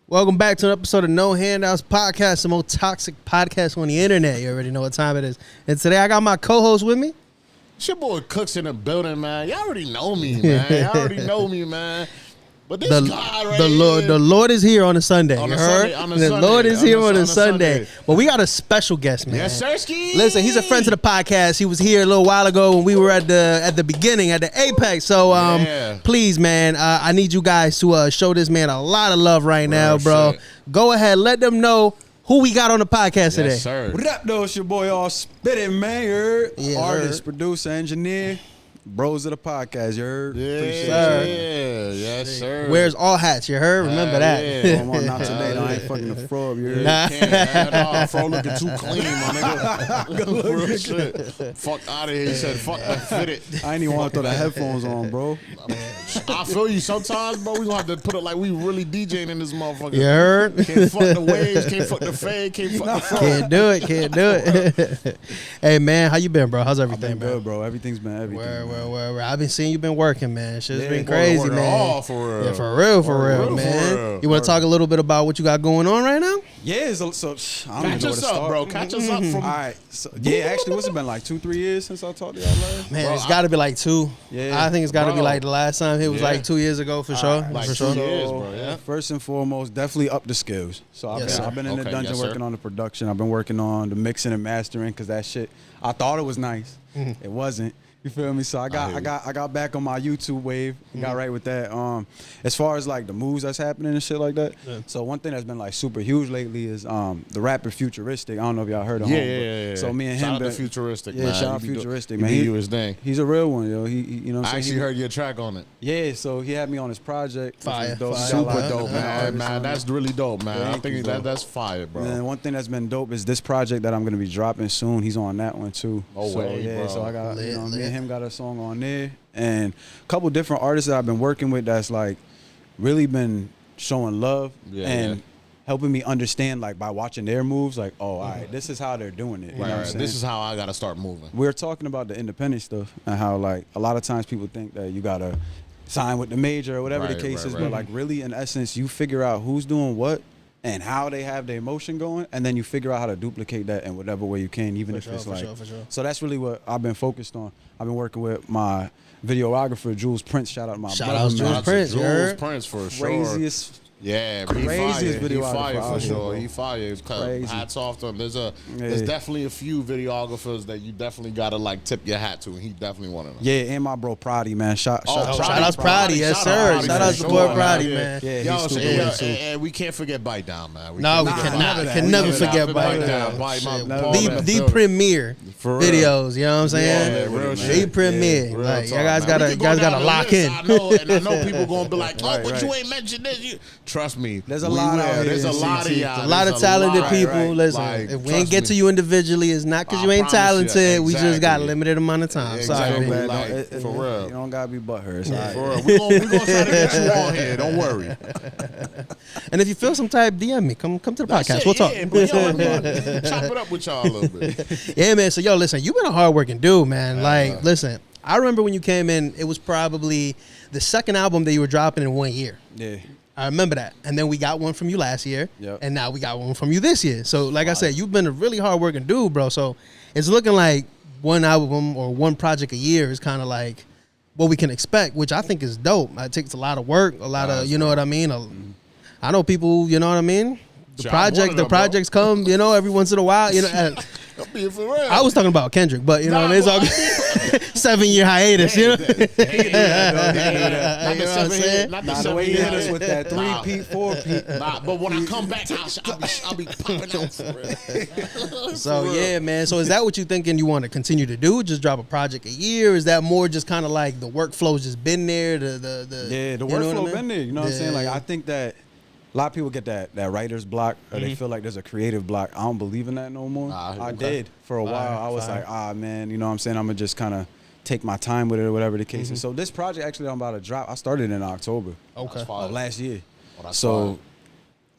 Welcome back to an episode of No Handouts Podcast, the most toxic podcast on the internet. You already know what time it is. And today I got my co-host with me. It's your boy Cooks in the building, man. Y'all already know me, man. But this guy right here. The Lord is here on a Sunday. On you a heard? Sunday, the Lord is here on a Sunday. Well, we got a special guest, man. Yes, sirski. Listen, he's a friend to the podcast. He was here a little while ago when we were at the beginning, at the apex. So, please, man, I need you guys to show this man a lot of love right now, bro. Shit. Go ahead, let them know who we got on the podcast today. Yes, sir. What up, though? It's your boy Auspiddit, man. You heard? Yeah, Artist, producer, engineer, bros of the podcast. You heard? Yes, sir. Wears all hats, you heard? Remember that. Yeah. Come on, not today. I ain't fucking the frog. You heard? Nah, Fro looking too clean, my nigga. Real shit. Fuck out of here. He said, fuck that fitted. I ain't even want to throw the headphones on, bro. I feel you. Sometimes, bro, we gonna have to put it like we really DJing in this motherfucker. You heard? Can't fuck the waves, can't fuck the fade, can't fuck the frog. Can't do it. Hey, man, how you been, bro? How's everything, I've been good, bro. Everything's been everything. Where? I've been seeing you been working, man. Shit's been Boy, crazy, word man. all for real. Yeah, for real, man. You want to talk a little bit about what you got going on right now? Yeah, so I don't even Catch know where to us up, start. bro. Catch us up from. All right. So, yeah, actually, what's it been, like 2-3 years since I talked to y'all last? Man, Bro, it's got to be like 2. Yeah. I think it's got to be Bro. like the last time it was like 2 years ago for sure. like for 2 sure. years, bro. Yeah. First and foremost, definitely up the skills. So I've been in the Okay, dungeon yes, sir. working on the production. I've been working on the mixing and mastering because that shit, I thought it was nice. It wasn't. You feel me? So I got back on my YouTube wave and got right with that. As far as like the moves that's happening and shit like that. Yeah. So one thing that's been like super huge lately is the rapper Futuristic. I don't know if y'all heard of him. Yeah. So me and shout him out to been, Futuristic, yeah, man. shout out He be Futuristic, he man. be He do his thing. He's a real one, yo. He you know what I'm I saying? actually heard your track on it. Yeah, so he had me on his project. Fire, which was dope. fire. He got a lot Super of dope, artists man. on it. That's really dope, man. I Thank think you, bro. that's fire, bro. And one thing that's been dope is this project that I'm gonna be dropping soon. He's on that one too. Oh, so, way, yeah, bro. so I got Lit. me and him got a song on there, and a couple different artists that I've been working with that's like really been showing love and helping me understand, like by watching their moves, like, oh, all right, this is how they're doing it. You know what I'm saying? This is how I gotta start moving. We're talking about the independent stuff and how like a lot of times people think that you gotta sign with the major or whatever the Right, case right, is, right. but like really in essence you figure out who's doing what and how they have their emotion going, and then you figure out how to duplicate that in whatever way you can, even if it's like. For sure. So that's really what I've been focused on. I've been working with my videographer Jules Prince. Shout out to my Shout brother, out man. Jules Shout out to Prince, you Jules heard? Prince for sure. Craziest. Yeah, Craziest he videographer fire out for here, sure. bro. He fire. Crazy. Hats off to him. There's definitely a few videographers that you definitely gotta like tip your hat to, and he definitely one of them. Yeah, and my bro Proddy, man. Shout Shout out to Proddy, yes sir. Shout out to the boy Proddy, man. Yeah, Yo, he's so, stupid. and we can't forget Bite Down, man. No, we can never forget Bite Bite Down. Down. Bite my Shit. Paul The Bell. premier For real. videos, you know what I'm saying? Yeah, real The shit. premier. Real Like, talk, you guys man. We can go down gotta the lock list. in. I know people gonna be like, oh, Right, but right. you ain't mentioned this. Trust me. There's a lot out here There's a in lot of CT. y'all. A lot of There's talented lot. people. right. Listen, Like, if we ain't trust get me. to you individually, it's not because I you ain't promise you, talented. We just got exactly. limited amount of time. Sorry. Exactly. man. Like, for real. You don't gotta be butthurt. It's Yeah. all right. For real. We gonna try to get you on here. Don't worry. And if you feel some type, DM me. Come to the podcast. That's it, We'll talk. yeah, but yo, chop it up with y'all a little bit. Yeah, man. So, yo, listen, you've been a hardworking dude, man. Like, listen, I remember when you came in, it was probably the second album that you were dropping in 1 year. Yeah. I remember that. And then we got one from you last year. Yep. And now we got one from you this year. So, like I said, you've been a really hardworking dude, bro. So, it's looking like one album or one project a year is kind of like what we can expect, which I think is dope. It takes a lot of work, a lot of, you know what I mean? I know people, you know what I I Shit, I'm one of the them, projects come, you know, every once in a while, you know. And I'm being for real. I was talking about Kendrick, but you know what I mean? It's all 7-year hiatus, you know? Not the what I'm saying? Not Nah, the 7 way you hit years. us with that 3-peat, 4-peat. Nah, but when I come back, I'll be popping out for real. So, For real. yeah, man. So, is that what you thinking you want to continue to do? Just drop a project a year? Is that more just kind of like the workflow's just been there? Yeah, the you know what I workflow mean? been there. You know what I'm saying? Like, Yeah. I think that a lot of people get that writer's block, or Mm-hmm. they feel like there's a creative block. I don't believe in that no more. I did for a while. I was like, man, you know what I'm saying? I'm going to just kind of take my time with it or whatever the case is. So this project actually I'm about to drop, I started in October Okay. of last year. that's So fire.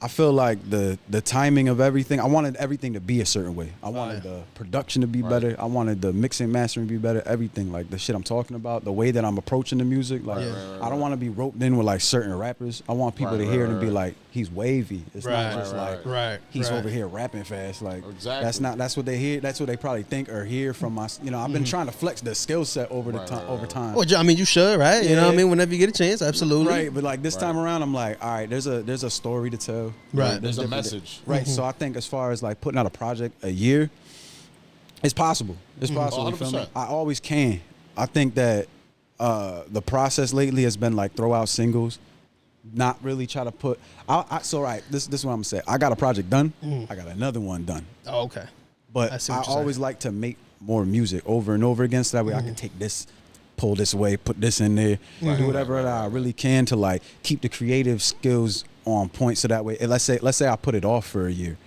I feel like the timing of everything, I wanted everything to be a certain way. I wanted the production to be better. I wanted the mixing, mastering to be better. Everything, like the shit I'm talking about, the way that I'm approaching the music. Like, I don't want to be roped in with like certain rappers. I want people to hear it and be like, he's wavy. It's not just he's over here rapping fast. Like that's what they hear. That's what they probably think or hear from my. I've been trying to flex the skill set over time. Well, I mean, you should, right? You know what I mean? Whenever you get a chance, absolutely. Right, but like this time around, I'm like, all right, there's a story to tell. Right, there's a message. Right, so I think as far as like putting out a project a year, it's possible. It's possible. You feel me? I always can. I think that the process lately has been like throw out singles, not really try to put. This is what I'm gonna say. I got a project done. I got another one done. Oh, okay. But I always like to make more music over and over again, so that way I can take this, pull this away, put this in there, do whatever that I really can to like keep the creative skills on point, so that way, let's say I put it off for a year,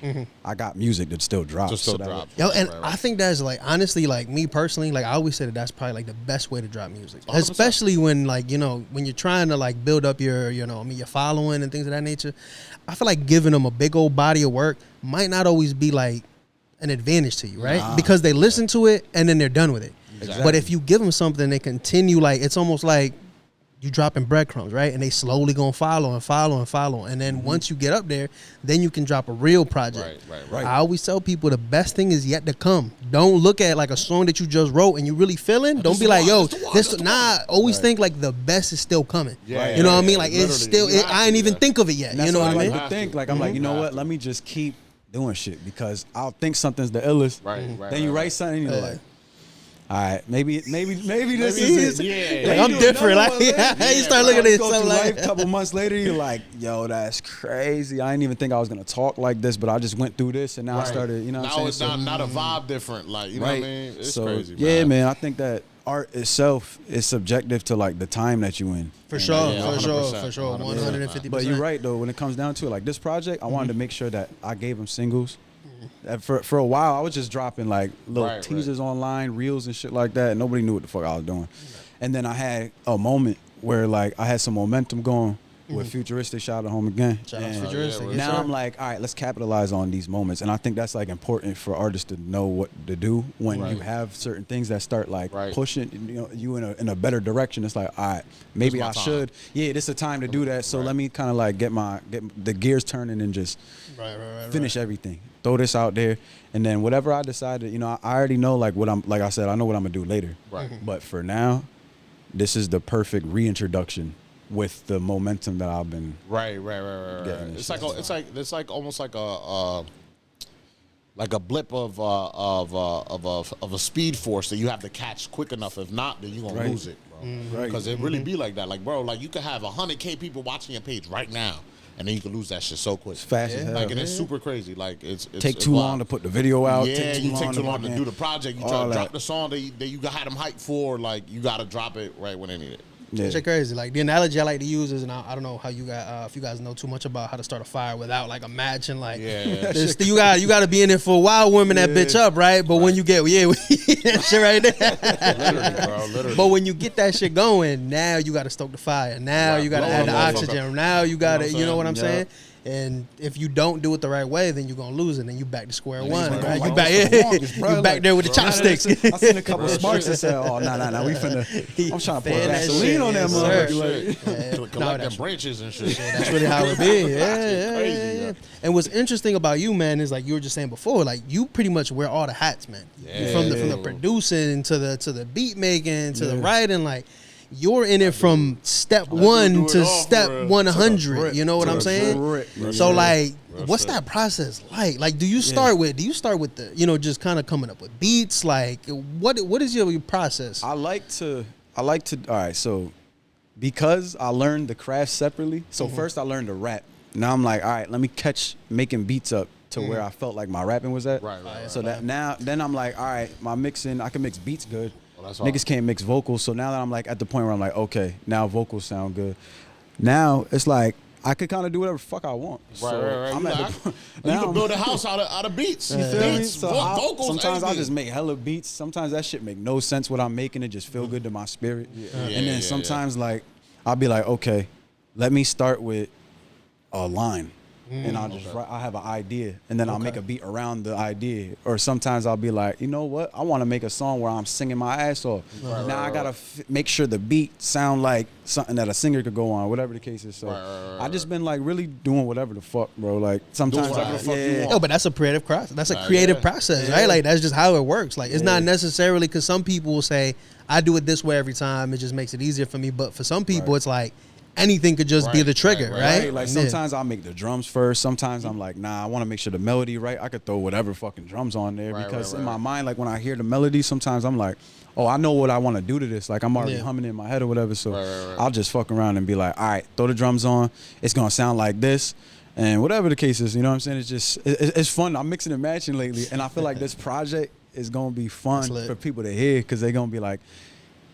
I got music that still drops. Yo, and I think that's like, honestly, like me personally, like I always say that's probably like the best way to drop music, 100%. Especially when like when you're trying to like build up your your following and things of that nature. I feel like giving them a big old body of work might not always be like an advantage to you, right? Because they listen to it and then they're done with it. Exactly. But if you give them something, they continue, like it's almost like you dropping breadcrumbs, right? And they slowly gonna follow and follow and follow. And then once you get up there, then you can drop a real project. Right. I always tell people the best thing is yet to come. Don't look at like a song that you just wrote and you really feeling. Don't be like, yo, always think like the best is still coming. You know what I mean? Like it's still, I ain't even think of it yet. You know what I mean? I'm like, you know what? Let me just keep doing shit, because I'll think something's the illest. Then you write something and you're like, all right, maybe this is it. Yeah, like, I'm different. Like, you start looking at it, something like a couple months later, you're like, yo, that's crazy. I didn't even think I was gonna talk like this, but I just went through this, and now I started. You know, now it's not a vibe different. Like, you know what I mean? It's crazy. Yeah, man. I think that art itself is subjective to like the time that you in. For sure, 150%. But you're right though. When it comes down to it, like this project, I wanted to make sure that I gave them singles. For a while, I was just dropping like little teasers online, reels and shit like that, and nobody knew what the fuck I was doing. And then I had a moment where like I had some momentum going with Futuristic. Shout out home again. Shout out Futuristic. Now I'm like, all right, let's capitalize on these moments, and I think that's like important for artists to know what to do when you have certain things that start like pushing you in a better direction. It's like, all right, maybe I should. Yeah, this is a time to do that. So let me kind of like get the gears turning and just finish everything. Throw this out there, and then whatever I decided, I already know like what I'm. Like I said, I know what I'm gonna do later. But for now, this is the perfect reintroduction with the momentum that I've been. Right. It's like almost like a blip of a speed force that you have to catch quick enough. If not, then you are gonna lose it, bro. Because it really be like that. Like, bro, like you could have 100K people watching your page right now, and then you can lose that shit so quick. It's fast as hell. Like, and it's super crazy. Like, it's take too long to put the video out. Yeah, you take too long to do the project. You try to drop the song that you had them hyped for. Like, you got to drop it right when they need it. Yeah. It's crazy. Like the analogy I like to use is, and I don't know how you got if you guys know too much about how to start a fire without like a match and like you got to be in it for a while warming that bitch up, right? But when you get that shit right there, literally. But when you get that shit going, now you got to stoke the fire. Now you got to add the oxygen. Now you got to, you know what I'm saying? And if you don't do it the right way, then you're gonna lose it. And then you back to square one. Right? You back there with the chopsticks. I seen a couple of sparks that said, "Oh, nah, we finna." I'm trying to pour gasoline on that motherfucker. Collect them branches and shit. That's really how it be. Yeah. And what's interesting about you, man, is like you were just saying before, like you pretty much wear all the hats, man. From the producing to the beat making to the writing, like. You're in it from step 1 to step 100. You know what I'm saying? So like, what's that process like? Like, do you start with the, just kind of coming up with beats? Like, what is your process? I like to. All right, so because I learned the craft separately. So first I learned to rap. Now I'm like, all right, let me catch making beats up to where I felt like my rapping was at. So that then I'm like, all right, my mixing, I can mix beats good. Niggas can't mix vocals, so now that I'm like at the point where I'm like, okay, now vocals sound good. Now it's like I could kind of do whatever the fuck I want. Right. I'm you can build a house out of beats. You feel me? So vocals. Sometimes I just make hella beats. Sometimes that shit make no sense what I'm making. It just feel good to my spirit. And then sometimes like I'll be like, okay, let me start with a line. and I'll just write, I have an idea, and then I'll make a beat around the idea. Or sometimes I'll be like, you know what? I want to make a song where I'm singing my ass off. Now I gotta make sure the beat sound like something that a singer could go on, whatever the case is. So I just been like really doing whatever the fuck, bro. Like sometimes, No, but that's a creative process. That's a creative process, right? Like that's just how it works. Like it's not necessarily because some people will say I do it this way every time. It just makes it easier for me. But for some people, it's like anything could just be the trigger, right? Like sometimes I'll make the drums first. Sometimes I'm like, nah, I want to make sure the melody right. I could throw whatever fucking drums on there because in my mind, like when I hear the melody, sometimes I'm like, oh, I know what I want to do to this. Like I'm already humming in my head or whatever. So I'll just fuck around and be like, all right, throw the drums on. It's gonna sound like this. And whatever the case is, you know what I'm saying? It's just, it's fun. I'm mixing and matching lately. And I feel like this project is going to be fun for people to hear because they're going to be like,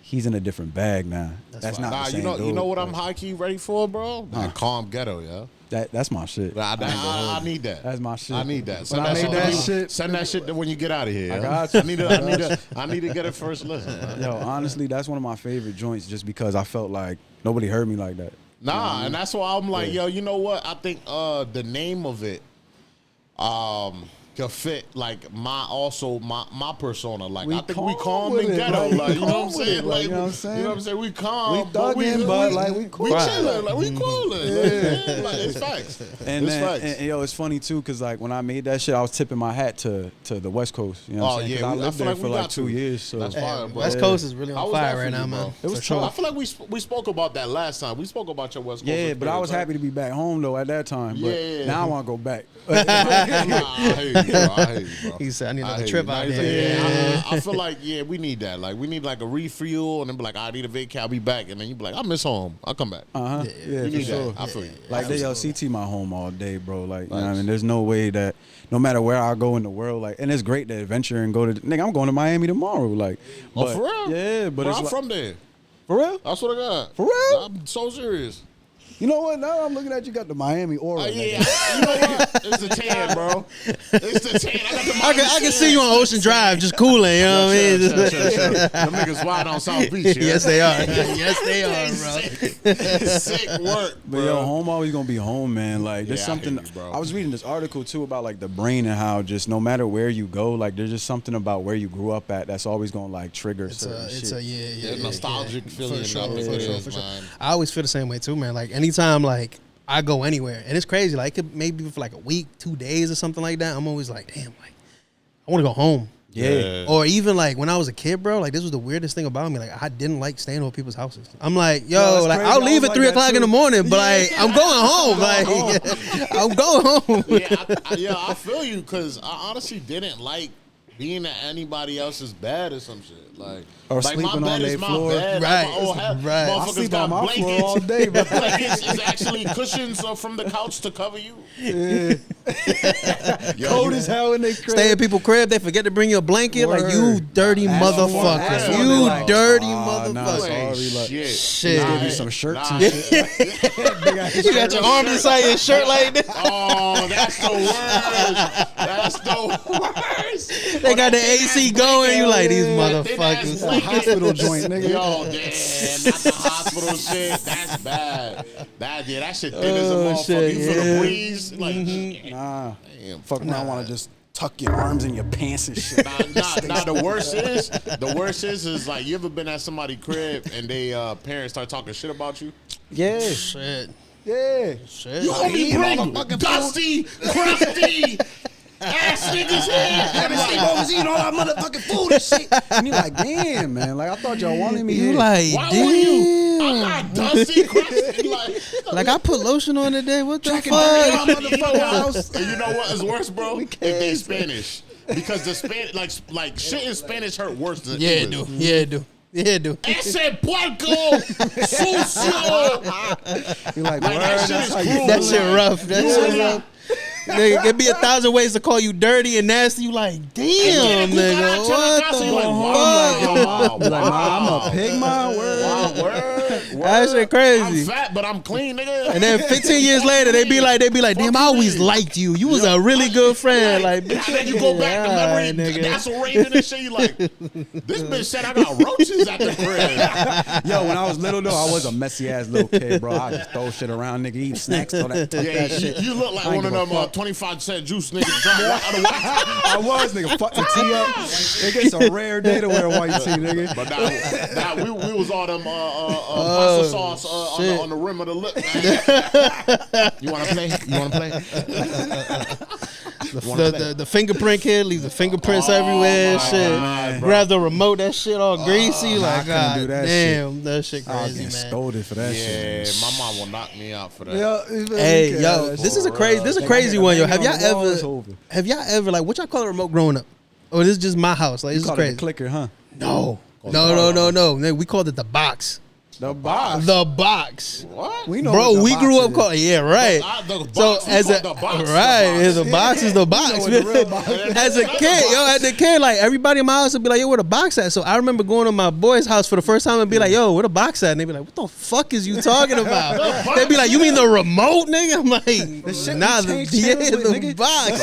he's in a different bag now. That's not the same dude. You know what I'm high-key ready for, bro? That calm ghetto, yeah. That's my shit. I need that. That's my shit. I need that. Send that shit when you get out of here. I got you. I need to get it first listen. Man. Yo, honestly, that's one of my favorite joints just because I felt like nobody heard me like that. Nah, and that's why I'm like, yo, you know what? I think the name of it could fit like my persona. Like I think we calm and ghetto. Like you know what I'm saying? Like you know what I'm saying? We calm, we thugging, but like we cool. We chilling, like we coolin'. Yeah. Like it's facts. And yo, it's funny too, cause like when I made that shit, I was tipping my hat to the West Coast. You know what I'm saying? I lived there for like 2 years. So that's fire, bro. West Coast is really on fire right now, man. It was sure. I feel like we spoke about that last time. We spoke about your West Coast. Yeah, but I was happy to be back home though at that time. But now I want to go back. I hate you, bro. He said, I need another trip out there. I feel like, we need that. Like, we need like a refuel and then be like, I need a vacation, I'll be back. And then you be like, I miss home. I'll come back. Yeah, you need sure. that. I feel you. Like, CT my home all day, bro. Like, you know what I mean? There's no way that no matter where I go in the world, like, and it's great to adventure and go to, nigga, I'm going to Miami tomorrow. Like, but, for real? Yeah, but bro, it's I'm like, from there. For real? That's what I got. For real? I'm so serious. You know what? Now I'm looking at you, got the Miami aura. You know what? It's the tan, bro. It's the tan. I can see you on Ocean Drive just cooling, you know what I mean? Them niggas wild on South Beach, Yes, they are. Yes, they are, bro. Sick work, bro. But yo, home always gonna be home, man. Like, there's something. I was reading this article, too, about, like, the brain and how just no matter where you go, like, there's just something about where you grew up at that's always gonna, like, trigger certain shit. It's a nostalgic feeling. For sure. I always feel the same way, too, man. Like, anytime, like, I go anywhere, and it's crazy. Like, it could maybe for like a week, 2 days or something like that. I'm always like, damn, like, I want to go home. Yeah. Or even like when I was a kid, bro, like this was the weirdest thing about me. Like I didn't like staying over people's houses. I'm like, yo, like I'll leave at 3 o'clock in the morning, but like I'm going home. Like I'm going home. I feel you because I honestly didn't like being at anybody else's bed or some shit. Like, or like sleeping my bed on is their my floor. bed. Right. I sleep on my floor all day, but it's actually cushions from the couch to cover you. Yeah. Cold as hell in their crib. Stay at people's crib, they forget to bring you a blanket. Word. Like, you dirty motherfucker. You dirty motherfucker. Shit. Give you some shirts and shit. You got your arms inside your shirt like this. Oh, that's the worst. That's the worst. They got the AC going. You like, these motherfuckers. Hospital joint, nigga. Yo, damn, not the hospital shit. That's bad. That shit thin as a motherfucker. You feel the breeze? Like, nah. Damn. Fuck around, I want to just tuck your arms in your pants and shit. Nah, the worst is like, you ever been at somebody's crib and they parents start talking shit about you? Yeah. Shit. Yeah. Shit. You only bring dusty, crusty ass niggas here. And this nigga was eating all our motherfucking food and shit. And you like, damn, man. Like, I thought y'all wanted me here. You like, why damn. were you? I'm not dusty, crusty. Like I put lotion on today. What the fuck? And you know what is worse, bro? If they Spanish. Because the Spanish, like shit in Spanish hurt worse than English. Yeah, it do. Ese puerco sucio. You like, that shit rough. That shit rough. Nigga, there'd be 1,000 ways to call you dirty and nasty. You like, damn, nigga, what the fuck? Like, nah, I'm a pig, my word. That shit crazy. I'm fat, but I'm clean, nigga. And then 15 years later, they be like, damn, I always liked you. You was a really good friend. Like, bitch, then you go back to memory, that's a Raven and shit. You like, this bitch said I got roaches at the crib. Yo, when I was little though, I was a messy ass little kid, bro. I just throw shit around, nigga, eat snacks, throw that shit. You look like one of them 25-cent juice niggas. I was, nigga, fuck the tee up. It's a rare day to wear a white tee, nigga. But now we was all them pasta sauce on the rim of the lip. Man. You want to play? The fingerprint kid leave the fingerprints everywhere. Shit, God, grab the remote. That shit all greasy. Like, God damn, that shit crazy, man. Scolded for that shit. Yeah, my mom will knock me out for that. Hey, yo, this is a crazy one, yo. Have y'all ever like what y'all call a remote growing up? Or this is just my house? Like, this is crazy. The clicker, huh? No. We called it the box. The box. The box. What? We know. Bro, we grew up calling right. The So as a the box is the box. As a kid, like everybody in my house would be like, "Yo, where the box at?" So I remember going to my boy's house for the first time and be like, "Yo, where the box at?" And they be like, "What the fuck is you talking about?" They'd be like, "You mean the remote, nigga?" I'm like, "Nah, the box."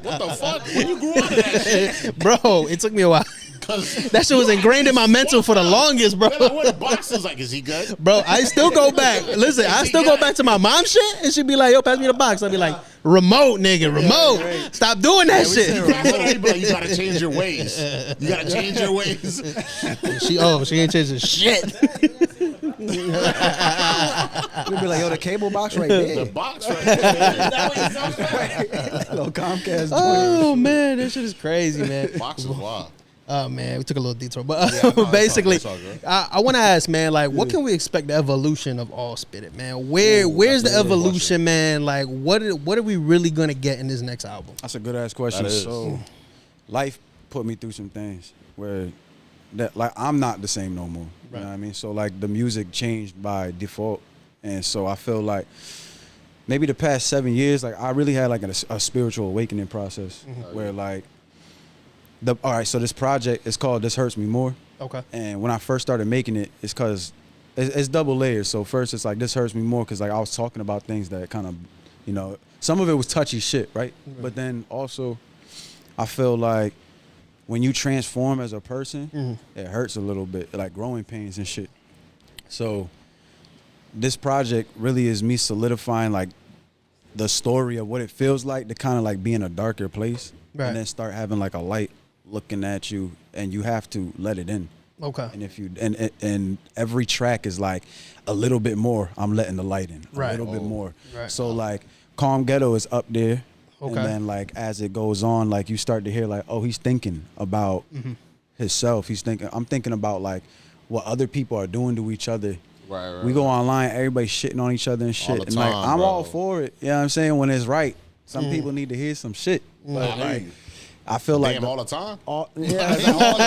What the fuck? When you grew up with that shit, bro, it took me a while. That shit was ingrained in my mental for the longest, bro. What the box is like? Is he good? Bro, I still go back. Listen, I still go back to my mom's shit, and she'd be like, "Yo, pass me the box." I'd be like, "Remote, nigga, remote. Stop doing that shit." You gotta change your ways. You gotta change your ways. She ain't changing shit. You'd be like, "Yo, the cable box right there." The box right there. Little Comcast. Oh man, that shit is crazy, man. Box is wild. Oh man, we took a little detour, but basically, I want to ask, man, like, what can we expect the evolution of Auspiddit, man? Where's the evolution, man? Like, what are we really gonna get in this next album? That's a good ass question. So, life put me through some things where like I'm not the same no more. You know what I mean? So like the music changed by default, and so I feel like maybe the past 7 years, like I really had like a spiritual awakening process where like. All right, so this project is called This Hurts Me More. Okay. And when I first started making it, it's because it's double layers. So first it's like This Hurts Me More because like I was talking about things that kind of, you know, some of it was touchy shit, right? But then also I feel like when you transform as a person, it hurts a little bit, like growing pains and shit. So this project really is me solidifying like the story of what it feels like to kind of like be in a darker place and then start having like a light looking at you, and you have to let it in. Okay. And if you and every track is like a little bit more, I'm letting the light in. A little bit more. Right. So like Calm Ghetto is up there. Okay. And then like as it goes on, like you start to hear like, oh, he's thinking about himself. I'm thinking about like what other people are doing to each other. Right. We go online, everybody shitting on each other and shit. And like I'm all for it. You know what I'm saying? When it's right. Some people need to hear some shit. But like I feel like all the time. All the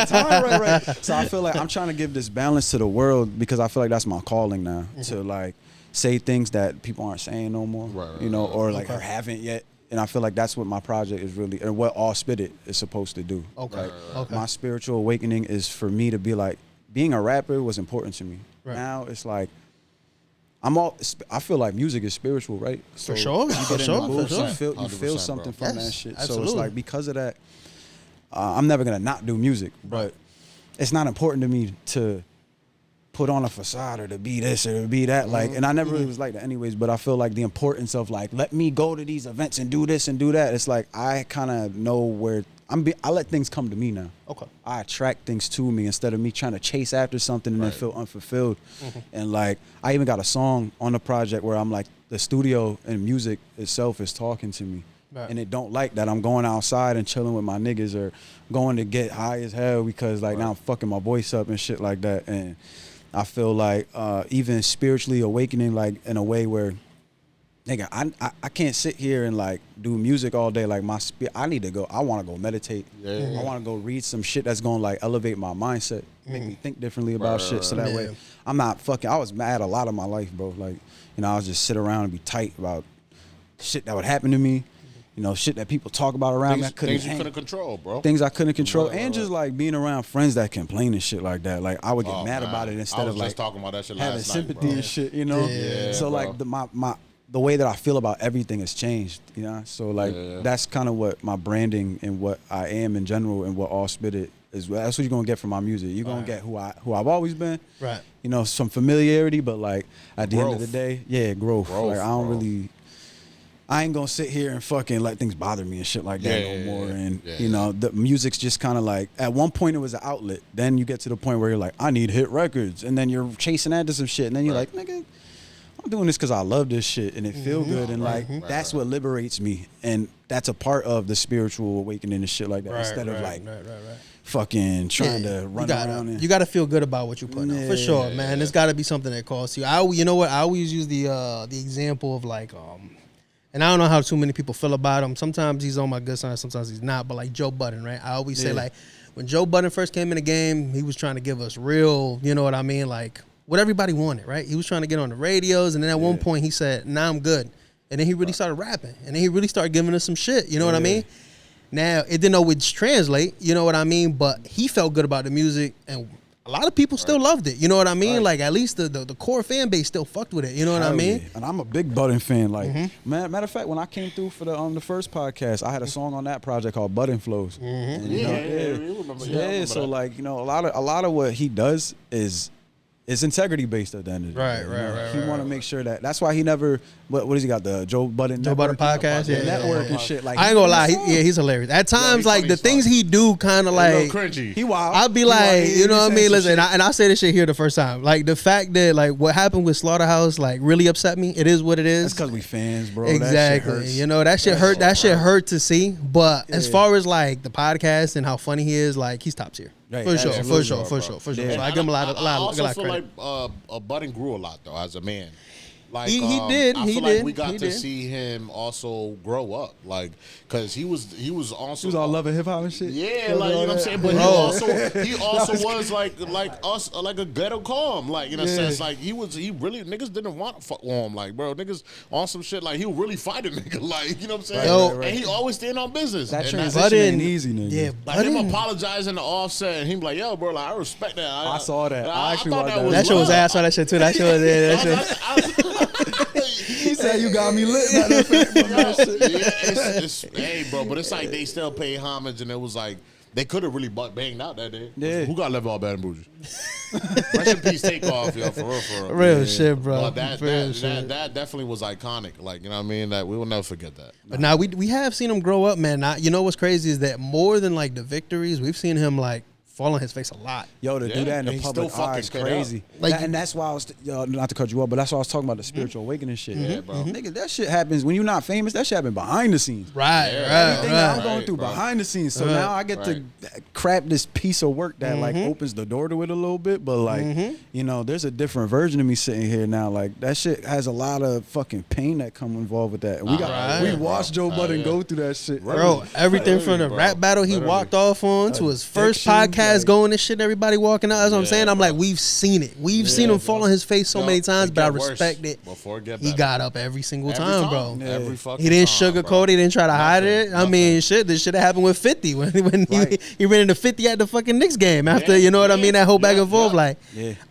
time, right. So I feel like I'm trying to give this balance to the world because I feel like that's my calling now to like say things that people aren't saying no more, you know, or like or haven't yet. And I feel like that's what my project is really, and what Auspiddit is supposed to do. Okay. My spiritual awakening is for me to be like, being a rapper was important to me. Now it's like I feel like music is spiritual, right? So for sure. You feel something from that shit. Absolutely. So it's like because of that, I'm never gonna not do music, but it's not important to me to put on a facade or to be this or to be that. Like, and I never really was like that anyways, but I feel like the importance of like, let me go to these events and do this and do that. It's like, I kind of know where I let things come to me now. Okay. I attract things to me instead of me trying to chase after something and then feel unfulfilled. And like, I even got a song on the project where I'm like, the studio and music itself is talking to me. And it don't like that I'm going outside and chilling with my niggas or going to get high as hell because like now I'm fucking my voice up and shit like that. And I feel like even spiritually awakening like in a way where, nigga, I can't sit here and like do music all day. Like I need to go. I want to go meditate. I want to go read some shit that's gonna like elevate my mindset, make me think differently about shit. So that way, I'm not fucking. I was mad a lot of my life, bro. Like, you know, I was just sit around and be tight about shit that would happen to me, you know, shit that people talk about around me. Things you couldn't control, bro. Things I couldn't control, and just like being around friends that complain and shit like that. Like I would get mad about it instead of like talking about that shit having last sympathy night, and shit, you know. Yeah, so bro. like the way that I feel about everything has changed, you know. So like that's kind of what my branding and what I am in general and what Auspiddit is. That's what you're gonna get from my music. You're gonna get who I've always been. Right. You know, some familiarity, but like at the end of the day, growth. Like I don't really. I ain't gonna sit here and fucking let things bother me and shit like that no more. And you know, the music's just kind of like, at one point it was an outlet. Then you get to the point where you're like, I need hit records, and then you're chasing after some shit, and then you're like, nigga, I'm doing this because I love this shit and it feel good, and like that's what liberates me, and that's a part of the spiritual awakening and shit like that. Instead of like fucking trying to run around. And, you got to feel good about what you put out for sure, man. There's got to be something that costs you. You know what? I always use the example of like and I don't know how too many people feel about him. Sometimes he's on my good side, sometimes he's not. But like Joe Budden, right? I always say like when Joe Budden first came in the game, he was trying to give us real, you know what I mean? Like what everybody wanted, right? He was trying to get on the radios, and then at one point he said, "Nah, I'm good." And then he really started rapping, and then he really started giving us some shit. You know what I mean? Now it didn't always translate, you know what I mean? But he felt good about the music, and a lot of people still loved it. You know what I mean? Like at least the core fan base still fucked with it. You know what I mean? Yeah. And I'm a big Budden fan. Like matter of fact, when I came through for the first podcast, I had a song on that project called Budden Flows. And, you know, so like, you know, a lot of what he does is integrity based at the end of the day. Right. He want to make sure that's why he never. What does he got? The Joe Budden podcast, network and shit. Like I ain't gonna lie, he's hilarious. At times, like the things he do, kind of like cringy. He wild. I'll be like, you know what I mean? Listen, and I say this shit here the first time. Like the fact that like what happened with Slaughterhouse, like really upset me. It is what it is. That's because we fans, bro. Exactly. That shit you know that shit hurt. That shit hurt to see. But as far as like the podcast and how funny he is, like he's top tier. Right, for sure. So I give him a lot of I also feel credit. like Budden grew a lot though as a man. Like he did. I feel like we got to see him also grow up, like because he was also all love and hip hop and shit. Yeah, like you know what I'm saying. But he also was like us, like a ghetto calm, like in a sense. Like he really niggas didn't want to fuck with him, like bro, niggas on some shit. Like he'll really fight a nigga, like you know what I'm saying. Right. And he always stand on business. That and transition ain't easy, nigga. Yeah, like him apologizing to Offset, and him like, yo, bro, like I respect that. I saw that. I actually thought watched that shit was ass. I saw that shit too. That shit was there. He said you got me lit. Hey, bro, but it's like they still pay homage, and it was like they could have really banged out that day. Yeah. Who got left all bad and bougie? Rest in peace, Takeoff, yo, for real. Real shit, bro. But that definitely was iconic. Like, you know what I mean? That we will never forget that. But now we have seen him grow up, man. Now, you know what's crazy is that more than like the victories, we've seen him like fall on his face a lot. Yo, to do that in the public eye is crazy. Like, and that's why I was, not to cut you off, but that's why I was talking about the spiritual awakening shit. Yeah, bro. Nigga, that shit happens when you're not famous. That shit happen behind the scenes. Everything that I'm going through behind the scenes. So now I get to crap this piece of work that like opens the door to it a little bit. But like, you know, there's a different version of me sitting here now. Like that shit has a lot of fucking pain that come involved with that. And we watched Joe Budden go through that shit. Bro, everything from the rap battle he walked off on to his first podcast going and shit, everybody walking out. That's what I'm saying. I'm like, we've seen it. We've seen him fall on his face so many times, but I respect it. He got up every single time, bro. Every fucking he didn't sugarcoat it. He didn't try to hide it. I mean, shit, this shit happened with 50 when he ran into 50 at the fucking Knicks game after, you know what I mean, that whole back and forth. Like,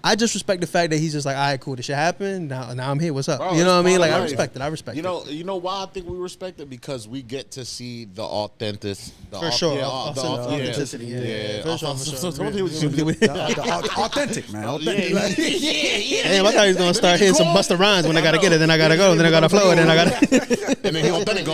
I just respect the fact that he's just like, all right, cool, this shit happened. Now I'm here. What's up? Bro, you know what I mean? Like, I respect it. I respect it. You know why I think we respect it? Because we get to see the authenticity. For sure. Authenticity. Yeah. Authentic, man. Authentic. Damn, I thought he was gonna start hitting some Busta Rhymes when I gotta get it, then I gotta go, then I gotta flow, and then I gotta. And then he authentic.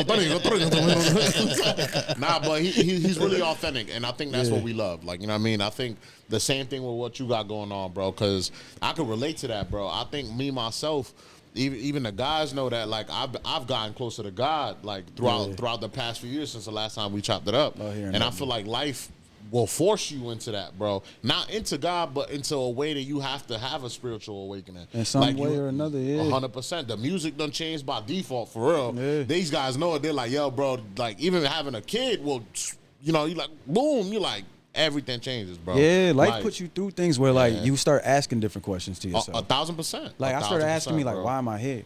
Nah, but he's really authentic, and I think that's what we love. Like, you know what I mean? I think the same thing with what you got going on, bro. Because I can relate to that, bro. I think me myself. Even the guys know that, like, I've gotten closer to God, like, throughout the past few years since the last time we chopped it up. And I feel like life will force you into that, bro. Not into God, but into a way that you have to have a spiritual awakening. In some way or another, 100%. The music done changed by default, for real. Yeah. These guys know it. They're like, yo, bro, like, even having a kid will, you know, you like, boom, you like, everything changes, bro. Yeah, life puts you through things where, like, you start asking different questions to yourself. 1,000%. Like, I started asking me, like, why am I here?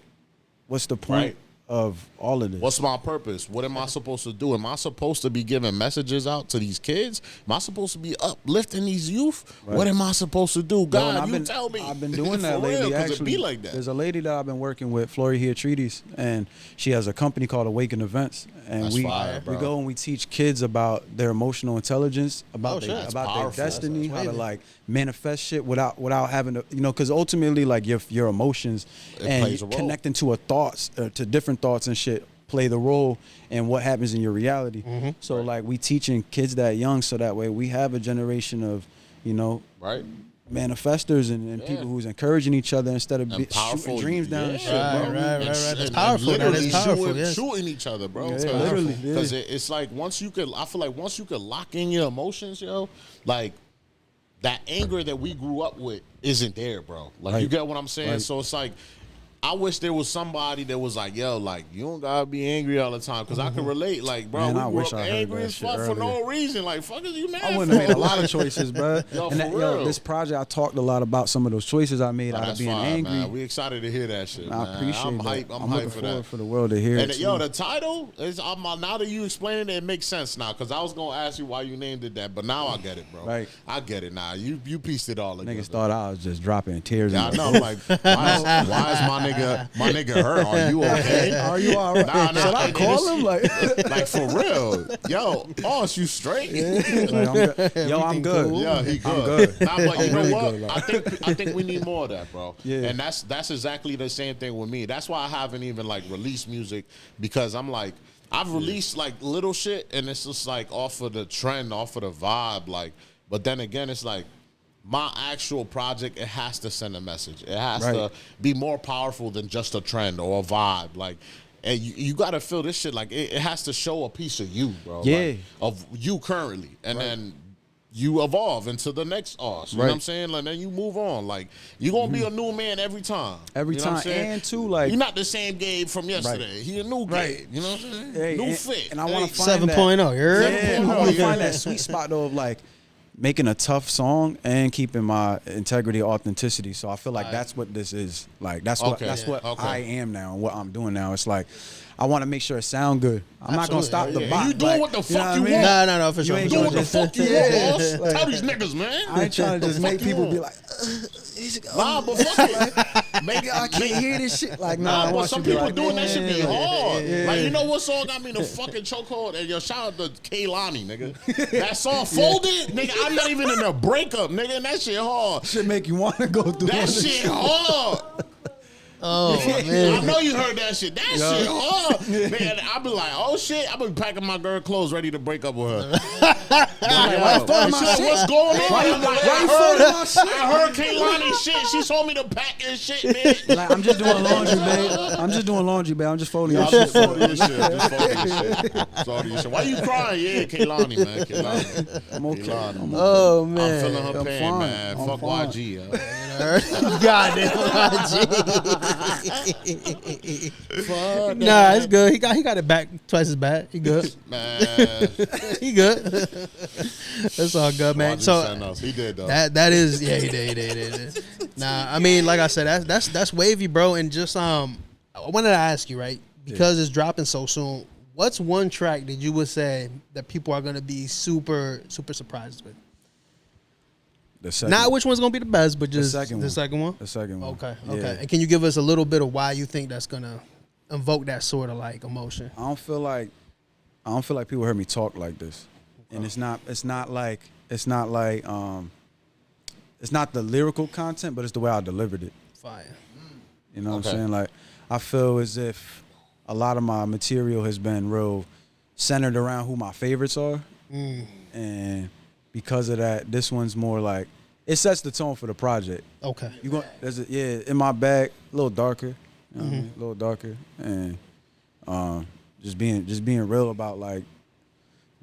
What's the point of all of this. What's my purpose? What am I supposed to do? Am I supposed to be giving messages out to these kids? Am I supposed to be uplifting these youth? Right. What am I supposed to do? God, tell me. I've been doing that lately. Actually, it be like that. There's a lady that I've been working with, Flory Treaties, and she has a company called Awaken Events, and That's we go and we teach kids about their emotional intelligence, about their destiny, how to like manifest shit without having to, because ultimately like your emotions and connecting to thoughts, to different thoughts and shit play the role in what happens in your reality. Mm-hmm. So like we teaching kids that young, so that way we have a generation of, manifestors and people who's encouraging each other instead of shooting dreams down and shit. Right. That's powerful. That is powerful. Shooting each other, bro. Literally. Because it's like I feel like once you could lock in your emotions, like that anger that we grew up with isn't there, bro. Like you get what I'm saying? Right. So it's like, I wish there was somebody that was like, yo, like, you don't gotta be angry all the time. Because I can relate. Like, bro, we grew up angry as fuck for no reason. Like, fuck is you mad I wouldn't have made a lot of choices, bro. This project, I talked a lot about some of those choices I made out of being angry. Man. We excited to hear that shit, man. I appreciate I'm that. hype. I'm looking hype for forward that. For the world to hear it. And the title, is now that you explain it, it makes sense now. Because I was going to ask you why you named it that. But now I get it, bro. Right. I get it now. You pieced it all together. Niggas thought I was just dropping tears. Yeah, I know. Like, why is my nigga hurt? Are you okay? Are you all right? Nah, should I call him? Like for real? Yo, Boss, you straight? I'm good. Cool? Yeah, he good. I'm good. Nah, but you know really what? good, I think we need more of that, bro. Yeah. And that's exactly the same thing with me. That's why I haven't even like released music, because I'm like, I've released like little shit and it's just like off of the trend, off of the vibe, like. But then again, it's like, my actual project, it has to send a message. It has to be more powerful than just a trend or a vibe. Like, and you got to feel this shit. Like, it has to show a piece of you, bro. Yeah. Like, of you currently. And then you evolve into the next artist. You know what I'm saying? Like, then you move on. Like, you're going to be a new man every time. Every you know time. What I'm saying? And too, like, you're not the same Gabe from yesterday. He a new Gabe. You know what I'm saying? Hey, new fit. And I want to find 7.0. I want to find that sweet spot, though, of like, making a tough song and keeping my integrity, authenticity. So I feel like that's what this is. Like that's what I am now and what I'm doing now. It's like I want to make sure it sound good. I'm not gonna stop the bot. You doing what the fuck you want? No, for sure. You doing what the fuck you want, boss? Tell these niggas, man. I ain't trying to just make people be like, nah, but fuck it. Maybe I can't hear this shit. Like, nah, but some people doing that shit be hard. Yeah. Like, you know what song got me in the fucking chokehold? And yo, shout out to Kaylani, nigga. That song Folded, nigga, I'm not even in a breakup, nigga, and that shit hard. Shit make you want to go through that shit hard. Oh, man. I know you heard that shit. That shit hard. Man, I be like, oh shit, I been packing my girl clothes ready to break up with her. What's going on? I heard Kaylani shit. She told me to pack and shit, man. Like, I'm just doing laundry, babe. I'm just folding your shit. Why you crying? Yeah, Kaylani, man. Kaylani. I'm okay. Oh, man. I'm feeling her pain, man. Fuck YG. Goddamn Nah, it's good. He got it back twice as bad. He good. Man. He good. That's all good, man. So he did though. That is he did. Nah, I mean, like I said, that's wavy, bro. And just I wanted to ask you, right? Because it's dropping so soon. What's one track that you would say that people are gonna be super, super surprised with? Not which one's gonna be the best, but just the second one. The second one. Okay. Yeah. Okay. And can you give us a little bit of why you think that's gonna evoke that sort of like emotion? I don't feel like people heard me talk like this, and it's not the lyrical content, but it's the way I delivered it. Fire. You know what I'm saying? Like, I feel as if a lot of my material has been real centered around who my favorites are, and because of that, this one's more like, it sets the tone for the project. Okay. In my bag, a little darker, you know what I mean? A little darker, and just being real about like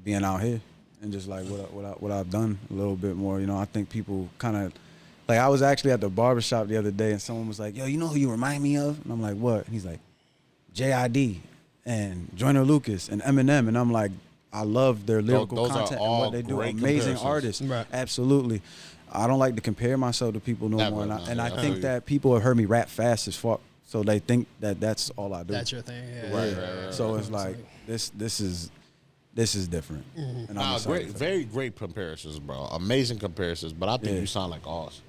being out here and just like what I've done a little bit more. You know, I think people kind of like, I was actually at the barbershop the other day and someone was like, yo, you know who you remind me of? And I'm like, what? And he's like, J.I.D. and Joyner Lucas and Eminem, and I'm like, I love their lyrical content and what they do. Amazing artists. Right. Absolutely. I don't like to compare myself to people no more. And I think that people have heard me rap fast as fuck so they think that that's all I do. That's your thing. Yeah. Right. So it's like this is different. Mm-hmm. And I'm great, very great comparisons, bro. Amazing comparisons. But I think you sound like Oz.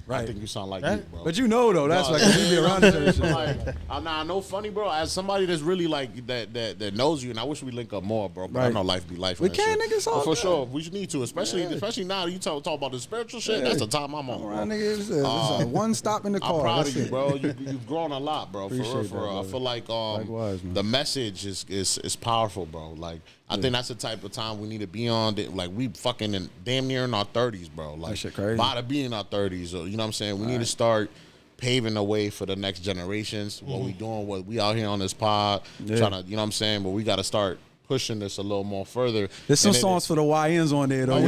Right. I think you sound like you, bro. But you know though, that's like we be around each other. Like, I know funny, bro. As somebody that's really like that knows you, and I wish we link up more, bro. But I know life be life. We can, niggas, all for day. sure. We need to, especially now. You talk about the spiritual shit. That's the time I'm on, bro. Around niggas, it's a one stop in the car. I'm proud That's of you, it. bro. You've grown a lot, bro. For real. That, I feel like Likewise, man. the message is powerful, bro. Like I think that's the type of time we need to be on. Like we fucking damn near in our 30s, bro. Like that shit crazy. About to be in our 30s, or you know what I'm saying. We need to start paving the way for the next generations. What we doing, what we out here on this pod, trying to, you know what I'm saying. But we got to start pushing this a little more further. There's some songs for the YNs on there though.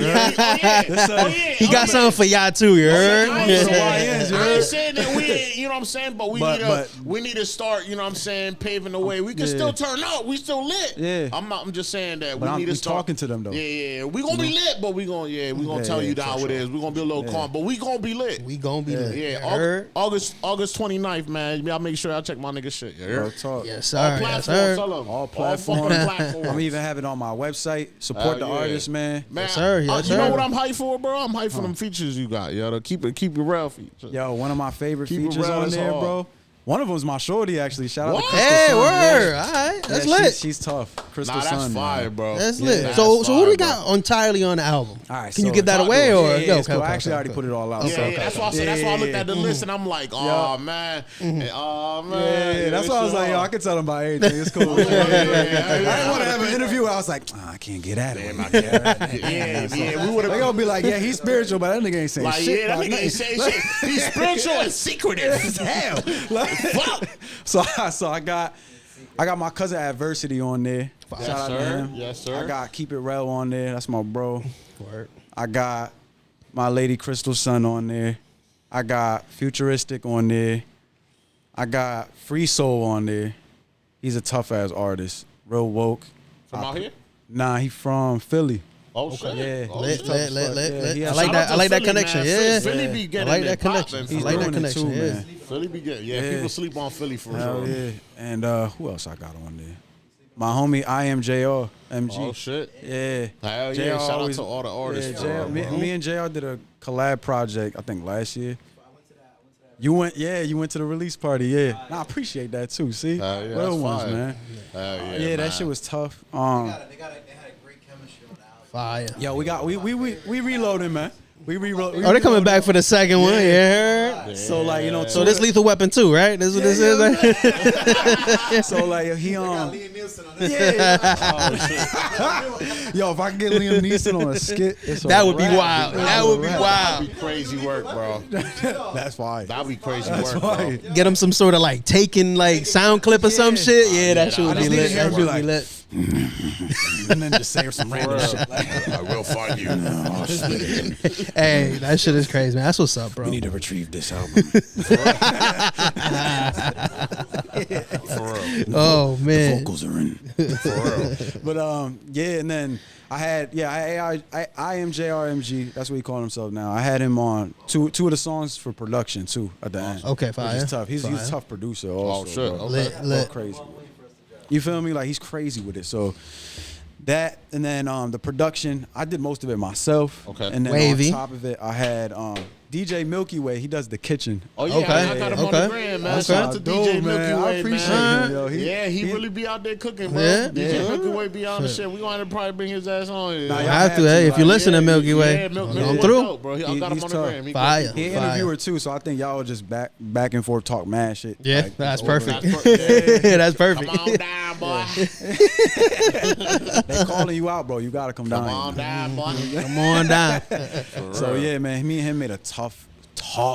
He got something for y'all too. You heard? I ain't saying that we ain't, you know what I'm saying, but we need to start, you know what I'm saying, paving the way. We can still turn up. We still lit. Yeah. I'm just saying that But we need to start talking to them though. Yeah. We gonna be lit, but we gonna tell you how it is. We gonna be a little calm, but we gonna be lit. We gonna be lit. Yeah. August 29th, man. Y'all make sure y'all check my nigga shit. Real talk. Yes, sir. All platforms, tell them. All platforms. I'm gonna even have it on my website. Support the artist, man. Yes, sir. Yes, you know sir. what I'm hyped for, bro? I'm hyped for them features you got, yo. To keep it real features. Yo, one of my favorite Keep it features real on as there, hard. bro. One of them's my shorty, actually. Shout out to Crystal Hey, Sun. word. Yeah. All right. That's Yeah, lit. She's tough. Crystal Nah, that's Sun, fire, man. bro. That's Yeah, lit. that's So who do we fire, got entirely on the album? All right, Can you so give that talk away to us. or Yeah, okay, cool. I actually already okay. put it all out. Yeah, that's why I said. That's why I looked at the list and I'm like, oh man, oh man. Yeah, that's why I was like, yo, I can tell them about everything. It's cool. I didn't want to have an interview where I was like, I can't get at him. Yeah, we would They have. gonna be like, yeah, he's spiritual, but that nigga ain't saying Like, shit. yeah, that nigga ain't saying shit. He's spiritual and secretive as hell. Fuck. So I got my cousin Adversity on there. Shout out to him. Yes, sir. I got Keep It Real on there. That's my bro. Word. I got my lady Crystal Sun on there. I got Futuristic on there. I got Free Soul on there. He's a tough ass artist. Real woke. From out here? Nah, he from Philly. Oh shit. Yeah. Oh, Lit. shit. Yeah, I like that. I like that connection. Yeah. Philly be I getting like it that connection. popping, I for like real. that connection. too, Yeah. man. Philly be getting. Yeah, people sleep on Philly for Hell sure. yeah. And who else I got on there? My homie IMJR, MG. Oh shit. Yeah. Hell JR yeah. Shout out always- to all the artists. Yeah, bro. me and JR did a collab project, I think last year. You went to the release party, yeah. Nah, I appreciate that too. See, Yeah, real that's ones, fire. man. Hell Yeah, that man. shit was tough. They had a great chemistry on the album. Fire. Yo, we reloading, man. We reloading. Oh, they're coming back for the second one. Yeah. So like So this Lethal Weapon 2, right? This is what this is. Right? So like he Got Liam Nielsen on this. yo, if I can get Liam Neeson on a skit, it's That a would be wrap. wild. That would be wild. That'd be crazy work, bro. That's fine. That'd be crazy work, bro. Get him some sort of like taken like sound clip or some shit. Yeah, that shit would I be just need lit. to hear him That be would be like- lit. And then just say some random shit. I will find you. Hey, that shit is crazy, man. That's what's up, bro. We need to retrieve this album. For real. Oh man. Vocals are in. For real. But yeah, and then I had I am JRMG. That's what he called himself now. I had him on two of the songs for production too at the end. Okay, Which fire. is tough. He's a Fire. tough producer. Also, Oh shit. bro. Okay. Lit, lit. Crazy. You feel me? Like he's crazy with it. So that and then the production, I did most of it myself. Okay. And then Wavy. on top of it, I had DJ Milky Way. He does the kitchen. Oh yeah, Okay. I got him on the Okay. gram, man. Okay. Shout out to Dope, DJ man. Milky I Way, appreciate man. him, yo. He really be out there cooking, bro. Yeah, DJ yeah. Milky Way be on the shit. We gonna probably bring his ass on here. Nah, You y'all have to, have hey. to, If you like, listen to Milky Way, Yeah, Milky come Way through. dope, bro. I got him He's on the tough. gram. He Fire. good. He an Fire. interviewer too, so I think y'all would just back and forth talk mad shit. Yeah, Like, that's over perfect. and That's perfect. Come on down, boy. They calling you out, bro. You gotta come Come down. on down, boy. Come on down. So yeah, man, me and him made a tough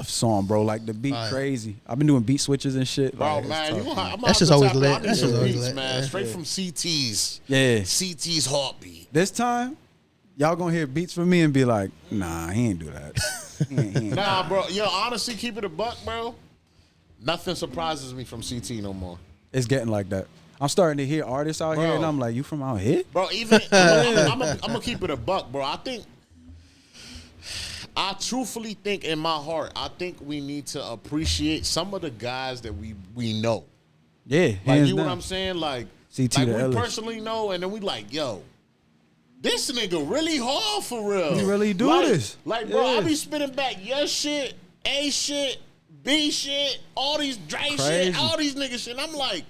song, bro. Like the beat Fire. crazy. I've been doing beat switches and shit. Bro, Like, it's man, tough, you gonna, I'm That's just always lit. That's just always beats, lit. man. Yeah. Straight from CT's. Yeah. CT's heartbeat. This time, y'all gonna hear beats from me and be like, nah, he ain't do that. He ain't. Nah, bro. Yo, honestly, keep it a buck, bro. Nothing surprises me from CT no more. It's getting like that. I'm starting to hear artists out here, Bro. and I'm like, you from out here? Bro, even I'm gonna keep it a buck, bro. I think I truthfully think in my heart, I think we need to appreciate some of the guys that we know. Yeah, like you know what I'm saying? Like CT like to we Ellis. personally know, and then we like, yo, this nigga really hard for real. You really do like, this. Like, bro, I be spinning back your shit, A shit, B shit, all these Dre shit, all these niggas shit. And I'm like,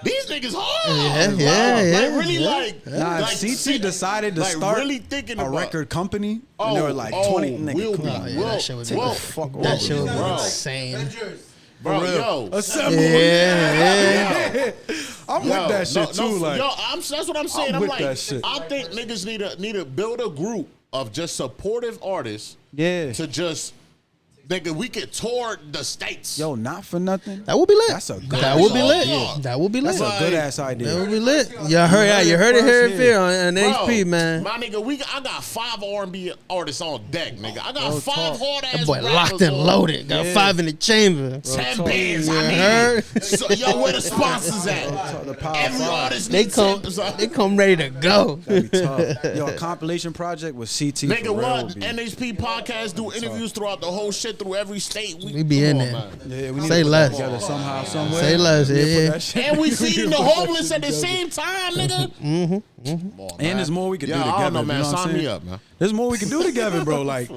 these niggas hard. Yeah. Like, really, like. Nah, like, if CT decided to like, start really thinking a about, record company, and they were like 20 niggas. We'll Come on, be, Yeah, that shit was that shit was bro. insane. Bro, yo. Assemble. Yeah. I'm with that shit too. Like, yo, that's what I'm saying. I'm I'm with like, that shit. I think niggas need to build a group of just supportive artists. Yeah. To just, nigga, we could tour the states. yo, not for nothing. That would be lit. That's a good That would be lit. idea. That would be lit. That's a good ass idea. That would be lit. You heard it here in Fear on NHP, man. My nigga, I got 5 R&B artists on deck, nigga. I got 5 hard ass That boy rappers locked and on loaded. Got 5 in the chamber. 10 bands. You I heard? need. So, yo, where the sponsors at? The Power Every 5. artist They needs come. something. They come ready to go. That'd be tough. Yo, a compilation project with CT. Nigga, for real what? would be- NHP podcast do interviews throughout the whole shit through every state. We be in there. Yeah, we need Say to put less. that together somehow, somewhere. Say less, yeah. And we feeding the homeless at the same time, nigga. And there's more we could do together. I don't know, man. You know what I'm Sign me saying? up, man. There's more we can do together, bro. Like,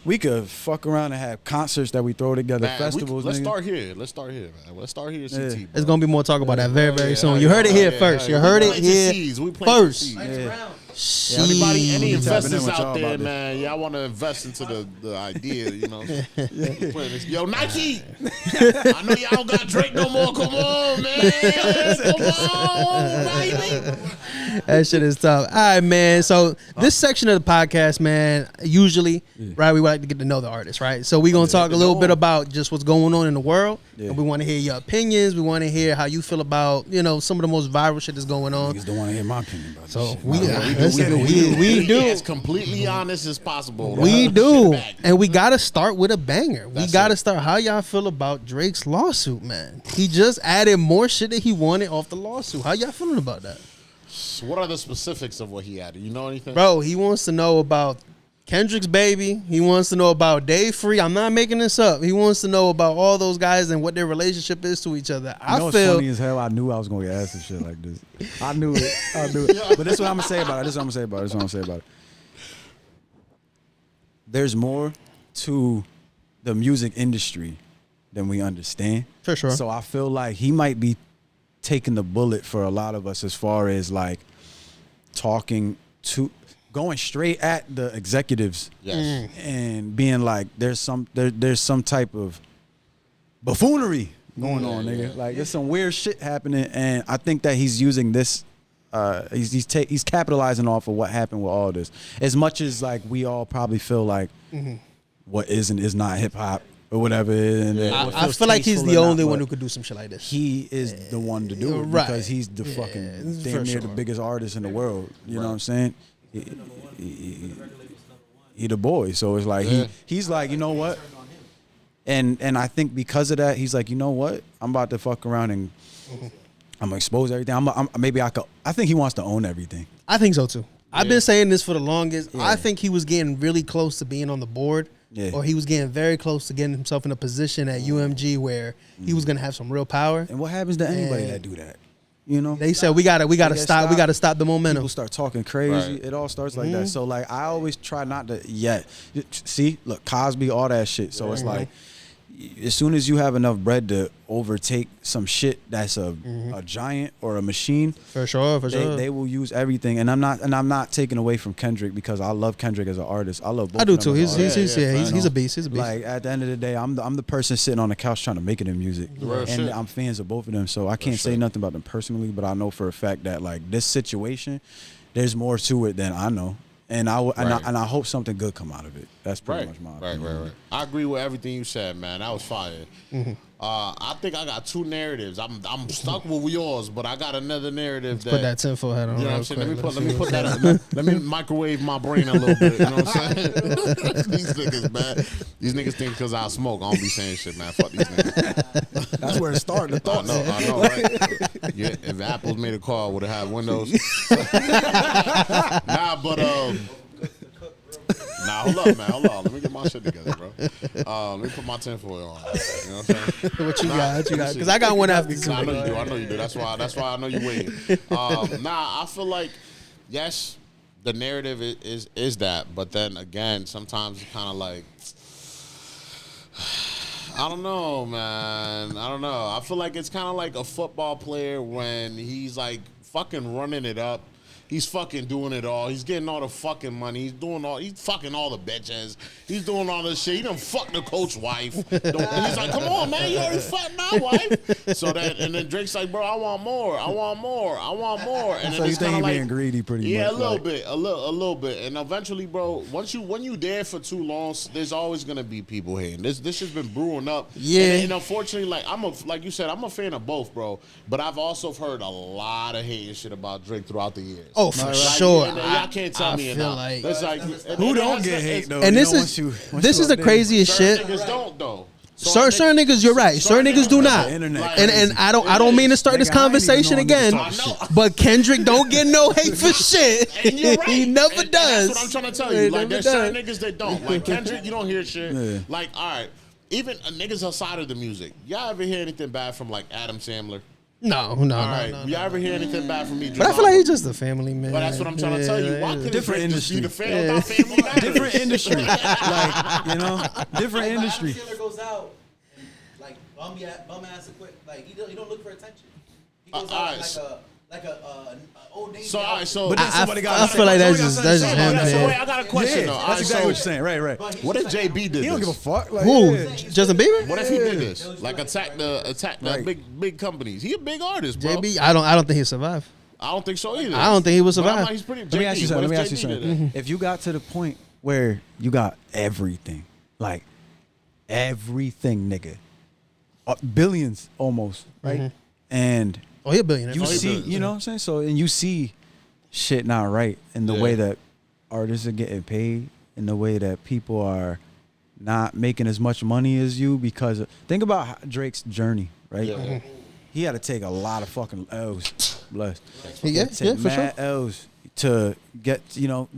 we could fuck around and have concerts that we throw together, Man, festivals. let's nigga. start here. Let's start here, man. Let's start here, CT. Bro. There's gonna be more talk about that very, very soon. yeah, You heard it here yeah, first. yeah. You heard We it planting here seeds. We planting first. seeds. Sheesh. Any We tapping in investors with y'all out there, about this. man? Y'all want to invest into the idea, you know? Yo, Nike. I know y'all don't got Drake no more. Come on, man. Come on, baby. That shit is tough. All right, man. So this section of the podcast, man, usually, right, we like to get to know the artist, right? So we're going to talk a little bit about just what's going on in the world. Yeah. And we want to hear your opinions. We want to hear how you feel about, you know, some of the most viral shit that's going on. Niggas don't want to hear my opinion about So this shit. we do. As completely honest as possible. We Shit do. back. And we got to start with a banger. We That's got to it. start. How y'all feel about Drake's lawsuit, man? He just added more shit that he wanted off the lawsuit. How y'all feeling about that? What are the specifics of what he added? You know anything? Bro, he wants to know about Kendrick's baby. He wants to know about Dave Free. I'm not making this up. He wants to know about all those guys and what their relationship is to each other. You know, it's funny as hell. I knew I was going to get asked some shit like this. I knew it. But this is what I'm going to say about it. There's more to the music industry than we understand. For sure. So I feel like he might be taking the bullet for a lot of us as far as like going straight at the executives. Yes. And being like, there's some type of buffoonery going on, nigga. Like there's some weird shit happening, and I think that he's using this. He's capitalizing off of what happened with all this. As much as like we all probably feel like what is and is not hip hop or whatever. And I feel like he's the only one who could do some shit like this. He is the one to do it Right. because he's the fucking for damn near sure. the biggest artist in the world. You know what I'm saying? He the boy, so it's like he's like, you know what? And I think because of that, he's like, you know what? I'm about to fuck around and I'm gonna expose everything. I think he wants to own everything. I think so too. I've been saying this for the longest. I think he was getting really close to being on the board. Yeah. Or he was getting very close to getting himself in a position at UMG where he was gonna have some real power. And what happens to anybody that do that? You know, They said we gotta stop the momentum. people start talking crazy. Right. It all starts like that. So like I always try not to see, look, Cosby, all that shit. So it's like as soon as you have enough bread to overtake some shit that's a giant or a machine, For sure. they will use everything. And I'm not taking away from Kendrick because I love Kendrick as an artist. I love both I do of them too. as He's artists. he's a beast. He's a beast. Like at the end of the day, I'm the person sitting on the couch trying to make it in music, Real and shit. I'm fans of both of them. So I can't say nothing about them personally, but I know for a fact that like this situation, there's more to it than I know, and I hope something good come out of it. That's pretty much my opinion. Right. I agree with everything you said, man. That was fire. I think I got 2 narratives. I'm stuck with yours, but I got another narrative. Put that tinfoil hat on. You know what I'm real saying? quick. Let me put that. Let me microwave my brain a little bit. You know what I'm saying? These niggas, man. These niggas think because I smoke, I don't be saying shit, man. Fuck these niggas. That's where it started. The I thoughts. know, right? Yeah, if Apple's made a car, would it have windows? Nah, hold up, man. Hold on. Let me get my shit together, bro. Let me put my tinfoil on. You know what I'm saying? What you got? Because I got one after you. I know you do. That's why I know you waiting. I feel like, yes, the narrative is that, but then again, sometimes it's kind of like, I don't know, man. I don't know. I feel like it's kind of like a football player when he's like fucking running it up. He's fucking doing it all. He's getting all the fucking money. He's fucking all the bitches. He's doing all this shit. He done fucked the coach's wife. And he's like, come on, man, you already fucked my wife. And then Drake's like, bro, I want more. And so then you it's think kind he of like, being greedy pretty much? yeah, a little bit. And eventually, bro, when you there for too long, there's always gonna be people hating. This shit's been brewing up. Yeah. And unfortunately, like you said, I'm a fan of both, bro. But I've also heard a lot of hating shit about Drake throughout the years. Oh, for sure. Y'all can't tell me feel enough. like- It's like Who don't get hate though? And you this know, is once this you is the up there. craziest shit. Niggas don't though. Certain niggas, you're right. Certain niggas do not. The internet And I don't mean to start this Nigga, I ain't even conversation know again. niggas talk shit. But Kendrick don't get no hate for shit. And you're right. He never And does. that's what I'm trying to tell you. He Like, never there's does. certain niggas that don't. Like Kendrick, you don't hear shit. Yeah. Like, all right, even niggas outside of the music. Y'all ever hear anything bad from like Adam Sandler? No. All right, y'all ever hear anything bad from me? But I feel like he's just a family man. But that's what I'm trying to tell you. Why couldn't Different Drake just be industry. the fan without family matters? Different industry, like different industry. Adam Sandler goes out and like bum ass quick. Like he don't look for attention. He goes out like a old name. So, all right, so But then somebody got. I feel like that's just him, so wait, man. I got a question though. All That's right, exactly so what you're saying. Right. what if JB did this? He don't give a fuck. Like, Who? yeah. Justin Bieber? What if he did this? Like attack the Right. big companies. He a big artist, bro. JB, I don't think he'll survive. I don't think so either. I don't think he would But I'm survive. like, he's pretty. Let me ask you JB, something. what Let me if ask you JB did something. that? If you got to the point where you got everything, like everything, nigga, billions almost, right? And Oh, he a billionaire. you see, you know what I'm saying? So, and you see shit not right in the way that artists are getting paid, in the way that people are not making as much money as you because think about Drake's journey, right? Yeah. He had to take a lot of fucking L's, blessed. Yeah, Take for sure. mad L's to get,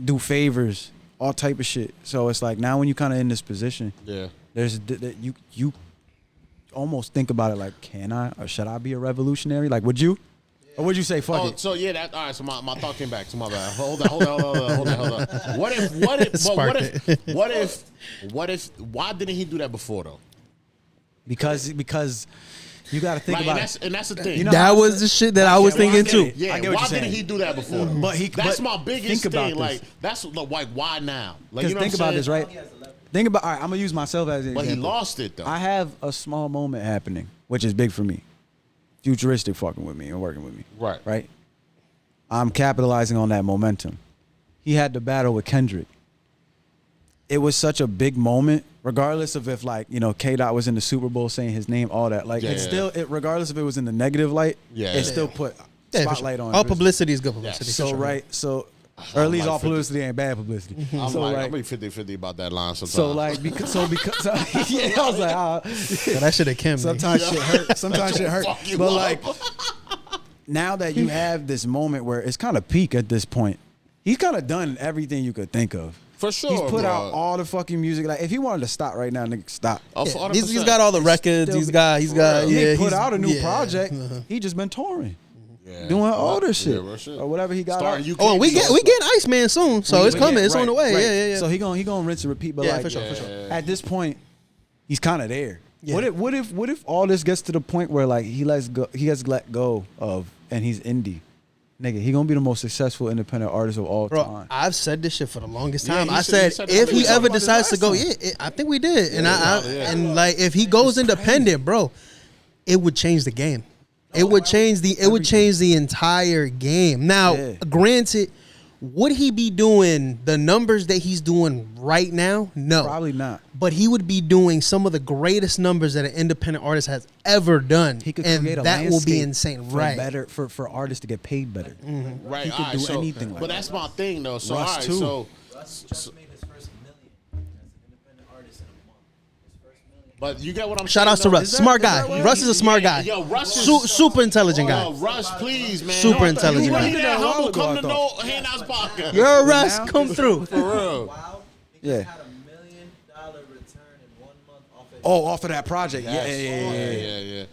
do favors, all type of shit. So it's like now when you kind of in this position, Yeah. there's you almost think about it like, can I or should I be a revolutionary? Like, would you? Or would you say fuck it? So yeah, all right. So my thought came back. So my bad. Hold on. What if? Why didn't he do that before though? Because you got to think Like, about and that's the thing. You know, That was the shit that I was thinking too. Yeah. I get what Why you're saying. didn't he do that before? But that's but my biggest think about thing. this. Like that's like why now? Like Because you know think what I'm about this, saying? right? Think about. All right, I'm gonna use myself as an But he example. lost it though. I have a small moment happening, which is big for me. Futuristic fucking with me and working with me. Right. I'm capitalizing on that momentum. He had the battle with Kendrick. It was such a big moment, regardless of if K-Dot was in the Super Bowl saying his name, all that. Like it's still, regardless if it was in the negative light, it still put spotlight on. All publicity is good publicity. Yes. for So sure. right, or at least like all 50. publicity ain't bad publicity. I'm like 50-50 about that line sometimes. Yeah, I was like, So that should have Kim. sometimes shit hurt. Sometimes shit hurt. Fuck you But up. like, now that you have this moment where it's kind of peak at this point, he's kind of done everything you could think of. For sure, He's put bro. out all the fucking music. Like, if he wanted to stop right now, nigga, stop. He's got all the records. He's got. He Yeah, put he's out a new yeah. project. He just been touring, Yeah. doing older shit real shit. or whatever he got. Starting out. UK Oh, and we getting Iceman soon, so it's coming. It's on the way. Right. Yeah. So he gonna rinse and repeat. But Yeah, like, for sure. at this point, he's kind of there. Yeah. What if all this gets to the point where like he gets let go of and he's indie, nigga, he gonna be the most successful independent artist of all Bro, time. I've said this shit for the longest Yeah, time. he I said said that if we he talked ever about this decides to last go, time. I think we did, and Yeah. and like if he goes independent, bro, it would change the game. It would change the entire game. Now, Yeah. granted, would he be doing the numbers that he's doing right now? No, Probably not. But he would be doing some of the greatest numbers that an independent artist has ever done. He could and create a that will be landscape insane, for right? Better for artists to get paid better. Right. He could all right, do so, anything like But that. that's my thing though. So Russ, all right, too. so Russ just made his first $1 million as an independent artist in a month. His first $1 million. but you get what I'm Shout saying. outs to though? Russ, smart guy. Russ is a smart guy. Yo, Russ is Super intelligent guy. Yo, Russ, please, man. Super intelligent You guy. really that A while humble? ago, Come I to thought. No Handouts Podcast. You're a Russ, now? come through. For real. Wild Yeah. Had $1 million return in 1 month off of. Off of that project. Yeah. Yeah. The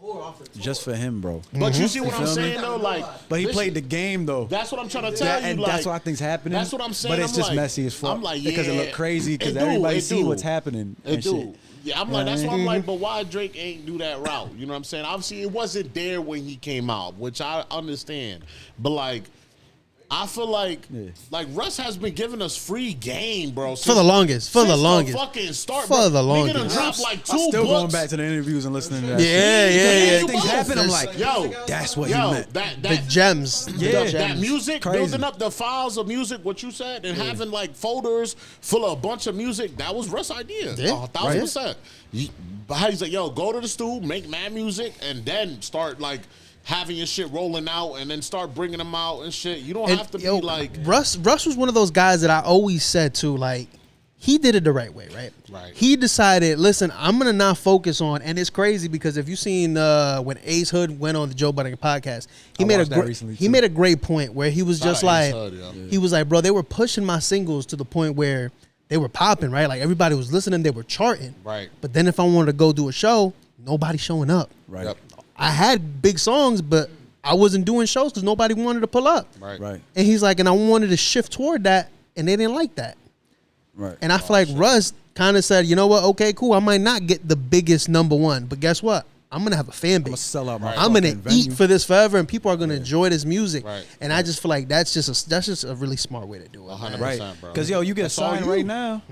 tour off the tour. Just for him, bro. But you see what I'm feel me? saying though, like. But he this played shit- the game though. That's what I'm trying to tell you. And like, that's what I think's happening. That's what I'm saying. But it's I'm just like- messy as fuck. I'm like, because it yeah, look crazy because it do, everybody it see do. what's happening. It and do. shit. Yeah, I'm like, that's why I'm like, but why Drake ain't do that route? You know what I'm saying? Obviously, it wasn't there when he came out, which I understand. But like, I feel like Russ has been giving us free game, bro. For the longest. Fucking start, bro. The Nigga done longest. dropped like 2 I'm still books. going back to the interviews and listening to that. Yeah, shit. yeah. Things happen. I'm like, Yo, that's what he yo, meant. The gems. Yeah. that music, Crazy. building up the files of music, what you said, and having like folders full of a bunch of music, that was Russ' idea. Yeah, 1,000%. How he's like, yo, go to the stool, make mad music, and then start like having your shit rolling out, and then start bringing them out and shit. You don't have to be like Russ was one of those guys that I always said to, like, he did it the right way, right? Right. He decided, listen, I'm gonna not focus on, and it's crazy because if you seen when Ace Hood went on the Joe Budden podcast, he made a great point where he was just like, he was like, bro, they were pushing my singles to the point where they were popping, right? Like everybody was listening, they were charting, right. But then if I wanted to go do a show, nobody showing up, Right. Yep. I had big songs, but I wasn't doing shows because nobody wanted to pull up. Right. And he's like, and I wanted to shift toward that, and they didn't like that. Right. And I feel like Russ kind of said, you know what? Okay, cool. I might not get the biggest number one, but guess what? I'm gonna have a fan base. I'm gonna sell out my I'm gonna fucking venue. eat for this forever, and people are gonna enjoy this music. Right. And I just feel like that's just a really smart way to do it. 100%, Right. bro. Because yo, you get That's all signed you. right now.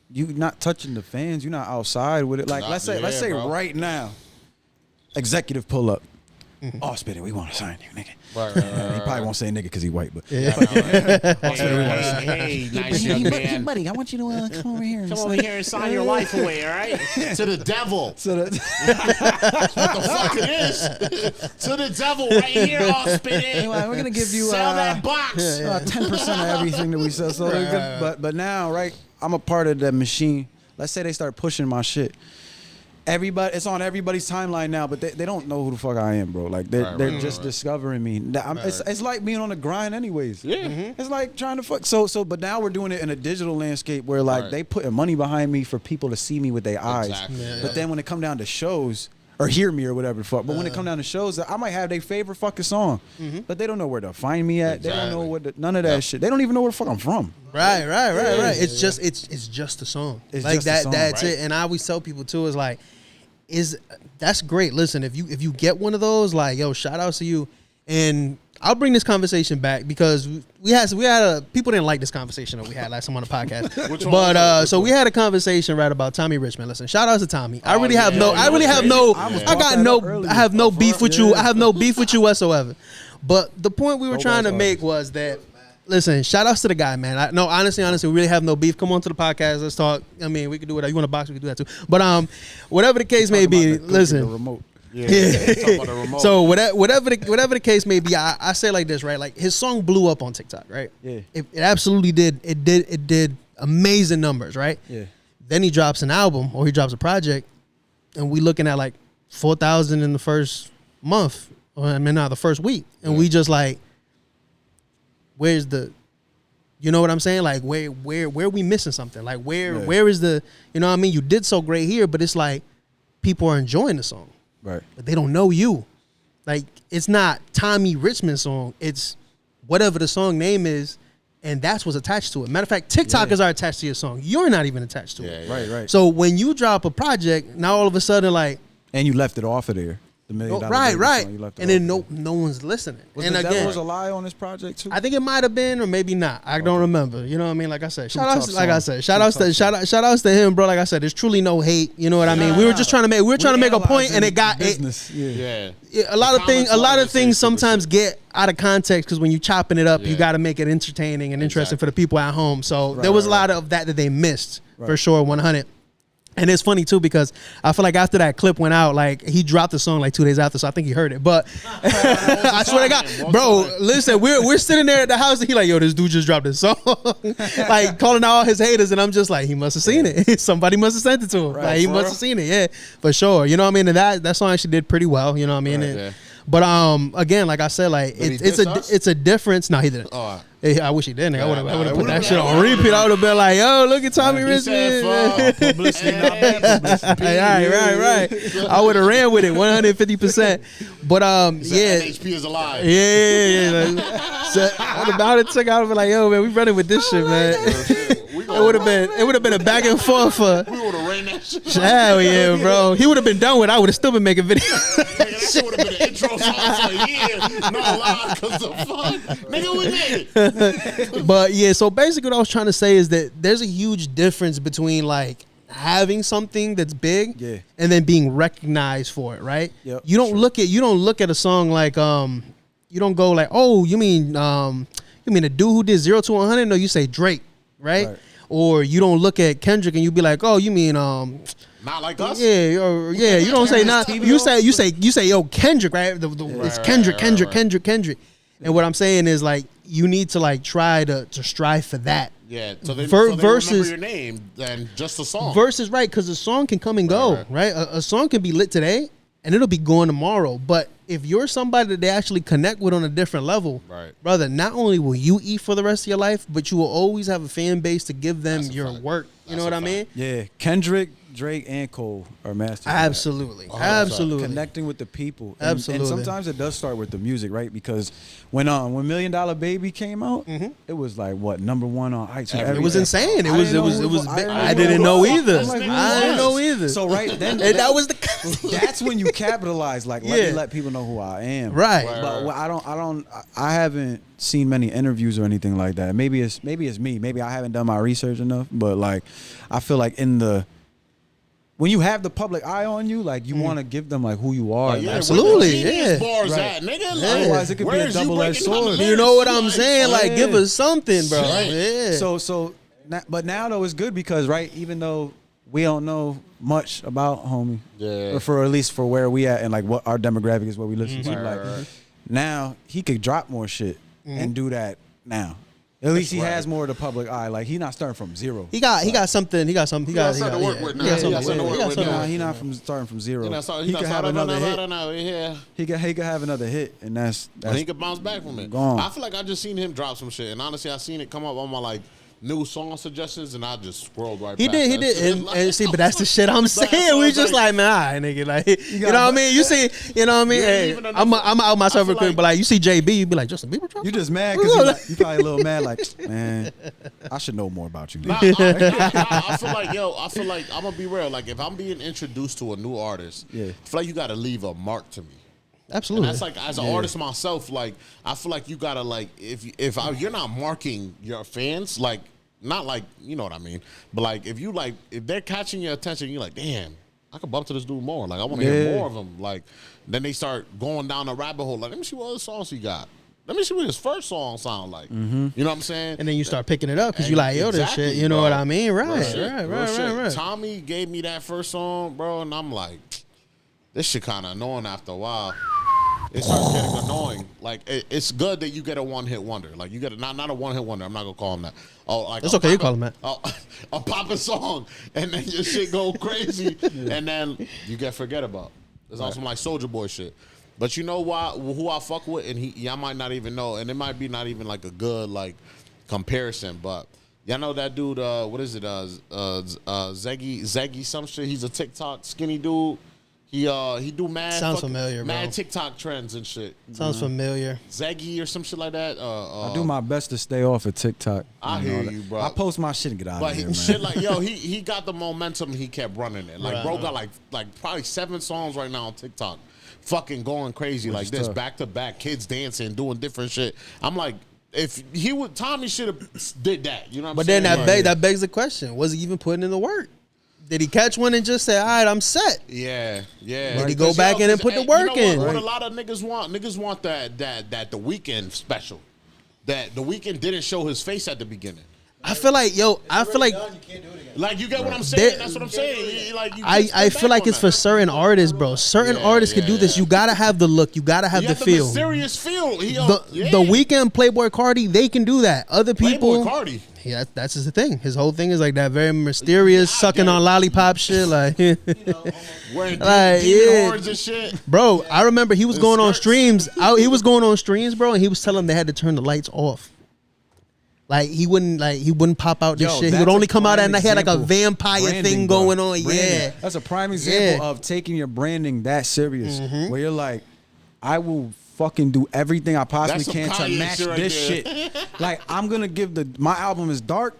You not touching the fans. You're not outside with it. Like Nah, let's say bro. right now, executive pull up. Auspiddit, we want to sign you, nigga. Right. He probably won't say nigga because he white, but Hey, nice young man. buddy, I want you to come over here. Come over here and sign your life away, all right? To the devil. So that, What the fuck it is? To the devil right here, Auspiddit. anyway, we're gonna give you Sell that box. 10% of everything that we sell. So but now, right? I'm a part of that machine. Let's say they start pushing my shit. Everybody, it's on everybody's timeline now, but they don't know who the fuck I am, bro. Like they're just discovering me. It's like being on the grind, anyways. Yeah. It's like trying to fuck. So, but now we're doing it in a digital landscape where like they putting money behind me for people to see me with their eyes. Exactly. Yeah. But then when it come down to shows or hear me or whatever the fuck, but when it come down to shows, I might have their favorite fucking song, but they don't know where to find me at. They don't know none of that shit. They don't even know where the fuck I'm from. Right. It's just a song. It's like just a that. song, That's right. it. And I always tell people too is like, that's great. Listen, if you get one of those, like, yo, shout outs to you. And I'll bring this conversation back because we had people didn't like this conversation that we had last time on the podcast. So we had a conversation right about Tommy Richmond. Listen, shout outs to Tommy. I have no beef with you. I have no beef with you whatsoever. But the point we were trying to make was that, listen, shout outs to the guy, man. Honestly, we really have no beef. Come on to the podcast. Let's talk. I mean, we could do whatever. You want to box, we could do that too. But whatever the case may be, listen. Remote. So whatever the case may be, I say like this, right? Like his song blew up on TikTok, right? Yeah. It absolutely did. It did amazing numbers, right? Yeah. Then he drops an album or he drops a project, and we looking at like 4,000 in the first month, the first week, and we just like, where's the, you know what I'm saying? Like where are we missing something? Like where is the, you know what I mean? You did so great here, but it's like people are enjoying the song. Right. But they don't know you. Like it's not Tommy Richmond's song. It's whatever the song name is, and that's what's attached to it. Matter of fact, TikTokers are attached to your song. You're not even attached to it. Right. So when you drop a project, now all of a sudden like, And you left it off of there. The $1 million right. song, you left it And then off. no one's listening. Was and the again, Devil's a Lie on this project too? I think it might have been or maybe not. I don't remember. You know what I mean? Like I said, shout outs to him, bro. Like I said, there's truly no hate. You know what I mean? We were just trying to make a point, and it got business. Yeah. A lot of things sometimes get out of context because when you chopping it up, you got to make it entertaining and interesting for the people at home. So there was a lot of that they missed for sure, 100. And it's funny too because I feel like after that clip went out, like he dropped the song like 2 days after, so I think he heard it. But I swear to God, bro, listen, we're sitting there at the house and he like, yo, this dude just dropped his song, like calling out all his haters, and I'm just like, he must have seen it. Somebody must have sent it to him. Like he must have seen it, yeah, for sure. You know what I mean? And that song actually did pretty well. You know what I mean? But again, like I said, like it's a difference. No, he didn't. Oh. I wish he didn't. I would have put that shit on repeat. I would have been like, yo, look at Tommy Richmond. Publicity, not bad publicity. Right. I would have ran with it 150%. But NHP is alive. Yeah. So I would have been like, yo, man, we running with this shit, man. It would have been a back and forth for. We would have ran that shit. Hell yeah, bro. He would have been done with it. I would have still been making videos. That shit would have been an intro song for a year. No lie, because the fuck. Nigga, we made it. But yeah, so basically what I was trying to say is that there's a huge difference between like having something that's big and then being recognized for it, right? Yep, you don't look at a song like you don't go like, oh, you mean the dude who did 0 to 100? No, you say Drake, right? Or you don't look at Kendrick and you be like, oh, you mean not like us? Yeah, you don't say not. You say yo, Kendrick, right? It's Kendrick. And what I'm saying is like you need to like try to strive for that. Yeah, so they remember your name than just a song. Versus, right, because a song can come and go, right? A song can be lit today and it'll be going tomorrow. But if you're somebody that they actually connect with on a different level, brother, not only will you eat for the rest of your life, but you will always have a fan base to give them your work. You know what I mean? Yeah, Kendrick, Drake, and Cole are masters. Absolutely. Connecting with the people. Absolutely. And sometimes it does start with the music, right? Because when $1 Million Baby came out, it was like what, #1 on iTunes. It was insane. It was big. I didn't know either. I didn't know either. So then that was the that's when you capitalize. Like let people know who I am. Right. But I haven't seen many interviews or anything like that. Maybe it's me. Maybe I haven't done my research enough. But like I feel like when you have the public eye on you, like you want to give them like who you are. Absolutely, bars at, nigga. Like, otherwise, it could be a double-edged sword. You know what I'm saying? Like, give us something, bro. Yeah. So, but now though it's good because even though we don't know much about homie, or at least for where we at and like what our demographic is, what we listen to. Like now he could drop more shit and do that now. At least he has more of the public eye. Like he's not starting from zero. He got something. He got something to work with now. He's not starting from zero. He could have another hit. He could have another hit, and that's he could bounce back from it. Gone. I feel like I just seen him drop some shit, and honestly, I seen it come up on my like new song suggestions, and I just scrolled right. He did, and see, but that's the shit I'm saying. We just like, man, all right, nigga, like, you know what I mean? You see, you know what I mean? Hey, I'm out myself real quick, but like, you see JB, you be like, Justin Bieber drop. You just mad because you probably a little mad, like, man, I should know more about you. I feel like I'm gonna be real. Like, if I'm being introduced to a new artist, I feel like you got to leave a mark to me. Absolutely. And that's like as an artist myself, like I feel like you gotta like if you're not marking your fans, like not like you know what I mean, but like if they're catching your attention, you're like, damn, I could bump to this dude more. Like I want to hear more of him. Like then they start going down the rabbit hole. Like let me see what other songs he got. Let me see what his first song sound like. You know what I'm saying? And then you start picking it up because you like, yo, this shit. You know what I mean? Right. Tommy gave me that first song, bro, and I'm like, this shit kind of annoying after a while. It starts getting annoying. Like it's good that you get a one-hit wonder. Like you get not a one-hit wonder. I'm not gonna call him that. Oh, like it's okay. You call him that. A poppin' song, and then your shit go crazy, and then you get forget about. It's on some like Soulja Boy shit. But you know who I fuck with, and y'all might not even know, and it might be not even like a good like comparison, but y'all know that dude. What is it? Zeggy some shit. He's a TikTok skinny dude. He do mad TikTok trends and shit. Sounds familiar. Zeggy or some shit like that. I do my best to stay off of TikTok. I hear you, bro. I post my shit and get out of here, man. Shit like he got the momentum. He kept running it. Like bro got like probably 7 songs right now on TikTok, fucking going crazy like this, back to back, kids dancing, doing different shit. I'm like, if he would, Tommy should have did that. You know what I'm saying? But then that begs the question: was he even putting in the work? Did he catch one and just say, all right, I'm set? Yeah. Did he go back in and put the work in? What a lot of niggas want that The Weeknd special. That The Weeknd didn't show his face at the beginning. I feel like done, you can't do it again. Like, you get what I'm saying? That's what I'm saying. I feel like it's for certain artists, bro. Certain artists can do this. You gotta have the look. You gotta have the feel. The mysterious feel. The Weeknd, Playboy Cardi, they can do that. Other people, Playboy Cardi. Yeah, that's his thing. His whole thing is like that very mysterious sucking on lollipop shit, like. Wearing like, horns and shit. Bro, I remember he was going on streams. He was going on streams, bro, and he was telling them they had to turn the lights off. Like he wouldn't pop out this shit. He would only come out at night. He had like a vampire thing going on. Branding. Yeah, that's a prime example of taking your branding that serious, where you're like, I will fucking do everything I possibly can to match this shit. Like, I'm gonna give my album is dark.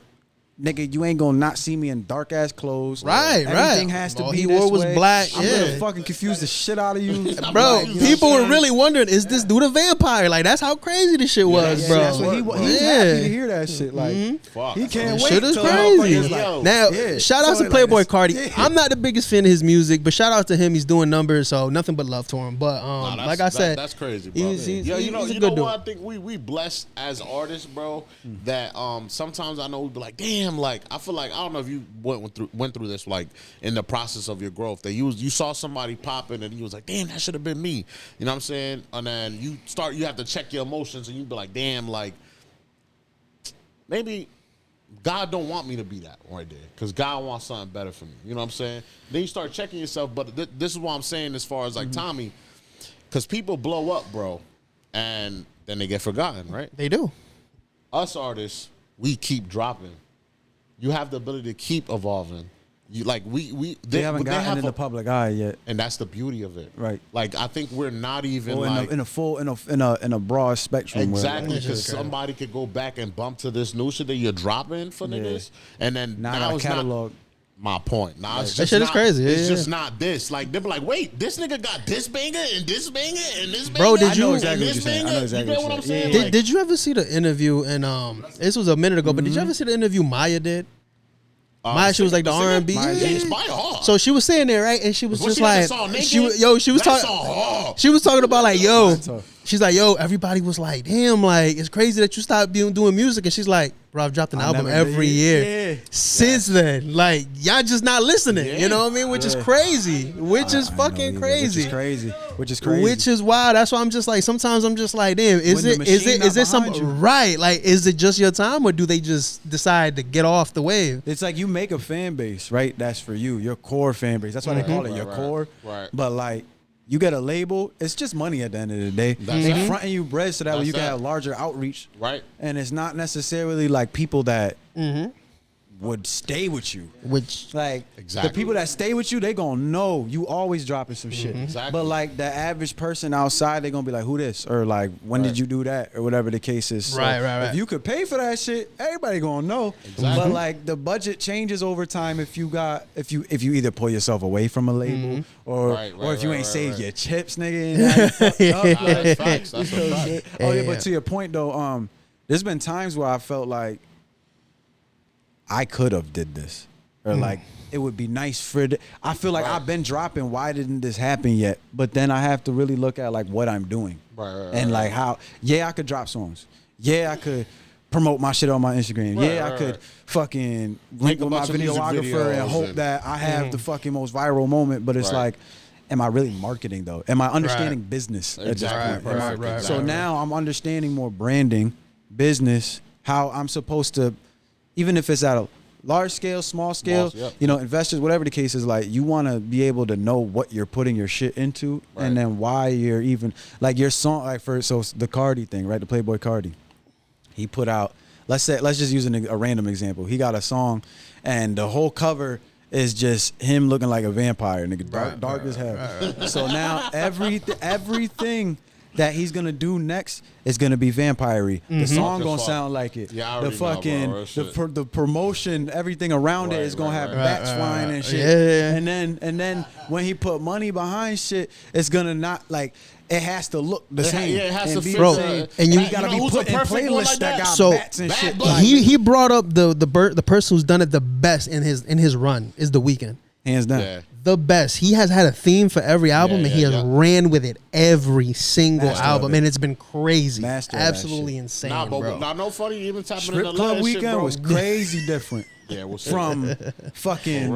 Nigga, you ain't gonna not see me in dark ass clothes. Right. Everything has to be he this wore was way. black. I'm gonna fucking confuse the shit out of you, bro. People were really wondering, is this dude a vampire? Like, that's how crazy this shit was, bro. That's what he's happy to hear that shit. Like, he can't wait. Shit is crazy. Now, shout out to Playboy Cardi. Yeah. I'm not the biggest fan of his music, but shout out to him. He's doing numbers, so nothing but love to him. But like I said, that's crazy, bro. He's you know a good dude. what? I think we blessed as artists, bro. That sometimes I know we be like, damn, like I feel like I don't know if you went through this like in the process of your growth that you saw somebody popping and you was like, damn, that should have been me. You know what I'm saying? And then you have to check your emotions and you be like, damn, like maybe God don't want me to be that right there because God wants something better for me. You know what I'm saying? Then you start checking yourself. But this is what I'm saying as far as like Tommy, because people blow up, bro, and then they get forgotten, right? They do. Us artists, we keep dropping. You have the ability to keep evolving. You like they haven't gotten in the public eye yet, and that's the beauty of it, right? Like I think we're not even like in a broad spectrum. Exactly, because somebody could go back and bump to this new shit that you're dropping for niggas, and then now it's catalog. My point. Now it's just that shit is crazy. It's just not this. Like they be like, wait, this nigga got this banger and this banger and this banger. Bro, did you? I know exactly what you're saying. I know exactly what I'm saying. Did you ever see the interview? And this was a minute ago, but did you ever see the interview Maya did? Maya, she was like the R&B. So she was saying there, right? And she was just like, she was talking. She was talking about like, yo, she's like, yo, everybody was like, damn, like it's crazy that you stopped doing music. And she's like, bro, I've dropped an album every year since then. Like y'all just not listening. You know what I mean? Which is crazy. Which is fucking crazy. Which is crazy. Which is wild. That's why I'm just like, sometimes I'm just like, damn, is it some right? Like, is it just your time, or do they just decide to get off the wave? It's like you make a fan base, right? That's for you, your core fan base. That's why they call it your core. Right. But like, you get a label, it's just money at the end of the day. They fronting you bread so that way you can have larger outreach. Right. And it's not necessarily like people that would stay with you. Which like the people that stay with you, they gonna know you always dropping some shit. Exactly. But like the average person outside, they gonna be like, who this? Or like, when did you do that? Or whatever the case is. So right. If you could pay for that shit, everybody gonna know. But like the budget changes over time if you either pull yourself away from a label or if you ain't saved your chips, nigga. That's facts. That's a fact. Oh yeah, but to your point though, there's been times where I felt like I could have did this, or like it would be nice for. I feel like I've been dropping. Why didn't this happen yet? But then I have to really look at like what I'm doing, and like how. Yeah, I could drop songs. Yeah, I could promote my shit on my Instagram. I could fucking link with my videographer and hope that I have the fucking most viral moment. But it's like, am I really marketing though? Am I understanding business at this point? So now I'm understanding more branding, business, how I'm supposed to. Even if it's at a large scale, small scale, you know, investors, whatever the case is, like you want to be able to know what you're putting your shit into, and then why you're even like your song. Like so the Cardi thing, right? The Playboy Cardi, he put out. Let's just use a random example. He got a song, and the whole cover is just him looking like a vampire, nigga, dark as hell. So now everything that he's gonna do next is gonna be vampire-y. The song gonna sound like it. The fucking the promotion, everything around it is gonna have bats flying and shit. And then when he put money behind shit, it's gonna not like. It has to look the same. Yeah, it has to fit. Bro, and you gotta be put in playlists that got bats and shit. He brought up the person who's done it the best in his run is The Weeknd. Hands down. the best. He has had a theme for every album, and he has ran with it every single album, and it's been crazy. Absolutely insane, bro. Nah, no funny. Even tapping Strip in the Club last Weekend shit, bro. was crazy different. Yeah, we'll see. From fucking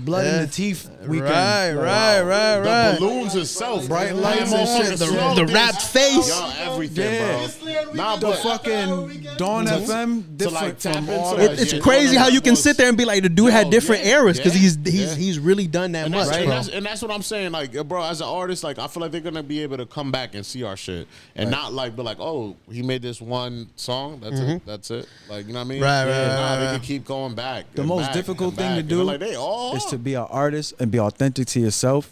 Blood in the Teeth weekend. Right. The balloons itself, bright lights and shit. The wrapped face, everything, bro. Nah, the fucking Dawn FM different from all that It's shit. crazy how you can sit there and be like, the dude had different eras because he's really done that much, bro. And that's what I'm saying. Like, bro, as an artist, like I feel like they're gonna be able to come back and see our shit and not like be like, oh, he made this one song. That's it. Like, you know what I mean? Right. They can keep going back. The most difficult thing to do is to be an artist and be authentic to yourself.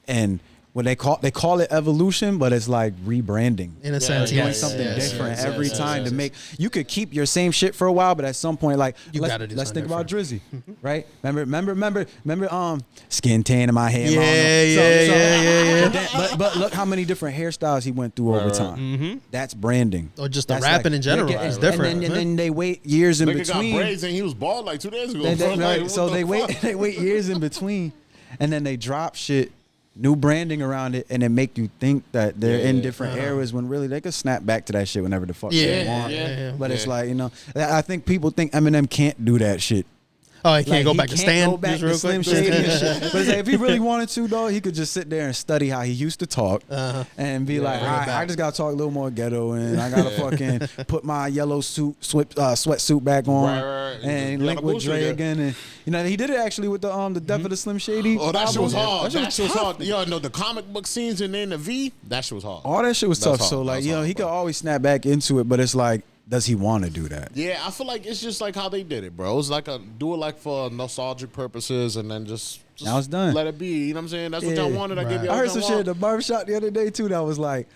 And when they call it evolution, but it's like rebranding. In a sense, doing something different every time to make. You could keep your same shit for a while, but at some point, like let's think about Drizzy, right? Remember, skin tan in my hair. But look how many different hairstyles he went through over time. That's branding. Or just the rapping in general is different. And then they wait years in between. between. Got braids and he was bald like 2 days ago. So they wait years in between, and then they drop shit. New branding around it, and it make you think that they're in different eras when really they could snap back to that shit whenever the fuck they want. But it's like, I think people think Eminem can't do that shit. Oh, he can't go back to Stan. Go back to Slim Shady and shit. But it's like, if he really wanted to, though, he could just sit there and study how he used to talk and be like, all right, I just gotta talk a little more ghetto, and I gotta fucking put my yellow sweatsuit back on and link with Dre again. And he did it actually with the Death of the Slim Shady. Oh, that shit was hard. That shit was hard. Yo, the comic book scenes and then the V, that shit was hard. All that shit was tough. So like, he could always snap back into it, but it's like, does he want to do that? Yeah, I feel like it's just like how they did it, bro. It's like do it like for nostalgic purposes, and then just now it's done. Let it be. You know what I'm saying? That's what y'all wanted. I give you. I heard some shit at the barbershop the other day too. That was like,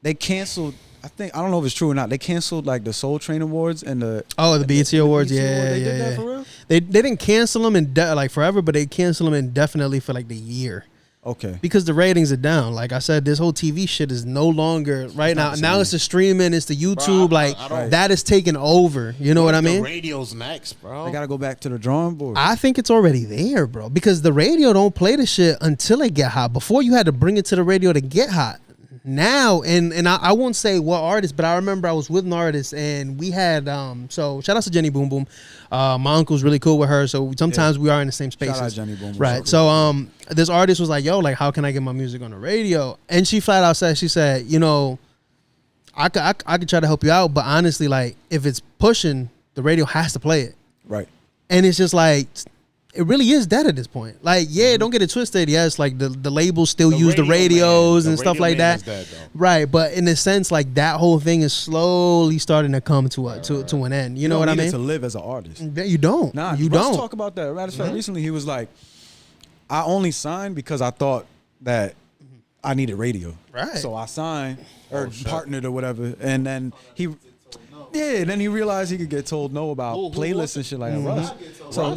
they canceled. I don't know if it's true or not. They canceled like the Soul Train Awards and the BET Awards. They did that for real? They didn't cancel them like forever, but they canceled them indefinitely for like the year. Okay. Because the ratings are down. Like I said, this whole TV shit is no longer right now. Now it's the streaming, it's the YouTube. Bro, that is taking over. You know what I mean? The radio's next, bro. I gotta go back to the drawing board. I think it's already there, bro. Because the radio don't play the shit until it get hot. Before you had to bring it to the radio to get hot. Now, and I won't say what artist, but I remember I was with an artist and we had so shout out to Jenny Boom Boom. My uncle's really cool with her, so sometimes we are in the same spaces. Shout out Jenny Boom Boom. Right. So this artist was like, yo, like how can I get my music on the radio? And she flat out said, she said, I could try to help you out, but honestly, like if it's pushing, the radio has to play it. Right. And it's just like it really is dead at this point. Like, don't get it twisted. Yes, like the labels still use the radios and stuff like that. Dead, right, but in a sense, like that whole thing is slowly starting to come to an end. You know what I mean? To live as an artist. You don't. Nah, you let's don't. talk about that. Matter of fact, recently he was like, I only signed because I thought that I needed radio. Right. So I signed or partnered or whatever, and then then he realized he could get told no about playlists and shit like that. So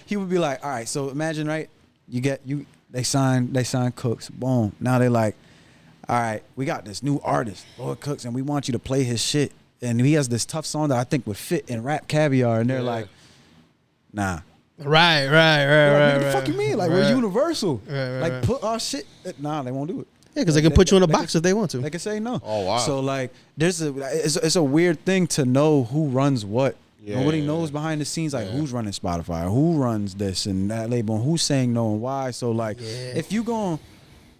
he would be like, all right, so imagine, right? They sign Cooks, boom. Now they're like, all right, we got this new artist, Lord Cooks, and we want you to play his shit. And he has this tough song that I think would fit in Rap Caviar, and they're like, nah. Right. What the fuck you mean? Like, we're Universal. Right. Put our shit. Nah, they won't do it. Yeah, because they can put you in a box if they want to. They can say no. Oh, wow. So, like, it's a weird thing to know who runs what. Nobody knows behind the scenes, like, who's running Spotify, who runs this and that label, and who's saying no and why. So, like, if you going to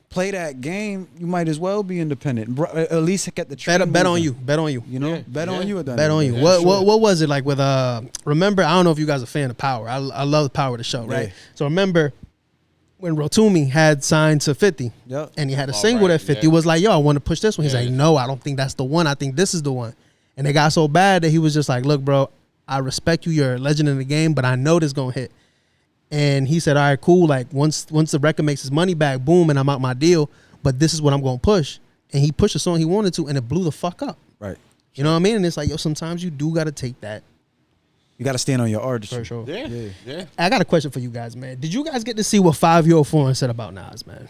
play that game, you might as well be independent. At least get the train. Bet on you. Bet on you. You know? Bet on you. Bet on you. What was it like with, remember, I don't know if you guys are a fan of Power. I love Power of the show, right? So, remember when Rotumi had signed to 50 and he had a single that 50 was like, yo, I want to push this one. He's like, no, I don't think that's the one. I think this is the one. And it got so bad that he was just like, look, bro, I respect you. You're a legend in the game, but I know this going to hit. And he said, all right, cool. Like once the record makes his money back, boom, and I'm out my deal. But this is what I'm going to push. And he pushed a song he wanted to, and it blew the fuck up. Right. You know what I mean? And it's like, yo, sometimes you do got to take that. You got to stand on your artistry. For sure. Yeah. I got a question for you guys, man. Did you guys get to see what 5-Year-Old Foreign said about Nas, man?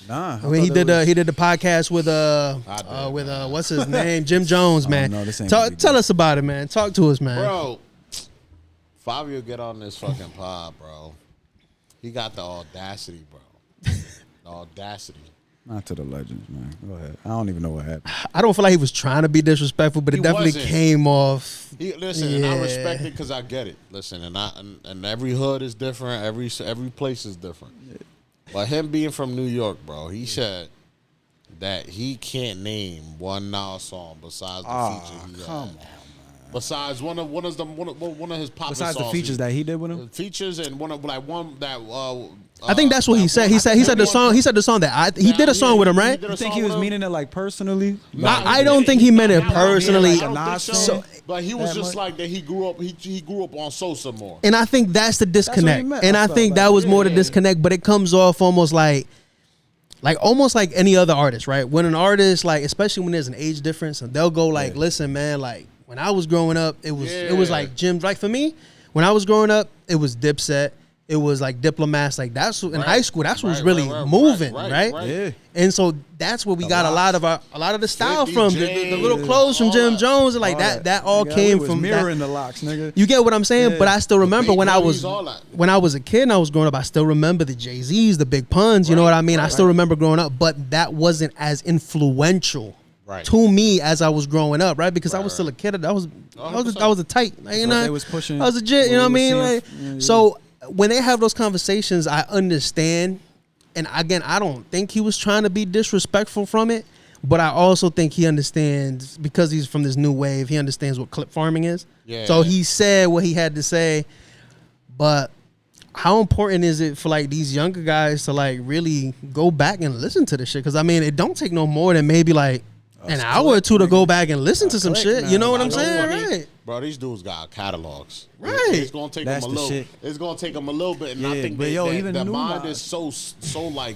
Nah. I mean, he did the podcast with what's his name, Jim Jones, man. No, this ain't Tell us about it, man. Talk to us, man. Bro, Fabio get on this fucking pod, bro. He got the audacity, bro. The audacity. Not to the legends, man. Go ahead. I don't even know what happened. I don't feel like he was trying to be disrespectful, but it definitely came off. And I respect it because I get it. Listen, and every hood is different. Every place is different. Yeah. But him being from New York, bro, he said that he can't name one Nas song besides the feature he had. Besides one of his popular besides songs. the features that he did with him? Features and one that I think that's what he said. He said the song. He said the song that he did a song with him, right? You think he was meaning it like personally? I don't think he meant it personally. But he was just like that. He grew up on Sosa more. And I think that's the disconnect. And I think that was more the disconnect. But it comes off almost like almost like any other artist, right? When an artist, like, especially when there's an age difference, and they'll go like, listen, man, like when I was growing up, it was like Jim. Like for me, when I was growing up, it was Dipset. It was like Diplomats, like that's in high school. That's what was really moving, right? Yeah. And so that's where we got a lot of the style from, the little clothes from Jim Jones, and like that all came from mirroring the locks, nigga. You get what I'm saying? Yeah. But I still remember when I was a kid and I was growing up. I still remember the Jay-Z's, the Big Puns. You know what I mean? I still remember growing up, but that wasn't as influential to me as I was growing up, right? Because I was still a kid. I was a tight, you know. They was pushing. I was legit, you know what I mean? Like, so when they have those conversations, I understand. And again, I don't think he was trying to be disrespectful from it, but I also think he understands, because he's from this new wave, he understands what clip farming is. Yeah. So he said what he had to say, but how important is it for like these younger guys to like really go back and listen to this shit? Because I mean, it don't take no more than maybe like an hour or two to go back and listen to some shit. You know what I'm saying? Right. Bro, these dudes got catalogs. Right. It's gonna take them a little. Shit. It's gonna take them a little bit, and I think their mind is so like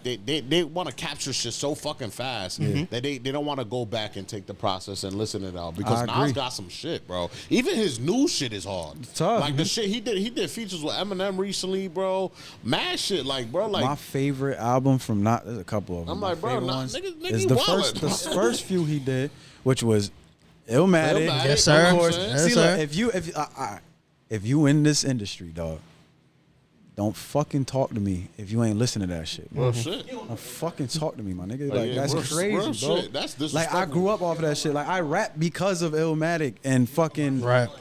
they want to capture shit so fucking fast that they don't want to go back and take the process and listen it out, because Nas got some shit, bro. Even his new shit is hard. It's tough. Like the shit he did features with Eminem recently, bro. Mad shit, like bro, like my favorite album from Nas. There's a couple of them. I'm like, bro, nigga, is the first few he did, which was Illmatic. Yes, sir. Of course. Yes, See, sir. Look, if you in this industry, dog, don't fucking talk to me if you ain't listening to that shit. Well, shit. Don't fucking talk to me, my nigga. Like that's crazy, bro. Shit. That's disrespectful. Like I grew up off of that shit. Like I rap because of Illmatic and fucking the.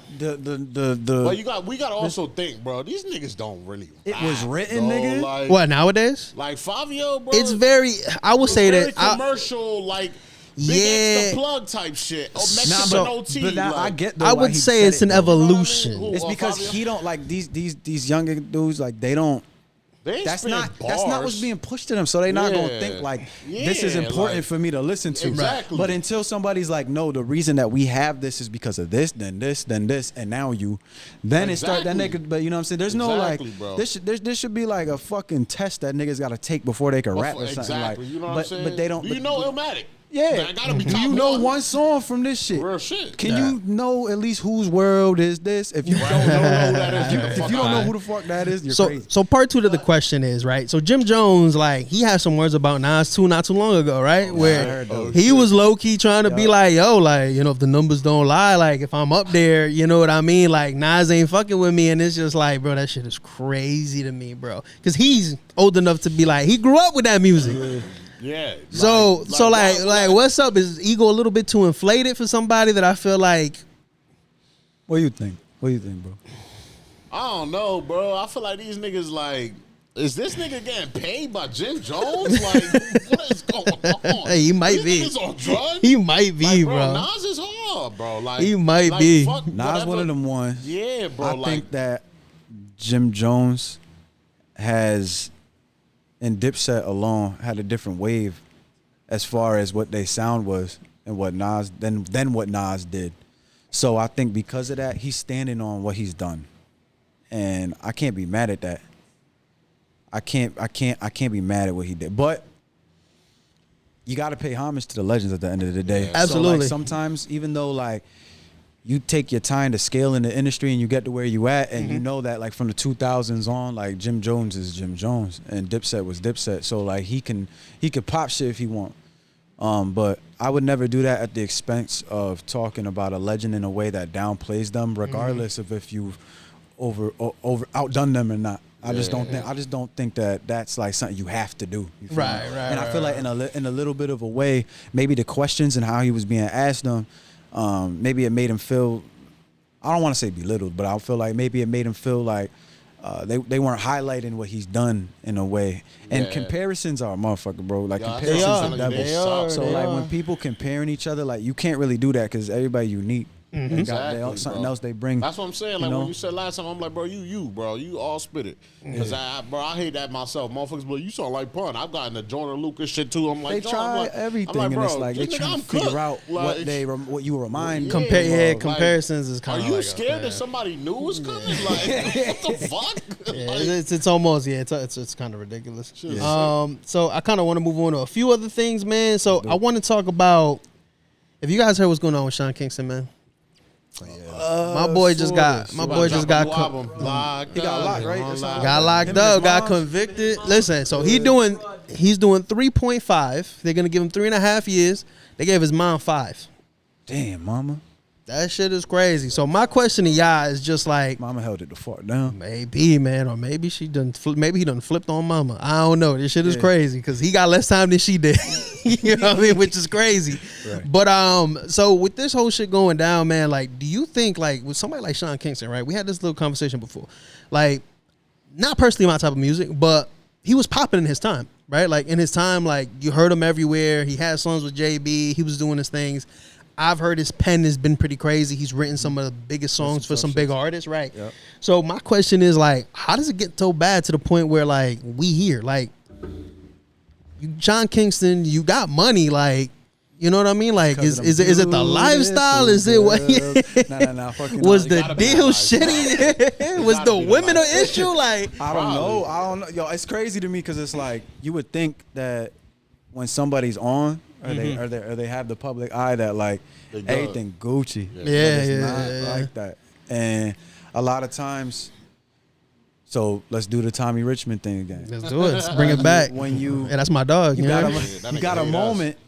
Well, we gotta also think, bro. These niggas don't really rap. It was written, nigga. Like, what nowadays? Like Fabio, bro. It's very. I would say very that commercial, like. Big the plug type shit. I get. I would say it's an evolution. You know what I mean? It's because he don't like these younger dudes. Like they don't. That's not what's being pushed to them. So they're not gonna think like this is important for me to listen to. Exactly. But until somebody's like, no, the reason that we have this is because of this, then this, then this, and now you, then it start. Then they could. But you know what I'm saying? There's no like. Bro. This should be like a fucking test that niggas got to take before they can rap or something. Like, you know what I'm saying? But they don't. Do you know Illmatic? Yeah. Do you know one song from this shit? Real shit. Can you know at least whose world is this? If you don't know who that is, if you don't know who the fuck that is, you're crazy. So part two to the question is, right? So Jim Jones, like, he had some words about Nas too not too long ago, right? Where he was low key trying to be like, yo, like, you know, if the numbers don't lie, like if I'm up there, you know what I mean? Like Nas ain't fucking with me, and it's just like, bro, that shit is crazy to me, bro. Because he's old enough to be like, he grew up with that music. Yeah. So what's up? Is ego a little bit too inflated for somebody that I feel like? What do you think? What do you think, bro? I don't know, bro. I feel like these niggas like, is this nigga getting paid by Jim Jones? Like, what is going on? Hey, he might be. Niggas on drugs? He might be, like, bro. Nas is hard, bro. Like he might be. Nas one of them ones. Yeah, bro. I think that Jim Jones has. And Dipset alone had a different wave as far as what they sound was and what Nas than what Nas did. So I think because of that, he's standing on what he's done. And I can't be mad at that. I can't be mad at what he did. But you gotta pay homage to the legends at the end of the day. Yeah. Absolutely. So like sometimes, even though like you take your time to scale in the industry and you get to where you at, and you know that like from the 2000s on, like Jim Jones is Jim Jones and Dipset was Dipset. So like he could pop shit if he want. But I would never do that at the expense of talking about a legend in a way that downplays them, regardless of if you outdone them or not. I just don't think that that's like something you have to do. You feel me? And I feel like in a little bit of a way, maybe the questions and how he was being asked them, maybe it made him feel, I don't want to say belittled, but I feel like maybe it made him feel like they weren't highlighting what he's done in a way. And comparisons are a motherfucker, bro. Like comparisons are the devil. So like when people comparing each other, like you can't really do that because everybody unique. They got something else they bring. That's what I'm saying. Like when you said last time, I'm like, bro, you Auspiddit. Because I hate that myself. Motherfuckers, but you sound like Pun. I've gotten the Jordan Lucas shit too. I'm like, they try everything, I'm like, bro, and it's like they try to figure out what you remind. Comparisons is kind of. Are you scared that somebody new is coming? Like, what the fuck? It's almost it's kind of ridiculous. So I kind of want to move on to a few other things, man. So I want to talk about. If you guys heard what's going on with Sean Kingston, man. My boy just got he got locked, right? Got locked up, got convicted. Listen, so he's doing 3.5. They're gonna give him 3.5 years. They gave his mom 5. Damn, mama. That shit is crazy. So my question to y'all is just like, mama held it the fuck down. Maybe, man, or maybe he done flipped on mama. I don't know. This shit is crazy because he got less time than she did. You know what I mean? Which is crazy. Right. But so with this whole shit going down, man, like, do you think like with somebody like Sean Kingston, right? We had this little conversation before. Like, not personally my type of music, but he was popping in his time, right? Like in his time, like you heard him everywhere. He had songs with JB. He was doing his things. I've heard his pen has been pretty crazy. He's written some of the biggest songs for some big artists, right? Yep. So my question is like, how does it get so bad to the point where like we here, like John Kingston, you got money, like, you know what I mean? Like, is it the lifestyle? Is it what? Nah, was the deal shitty? Was the women an issue? Like, I don't know. Yo, it's crazy to me because it's like you would think that when somebody's on. Or they have the public eye that like everything Gucci. Yeah, not like that. And a lot of times, so let's do the Tommy Richmond thing again. Let's do it. Let's bring it back. When that's my dog. You got a moment.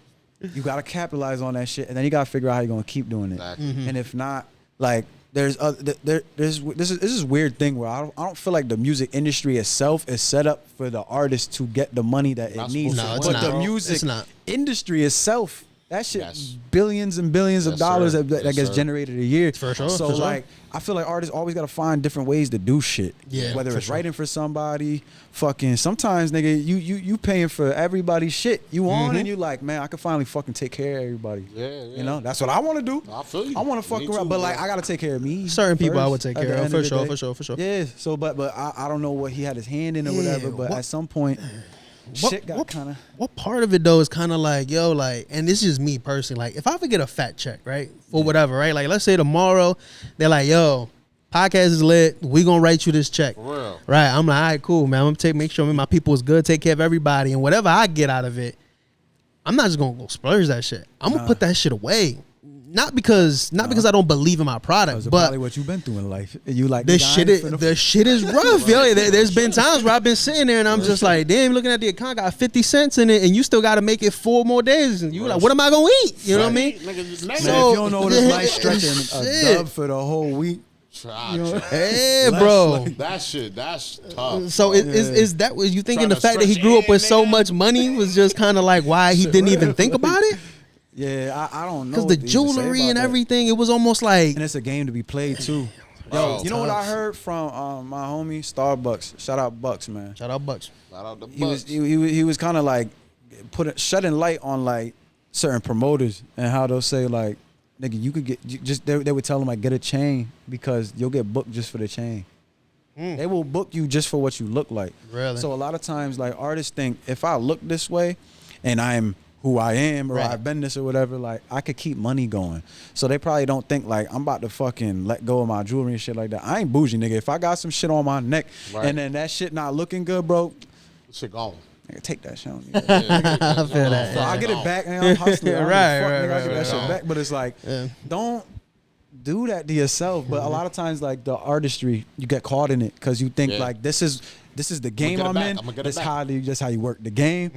You got to capitalize on that shit, and then you got to figure out how you're gonna keep doing it. Exactly. And if not, like there's this weird thing where I don't feel like the music industry itself is set up for the artist to get the money that it needs. No, but the music industry itself, that shit, billions and billions of dollars that gets generated a year. For sure. So like, I feel like artists always got to find different ways to do shit. Yeah. Whether it's writing for somebody, fucking sometimes nigga, you paying for everybody's shit. You on and you like, man, I can finally fucking take care of everybody. Yeah. You know, that's what I want to do. I feel you. I want to fuck around, but like I gotta take care of me. Certain people I would take care of for sure. Yeah. So, but I don't know what he had his hand in or whatever. But at some point. Shit got kind of. What part of it though is kind of like, yo, like, and this is me personally. Like, if I ever get a fat check, right, for whatever, right, like, let's say tomorrow they're like, yo, podcast is lit, we gonna write you this check, for real. Right? I'm like, all right, cool, man. I'm gonna make sure my people is good, take care of everybody, and whatever I get out of it, I'm not just gonna go splurge that shit. I'm gonna put that shit away. Not because I don't believe in my product, but probably what you've been through in life. You like the shit is rough, yo. There's been times where I've been sitting there and I'm just like, damn, looking at the account, got 50 cents in it, and you still got to make it 4 more days, and you like, what am I gonna eat? You know what I mean? So, if you don't know what it's like stretching a dub for the whole week. Hey, bro, that's tough. So is that what you thinking? The fact that he grew up with so much money was just kind of like why he didn't even think about it? Yeah, I don't know. Because the jewelry and everything, it was almost like... And it's a game to be played, too. Yo, you know what I heard from my homie, Starbucks? Shout out Bucks, man. Shout out Bucks. Shout out the Bucks. He was kind of like shedding light on like certain promoters and how they'll say like, nigga, you could get... They would tell him like, get a chain because you'll get booked just for the chain. They will book you just for what you look like. Really? So a lot of times like artists think if I look this way and I'm who I am or I've been this or whatever, like I could keep money going. So they probably don't think like I'm about to fucking let go of my jewelry and shit like that. I ain't bougie, nigga. If I got some shit on my neck and then that shit not looking good, bro, shit gone. Nigga, take that shit on me. I feel that. So I get it back and I'm hustling. Right. I get that shit back. But it's like, don't do that to yourself. But a lot of times like the artistry, you get caught in it because you think like this is the game I'm in. That's how you work the game.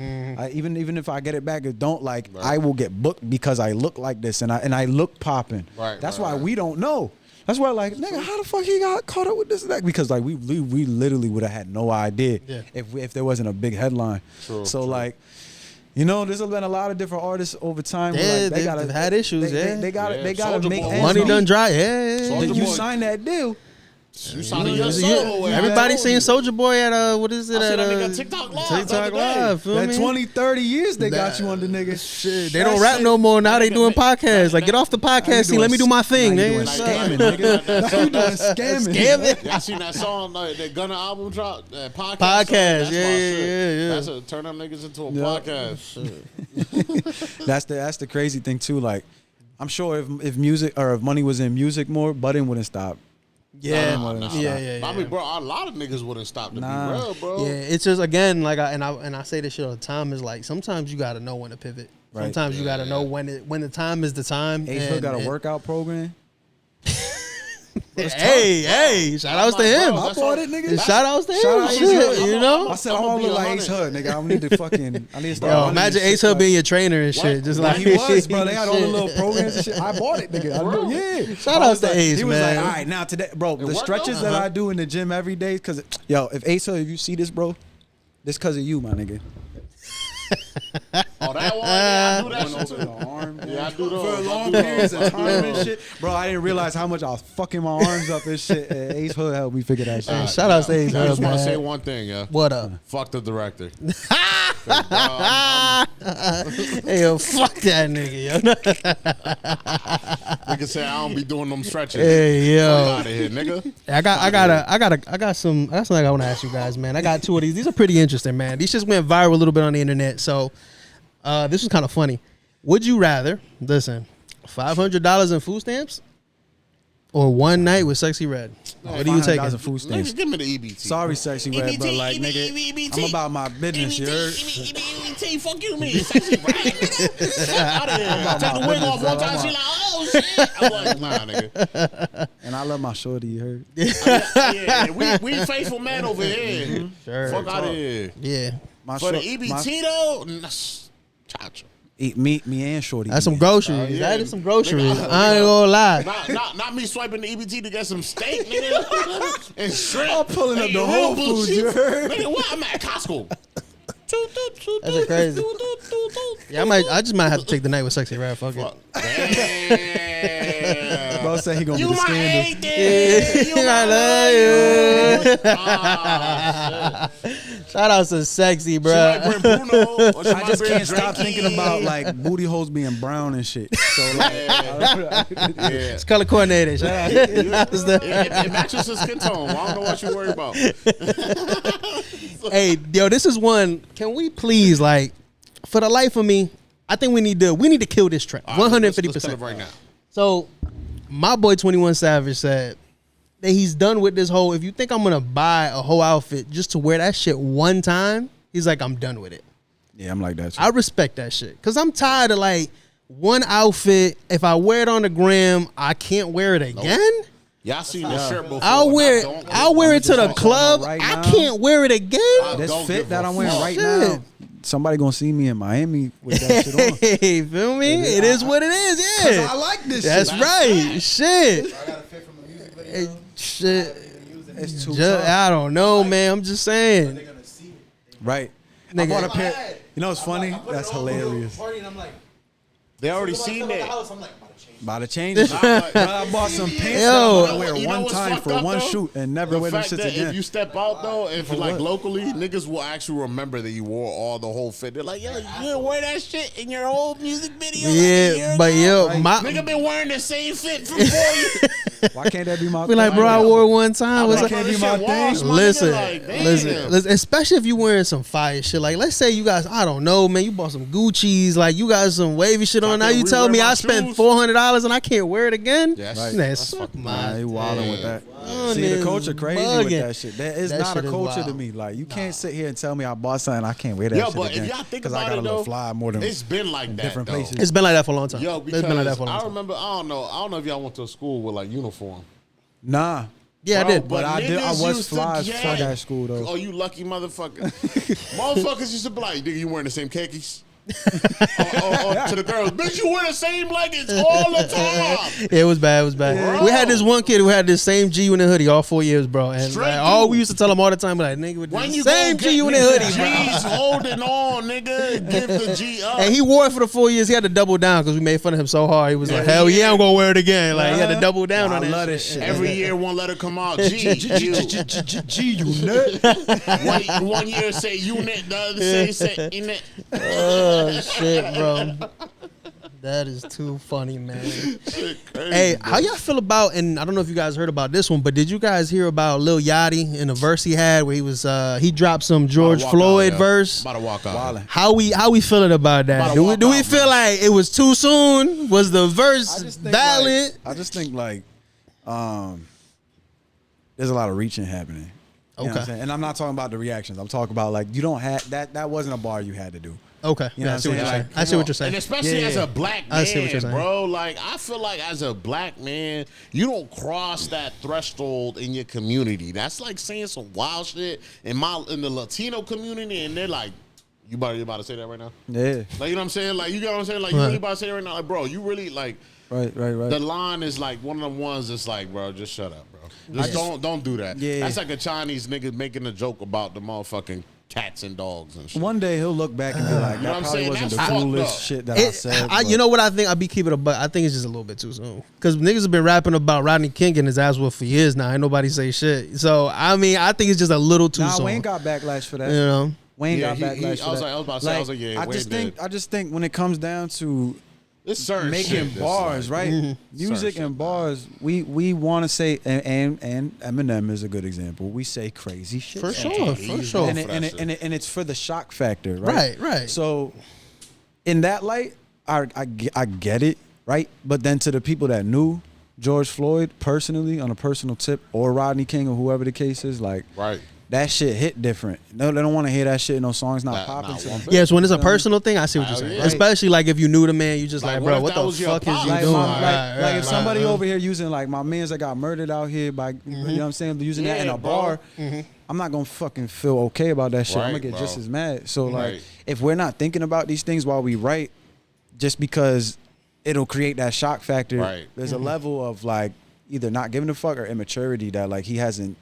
Even if I get it back or don't, I will get booked because I look like this and I look popping. Right. That's why we don't know. That's why, like, nigga, how the fuck he got caught up with this and that? Because like we literally would have had no idea if there wasn't a big headline. True, like, you know, there's been a lot of different artists over time. Yeah, like, they've had issues. They gotta make money done dry. Yeah. You signed that deal. You signing your solo. Everybody seen Soulja Boy at what is it? I At that nigga TikTok Live. TikTok Live. Feel That me? 20, 30 years they got you under, nigga. Shit, they don't rap no more. Now they doing podcasts. Like, get off the podcast scene. Let me do my thing, nigga. nigga. Scamming, nigga. Now you doing scamming. Scamming. Yeah, I seen that song, that Gunna album drop, that podcast. Podcast, That's yeah. That's a turn them niggas into a podcast. That's the crazy thing too. Like, I'm sure if music or if money was in music more, Budden wouldn't stop. Yeah, I mean, bro, a lot of niggas wouldn't stop to be real, bro. Yeah, it's just again like I say this shit all the time is like sometimes you gotta know when to pivot. Right. Sometimes you gotta know when the time is the time. Ace Hood got a workout program. Hey, shout outs to him. Bro, I bought it, nigga. Shout outs to him. Shout out Ace Shit, Hood. you know. I said I want to look like Ace Hood, nigga. I need to fucking. I need to start. Yo, running imagine this Ace shit Hood being your trainer and shit. Just like he was, bro. They had all the shit. little programs and shit. I bought it, nigga. Yeah. Shout outs to like, Ace, He was man. like, all right, now today, bro, the worked stretches out? that I do in the gym every day, because, yo, if Ace Hood, if you see this, bro, this because of you, my nigga. Oh, that one? Yeah, I do that shit too. Yeah, I do those. For long periods of time and shit. Bro, I didn't realize how much I was fucking my arms up and shit. And Ace Hood helped me figure that shit out. Shout outs to Ace I Hood, just want to say man. one thing, yeah. What up? Fuck the director. Hey, yo, fuck that nigga, yo. Nigga say I don't be doing them stretches. Hey, yo. Fuck out of here, nigga. I got something I want to ask you guys, man. I got two of these. These are pretty interesting, man. These just went viral a little bit on the internet. So, this was kind of funny. Would you rather, listen, $500 in food stamps or one night with Sexy Red? What do you take? $500 in food stamps. Nigga, give me the EBT. Sorry, Sexy Red, but like, nigga, I'm about my business, you heard? EBT, fuck you, me. Sexy Red. Out of here. Take the wig off one time, she like, oh, shit. I'm like, nah, nigga. And I love my shorty, you heard? Yeah, we faithful man over here. Sure. Fuck out of here. Yeah. For the EBT, though, cha-cha. Eat me and shorty. That's some groceries. yeah. That is some groceries. Nigga, I ain't gonna lie. Not me swiping the EBT to get some steak, nigga. And shrimp. I'm pulling up the Whole Foods, you heard? Nigga, what? I'm at Costco. That's crazy. Yeah, I just might have to take the night with Sexy Red. Fuck it. Damn. Bro said he gonna You be the might scandal. hate this. You I might love you. Ah, shit. Shout out to Sexy, bro. She might bring Bruno. Or she I might just bring can't stop Drakey. thinking about like booty holes being brown and shit. So like, Yeah. It's color coordinated. Shout out. It matches his skin tone. I don't know what you worry about. Hey, yo, this is one. Can we please, like, for the life of me, I think we need to kill this trend. 150%. Let's tell it right now. So, my boy 21 Savage said that he's done with this whole. If you think I'm gonna buy a whole outfit just to wear that shit one time, he's like, I'm done with it. yeah, I'm like that. Too. I respect that shit because I'm tired of like one outfit. If I wear it on the gram, I can't wear it again. Y'all seen this shirt before. I'll wear it to the club. right I now. can't wear it again. This Don't fit give that a I'm wearing fuck. right Shit. now, somebody gonna see me in Miami with that shit on. Hey, feel me? It is what it is. Yeah, I like this that's shit. right. Shit, I got a fit from a music video. Hey, shit. It's too Just, tough. I don't know, man. I'm just saying. They're gonna see it. Right. I Nigga. bought a pair. You know what's funny? I put it That's on, we go hilarious. Party and I'm like, They already when I seen step out the that. house, I'm like, about to change. About to change it. Nah, Bro, I bought some pants Yo. that I'm gonna wear You know one what's time fucked for up, one though? shoot and never The wear them fact shits that again. if you step out though, if you like what? locally, niggas will actually remember that you wore all the whole fit. They're like, yo, you didn't wear that shit in your old music video. like a year Yeah, but ago? yo, my Nigga been wearing the same fit for 4 years. Why can't that be my be like, bro, I wore it one time. What's Why up? can't This be my shit thing? washed, my nigga, Listen, like, damn. listen, especially if you wearing some fire shit. Like, let's say you guys, I don't know, man, you bought some Gucci's, like you got some wavy shit on. Now can't you tell rewear me my I spent shoes? $400 and I can't wear it again. Yes. Man, That's suck fucking my Nah, he wilding with that. Wow. See, the Niggas culture crazy bugging. with that shit. That is That not a shit is culture to wild. me. Like, you can't sit here and tell me I bought something I can't wear that Yo, shit but again. if y'all think I about gotta it though, look fly more than it's been like that different though. places. It's been like that for a long time. Yo, It's because been like that for a long I time. remember, I don't know if y'all went to a school with like uniform. Nah. Yeah, Bro, I did. But I niggas was used to fly as get- fuck at school, though. Oh, you lucky motherfucker. Motherfuckers used to be like, nigga, you wearing the same khakis? To the girls, bitch, you wear the same leggings all the time. It was bad. It was bad. Bro. We had this one kid who had this same G-Unit hoodie all 4 years, bro. And like, all we used to tell him all the time, like, nigga, with the same G-Unit hoodie, bro. G's holding on, nigga. Give the G up. And he wore it for the 4 years. He had to double down because we made fun of him so hard. He was like, hell yeah, I'm going to wear it again. Like, he had to double down on I love this shit. Every year, one letter come out. G-Unit. One year say unit, the other say unit. Oh, shit, bro. That is too funny, man. Hey, how y'all feel about, and I don't know if you guys heard about this one, but did you guys hear about Lil Yachty and the verse he had where he was he dropped some George Floyd verse? About to walk out. How we feeling about that? Do we feel like it was too soon? Was the verse valid? I just think like there's a lot of reaching happening. You know what I'm saying? And I'm not talking about the reactions. I'm talking about like you don't have that wasn't a bar you had to do. Okay. You know what I'm saying? Like, I see what you're saying. And especially as a black man, I see what you're saying. bro. Like, I feel like as a black man, you don't cross that threshold in your community. That's like saying some wild shit in the Latino community, and they're like, you about to say that right now? Yeah. Like, you know what I'm saying? Like, you get what I'm saying? Like, you really about to say that right now? Like, bro, you really, like... Right. The line is like one of the ones that's like, bro, just shut up, bro. Just don't do that. Yeah. That's like a Chinese nigga making a joke about the motherfucking cats and dogs and shit. One day he'll look back and be like, that probably wasn't the coolest shit that I said. You know what I think? I'll be keeping it, but I think it's just a little bit too soon. Because niggas have been rapping about Rodney King getting his ass whooped for years now. Ain't nobody say shit. So, I mean, I think it's just a little too soon. Wayne got backlash for that. You know? Wayne got backlash for that. I was about to say, I was like, yeah, I just think when it comes down to it's certain making shit bars, like, right? Music and bars, we want to say, and Eminem is a good example. We say crazy shit For sure. and it's for the shock factor, right? Right. So, in that light, I get it, right? But then to the people that knew George Floyd personally, on a personal tip, or Rodney King, or whoever the case is, like, right. That shit hit different. No, they don't want to hear that shit in no songs not popping. Yes, when it's a personal thing, I see what you're saying. Yeah. Especially like if you knew the man, you just like, bro, what the fuck is you doing? Like if somebody over here using like my mans that got murdered out here by you know what I'm saying, using that in a bar, I'm not gonna fucking feel okay about that shit. I'm gonna get just as mad. So like if we're not thinking about these things while we write, just because it'll create that shock factor, there's a level of like either not giving a fuck or immaturity that like he hasn't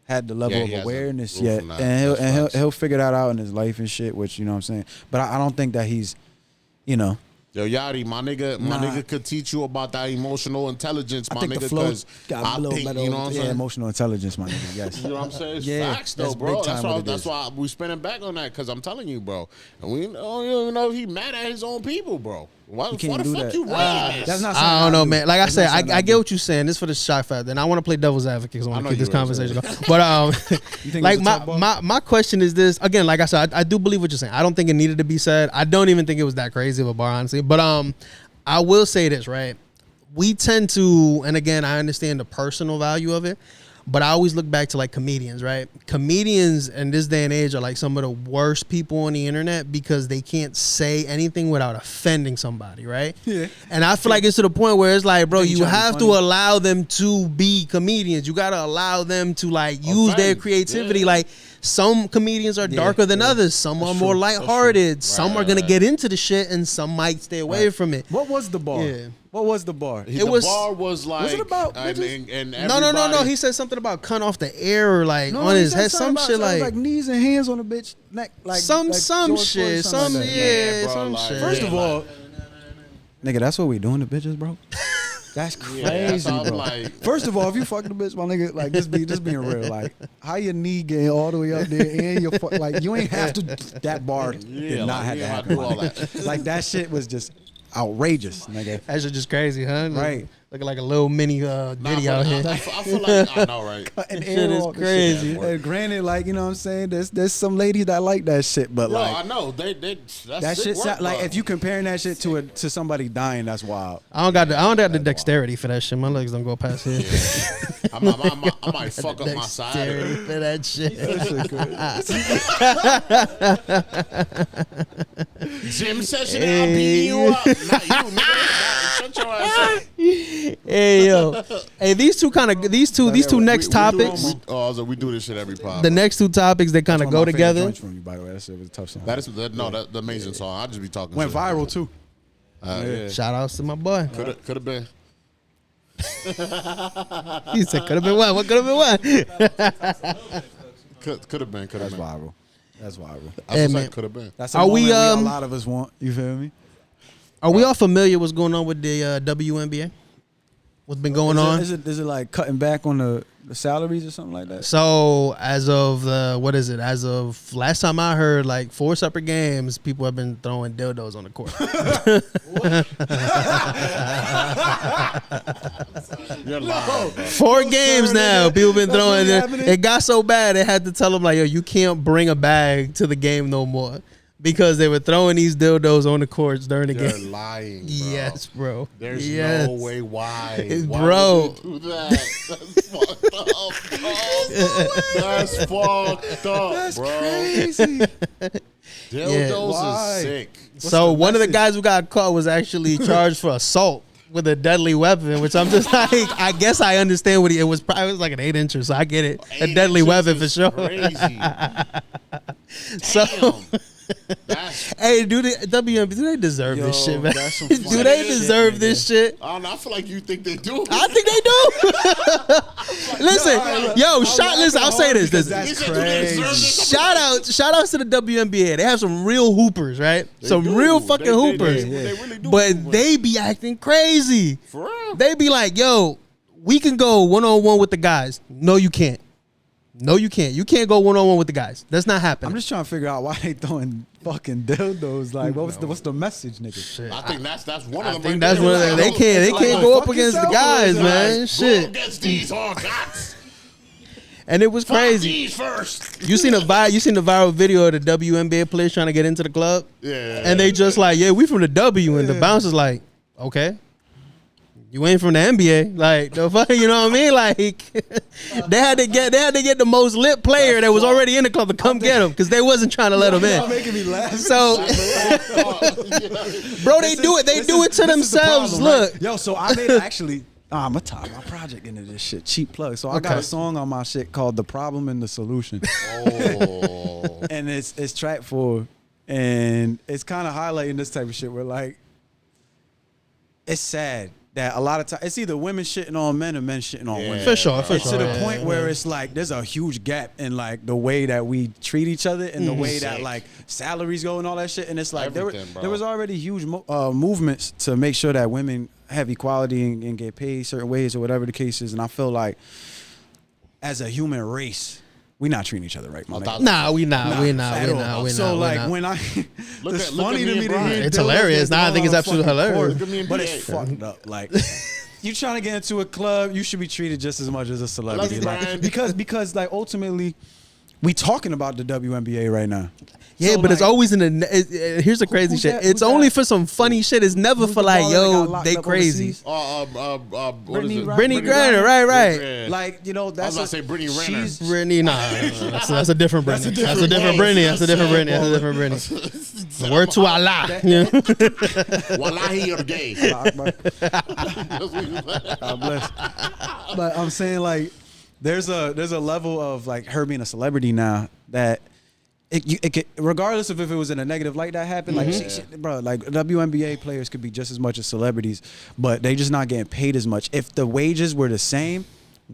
had the level of awareness yet, and he'll figure that out in his life and shit. Which you know what I'm saying, but I don't think that he's, you know. Yo, Yachty, my nigga could teach you about that emotional intelligence, my nigga. Because I think, you know what I'm saying? Emotional intelligence, my nigga. Yes. You know what I'm saying? It's facts, though, bro. That's why we spinning back on that, because I'm telling you, bro. And we don't even know if he mad at his own people, bro. Why the fuck you writing this? That's not I don't know, man. Like I said, I get what you're saying. This is for the shock factor, and I want to play devil's advocate because I want to keep this conversation going. But like my question is this again. Like I said, I do believe what you're saying. I don't think it needed to be said. I don't even think it was that crazy of a bar, honestly. But I will say this, right? We tend to, and again, I understand the personal value of it, but I always look back to like comedians, right? Comedians in this day and age are like some of the worst people on the internet because they can't say anything without offending somebody, right? Yeah. And I feel like it's to the point where it's like, bro, you have to allow them to be comedians. You got to allow them to like use their creativity. Like some comedians are darker than others. Some are more lighthearted. Some are going to get into the shit and some might stay away from it. What was the bar? Yeah. What was the bar? The bar was like... Was it about... No. He said something about cutting off the air or like on his head. Some shit like knees and hands on the bitch neck. Like some shit. Some shit. First of all... Nigga, that's what we doing to bitches, bro. That's crazy, bro. Like, first of all, if you fucking a bitch, my nigga, like just being real, like how your knee getting all the way up there and your like you ain't have to. That bar did not have to happen. Like that shit was just outrageous, nigga. That shit just crazy, huh? Right. Looking like a little mini video out here. I feel like I know, right? And shit is crazy. And granted, like you know what I'm saying, there's some ladies that like that shit, but like I know they that shit sound, like if you comparing that shit to somebody dying, that's wild. I don't got the dexterity for that shit. My legs don't go past here. Yeah. I might fuck up my side. Dexterity for that shit. Gym session, I'll beat you up. Not you, nigga. Shut your ass up. Hey yo, hey these two next topics. We do this shit every pod. The next two topics they kind of go together. From you, by the way, that shit was a tough song. That's the amazing song. I just be talking. Went viral too. Yeah. Shout outs to my boy. Could have been. He said could have been what? What could have been what? Could have been. That's viral. That's viral. I was could have been. That's a moment a lot of us want. You feel me? Are we all familiar what's going on with the WNBA? What's been going on? Is it like cutting back on the salaries or something like that? So as of as of last time I heard, like 4 separate games, people have been throwing dildos on the court. You're lying, bro. 4 games now, people been throwing. It got so bad they had to tell them like, yo, you can't bring a bag to the game no more. Because they were throwing these dildos on the courts during the game. You're lying, bro. Yes, bro. There's no way. Why? Bro. Why would they do that? That's fucked up, bro. That's fucked up, That's bro. crazy. Dildos is sick. So one of the guys who got caught was actually charged for assault with a deadly weapon, which I'm just like, I guess I understand what it was. Probably like an 8-incher, so I get it. A deadly weapon for sure. Crazy. So. Hey, do the WNBA, do they deserve this shit, man? Do they deserve this shit? I don't know. I feel like you think they do. I think they do. Listen, I'll say this. That's crazy. Shout outs to the WNBA. They have some real hoopers, right? Some real fucking hoopers. They really do. But they be acting crazy. For real. They be like, yo, we can go one-on-one with the guys. No, you can't. No, you can't. You can't go one-on-one with the guys. That's not happening. I'm just trying to figure out why they throwing fucking dildos. Like, what's the message, nigga? Shit. I think that's one of them. I think that's one of them. They can't go up against the guys, man. Shit. Go against these guys. And it was crazy. These first. You seen the viral video of the WNBA players trying to get into the club? Yeah. And they just like, yeah, we from the W, and the bouncer's like, okay. You ain't from the NBA, like the fuck, you know what I mean? Like they had to get the most lit player that was already in the club to come get him because they wasn't trying to let him in. Making me laugh. So, bro, they do it. They do it to themselves. Look, right? Yo, so I made actually. I'm gonna tie my project into this shit. Cheap plug. So I got a song on my shit called "The Problem and the Solution." Oh. And it's track 4, and it's kind of highlighting this type of shit where like it's sad that a lot of times it's either women shitting on men or men shitting on women. For sure. To the point where it's like there's a huge gap in like the way that we treat each other and the way that like salaries go and all that shit. And it's like there was already huge movements to make sure that women have equality and get paid certain ways or whatever the case is. And I feel like as a human race, we not treating each other right, my nigga. Nah, we not. So like when I, it's funny to me to hear it's hilarious. Nah, I think it's absolutely hilarious. But it's fucked up. Like you trying to get into a club, you should be treated just as much as a celebrity. Like, because like ultimately, we talking about the WNBA right now. Yeah, so but like, it's always in the. Here's the crazy shit. It's only for some funny shit. It's never for like, yo, they crazy. Brittany Griner, right. Like, you know, that's. I was about to say Brittany Renner. Brittany, nah, that's a different Brittany. That's a different Brittany. That's a different Brittany. That's a different Brittany. The word to Allah. Wallahi, you're gay. God bless. But I'm saying like, there's a level of like her being a celebrity now that. It could, regardless of if it was in a negative light that happened, like bro, like WNBA players could be just as much as celebrities, but they just not getting paid as much. If the wages were the same,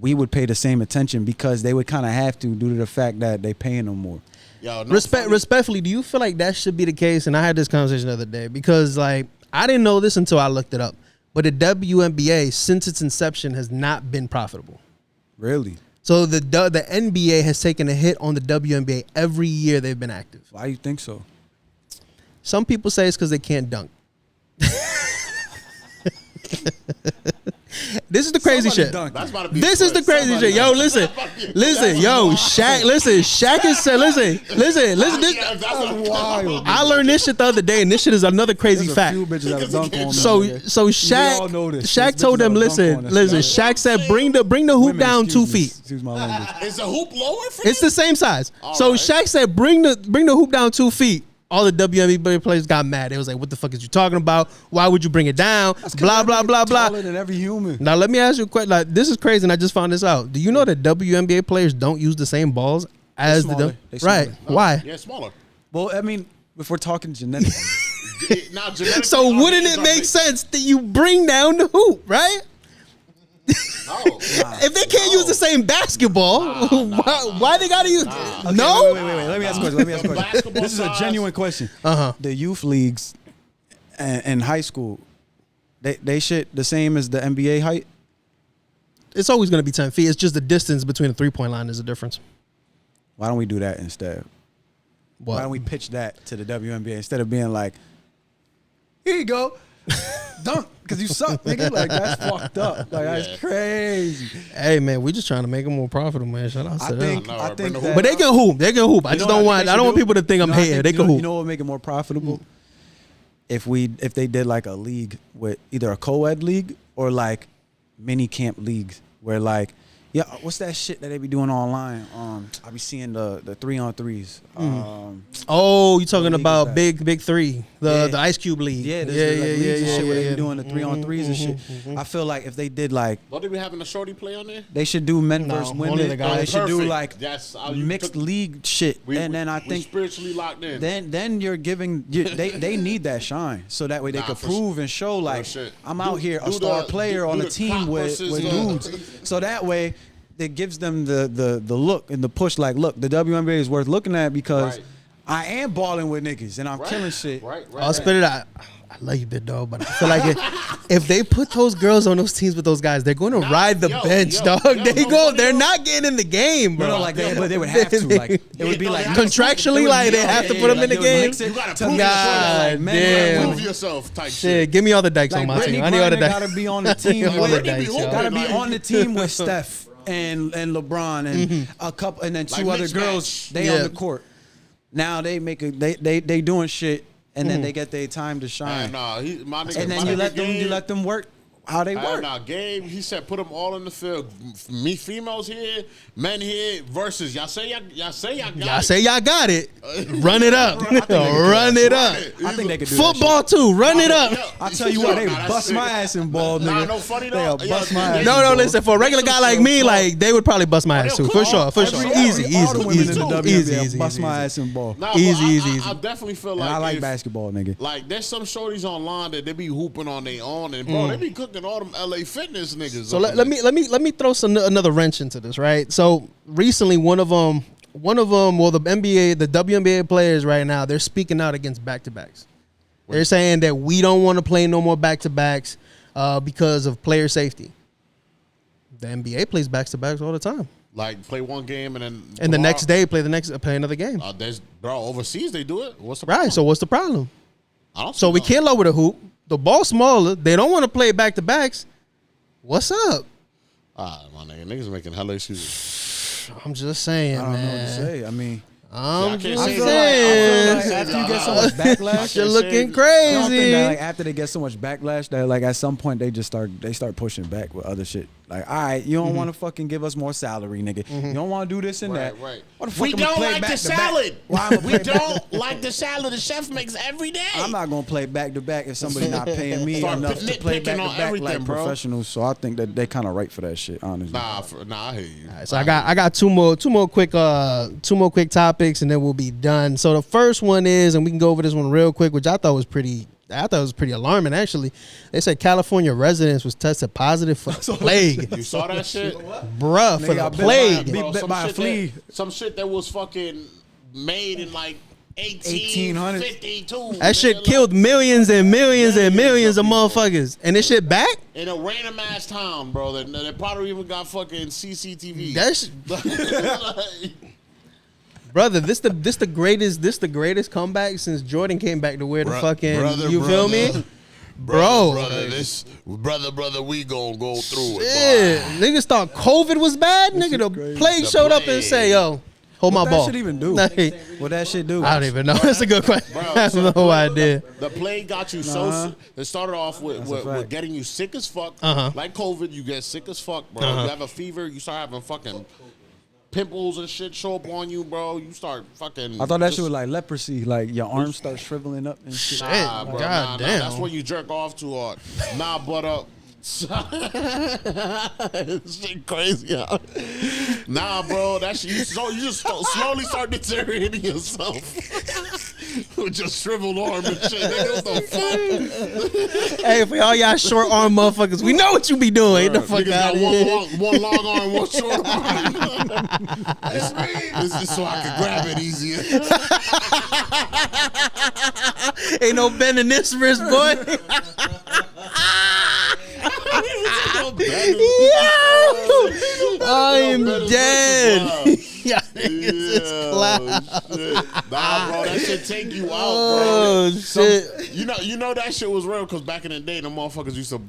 we would pay the same attention because they would kind of have to due to the fact that they paying them more. Yo, respectfully, do you feel like that should be the case? And I had this conversation the other day because like I didn't know this until I looked it up, but the WNBA since its inception has not been profitable. Really? So the NBA has taken a hit on the WNBA every year they've been active. Why do you think so? Some people say it's because they can't dunk. This is the crazy shit. This is the crazy shit. Yo, listen, yo, Shaq. Listen, Shaq is saying, listen. That's wild. I learned this shit the other day, and this shit is another crazy fact. So Shaq told them, listen. Shaq said, bring the hoop down 2 feet. Excuse my language. Is the hoop lower? It's the same size. So Shaq said, bring the hoop down 2 feet. all the WNBA players got mad. They was like, "What the fuck is you talking about? Why would you bring it down? Blah blah blah blah." Taller than every human. Now let me ask you a question. Like, this is crazy, and I just found this out. Do you know that WNBA players don't use the same balls as the right? Why? Yeah, smaller. Well, I mean, if we're talking genetics, Now, genetically, So our wouldn't hands it are make big. sense that you bring down the hoop, right? No. If they can't use the same basketball, why they gotta use? Okay, No. Wait. Let me ask a question. Basketball This is a size. genuine question. Uh-huh. The youth leagues and high school, they shit the same as the NBA height. It's always gonna be 10 feet. It's just the distance between the 3-point line is a difference. Why don't we do that instead? What? Why don't we pitch that to the WNBA instead of being like, here you go, dunk, because you suck, nigga. Like, that's fucked up. Like, that's crazy. Hey man, we just trying to make them more profitable, man. Shout out to I them. think that, But they can hoop. They can hoop. I You just know don't what want. they I don't should want do? people to think I'm You know what I hating. think- They you can know- hoop. You know what would make it more profitable? If they did like a league with either a co-ed league or like mini camp leagues where like, yeah, what's that shit that they be doing online? I be seeing the 3-on-3s. Oh, you talking league is about that? big three, Yeah. the Ice Cube League. Yeah, there's like leagues and shit where they be doing the Mm-hmm. 3-on-3s and shit. I feel like if they did like, What did we having a shorty play on there? they should do men No, versus only women. the Or guys. they should do Perfect. like Yes, mixed league shit. And then I we think spiritually locked in. then you're giving they need that shine so that way they Nah, could for prove and show like shit. I'm out here a do star the- player do on a the team cock with versus dudes. So that way it gives them the look and the push like, look, the WNBA is worth looking at because Right. I am balling with niggas and I'm killing shit. Right. Auspiddit, I love you, big dog, but I feel like if they put those girls on those teams with those guys, they're going to ride the bench, dog. They're not getting in the game, bro. No, like but they would have to. Like it would be like Contractually, like they have to put them in the game. You gotta to prove make sure yourself. that, like, God men damn. and Prove women- yourself type Shit, shit. give me all the dikes Like on my Brittany team. I need all the Griner dikes. gotta be on the team All the with dikes, yo. gotta be Like- on the team with Steph and LeBron and a couple and then two Like other mixed girls. match. They Yeah. on the court. Now they make they doing shit and then they get their time to shine. Nah, my nigga. And then my you nigga let them work how they work. Nah, Gabe, he said put them all in the field. Me, females here, men here, versus y'all say y'all got Y'all it. say y'all got it. Run it up. Run it up. I think they could do Football too. Run it up. I tell you what, they bust my ass in ball, nigga. Nah, no funny though. They'll bust my ass. No, in ball. listen. For a regular guy like me, like they would probably bust my ass too. For sure. For sure. Easy, All the women easy, in the easy, WNBA easy, bust my easy. ass in ball. Nah, Easy, but easy. I definitely feel And like I like if- basketball, nigga. Like there's some shorties online that they be hooping on their own, and bro, they be cooking all them LA fitness niggas. So let me throw another wrench into this, right? So recently, one of them, well, the WNBA players right now, they're speaking out against back-to-backs. They're saying that we don't want to play no more back-to-backs because of player safety. The NBA plays back-to-backs all the time, like play one game and then and the next day play another game. There's bro overseas they do it. What's the problem? Right. So what's the problem? I don't So see we no- can't lower the hoop. The ball's smaller. They don't want to play back-to-backs. What's up? My nigga, niggas making hella excuses. I'm just saying, I don't know what to man. say. I mean, I'm can't just say saying. like after you get so much backlash, You're can't looking say- I don't think crazy. that like after they get so much backlash that like at some point they start pushing back with other shit. Like, all right, you don't want to fucking give us more salary, nigga. You don't want to do this and that. Right. Why the fuck We I'ma don't play like back the to back? salad. Why I'ma We play back- don't like the salad the chef makes every day. I'm not gonna play back to back if somebody not paying me Start enough to play nitpicking back to on back everything, like bro. professionals. So I think that they kind of right for that shit, honestly. Nah, I hear you. All right, so I got two more quick topics, and then we'll be done. So the first one is, and we can go over this one real quick, which I thought was pretty alarming. Actually, they said California residents was tested positive for the plague, You saw that shit? bruh, for Nigga, I the bit plague. Be bit some by a shit flea. some shit that was fucking made in like 1800s. 1852. That shit nigga, killed millions and millions and millions of people. motherfuckers, and this shit back. in a random ass town, bro. That probably even got fucking CCTV. That's Like, brother. This the greatest comeback since Jordan came back to wear the fucking. You feel me? Bro, brother, we gonna go through it. shit. Niggas thought COVID was bad. Nigga, the plague The showed up and plague. say, "Yo, hold my What ball." that shit even do? Like, What that shit do? I don't even know. That's a good question. Bro, I have so no idea. The plague got you so. It started off with fact. getting you sick as fuck. Uh-huh. Like COVID, you get sick as fuck, bro. You have a fever, you start having fucking pimples and shit show up on you, bro. You start fucking. I thought that shit was like leprosy, like your arms start shriveling up and shit. Nah, bro. God damn. That's when you jerk off too hard. Nah, but shit crazy. Nah, bro. That shit. You just slowly start deteriorating yourself with your shriveled arm and shit. Nigga, what the fuck? Hey, for all y'all short arm motherfuckers, we know what you be doing. Get the fuck out of here. One long arm, one short arm. This is so I can grab it easier. Ain't no bending this wrist, boy. I am dead. Yeah, nah, bro, that shit take you out, bro. Oh shit! You know that shit was real because back in the day, the motherfuckers used to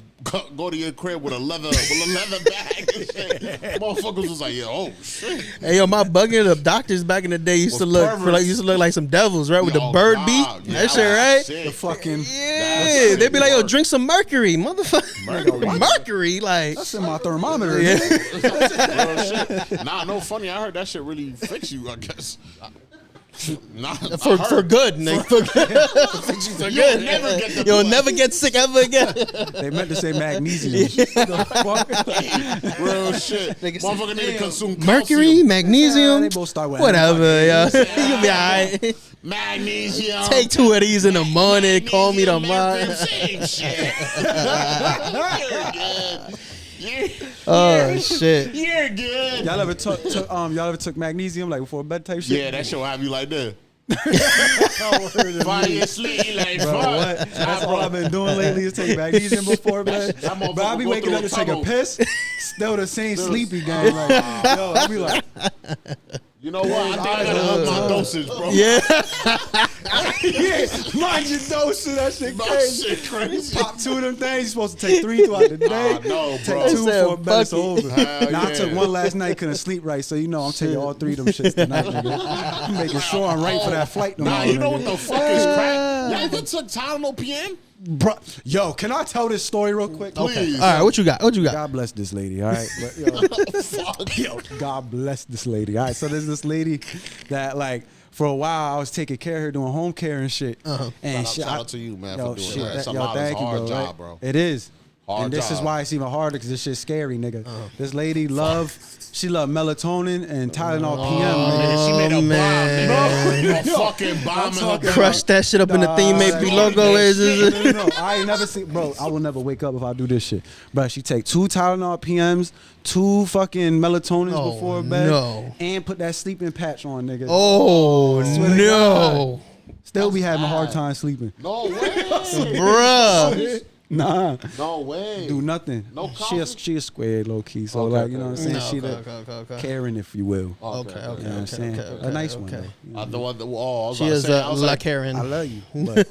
go to your crib with a leather bag and shit. Motherfuckers was like, oh shit. Hey yo, my bugging up doctors back in the day used to look like some devils, right? With the bird beat, that shit, right? The fucking they'd be like, yo, drink some mercury, motherfucker. Mercury, like that's in my thermometer. Yeah. Real shit. Nah, no funny. I heard that shit really fix you, I guess. Nah, for good, nigga. For good. You'll never get sick ever again. They meant to say magnesium. Real shit. Motherfucker need to consume mercury, calcium. magnesium. They both start with whatever, yo. You'll be alright. Magnesium. Take 2 of these in the morning. Call me tomorrow. Same shit. Oh shit! You're good. Y'all ever took magnesium like before bed type shit? Yeah, that shit will have you like that. Fall asleep like Bro, fuck. what? That's all I've been doing lately is take magnesium before bed. Bro, I be waking up to take a piss, still the same sleepy game. Like, yo, I be like, you know what? I think I gotta up my dosage, bro. Yeah. yeah, mind your dosage. That shit My crazy. shit crazy. Pop 2 of them things. You're supposed to take 3 throughout the day. No, Take bro. 2 before bed. It's over. Hell Now I yeah. took 1 last night. Couldn't sleep right, so you know I'm taking all 3 of them shits tonight, nigga. I'm making sure I'm right for that flight tomorrow. Nah, you know nigga. what the fuck is crack? Y'all ever took Tylenol PM? Bro, yo, can I tell this story real quick? Please. All right, what you got? God bless this lady, all right? But, yo, Fuck. yo, God bless this lady. All right, so there's this lady that, like, for a while I was taking care of her, doing home care and shit. And Shout out to you, man, yo, for doing shit, that. It's a yo, lot. It's a thank you, hard bro, job, right? bro. It is. Hard And this is job. why it's even harder because this shit's scary, nigga. This lady she loved melatonin and Tylenol PM, nigga. She made a man. bomb, nigga. A fucking bomb in her Crush that shit up in the theme. Maybe Nah, logo is. No, I ain't never seen, bro. I will never wake up if I do this shit, bro. She take 2 Tylenol PMs, 2 fucking melatonins before bed, and put that sleeping patch on, nigga. Oh no, Still be having a hard time sleeping. No way. bruh. Nah, No way. do nothing. No she a square low key, so Okay, like you know what I'm saying. No, she okay. the Karen, if you will. Okay. You know what I'm saying? A nice one. Though. The one that, I was She about to is say, I was La like, Karen. I love you, but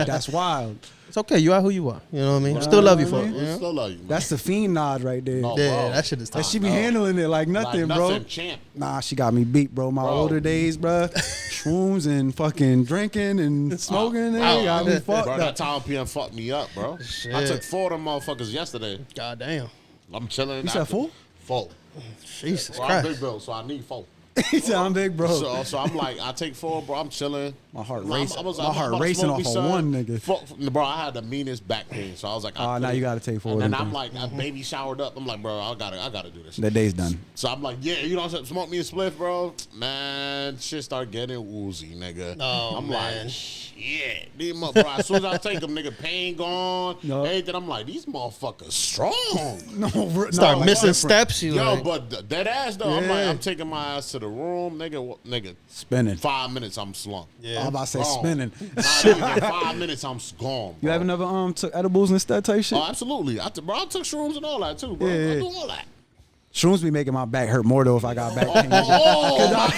that's wild. It's okay. You are who you are. You know what I mean? Still love you for it. we still love you, man. That's the fiend nod right there. No, Yeah, bro. that shit is And tough. she be handling it like nothing, Like bro. nothing, champ. Nah, she got me beat, bro. My older days, bro. Shrooms and fucking drinking and smoking. They got me fucked Bro, up. that Tylenol PM fucked me up, bro. Shit. I took 4 of them motherfuckers yesterday. God damn. I'm chilling. You said 4? 4. Jesus Bro, I'm big Christ. bill, so I need 4. He said I'm big, bro. So I'm like, I take 4, bro. I'm chilling. My heart I'm- racing. I was- My I'm heart about to racing smoke off me of some. one nigga. Bro, I had the meanest back pain, so I was like, Now you gotta take 4 of And them then I'm things. like, I baby showered up. I'm like, bro, I gotta do this. That day's done. So I'm like, yeah, you know what I'm saying? Smoke me a spliff, bro. Man, shit start getting woozy, nigga. Oh, I'm man. like, shit. These bro, as soon as I take them, nigga, pain gone. No. Everything. I'm like, these motherfuckers strong. Start missing steps. You Yo, like, but that ass though, I'm like, Yeah. I'm taking my ass to the room, nigga. Spinning. 5 minutes, I'm slumped. yeah. I'm about to say Gone. spinning. Not even 5 minutes, I'm gone. You bro. ever never took edibles and that type shit? Oh, absolutely. I took shrooms and all that too, bro. Yeah. I do all that. Shrooms be making my back hurt more though if I got back pain. Oh, my God.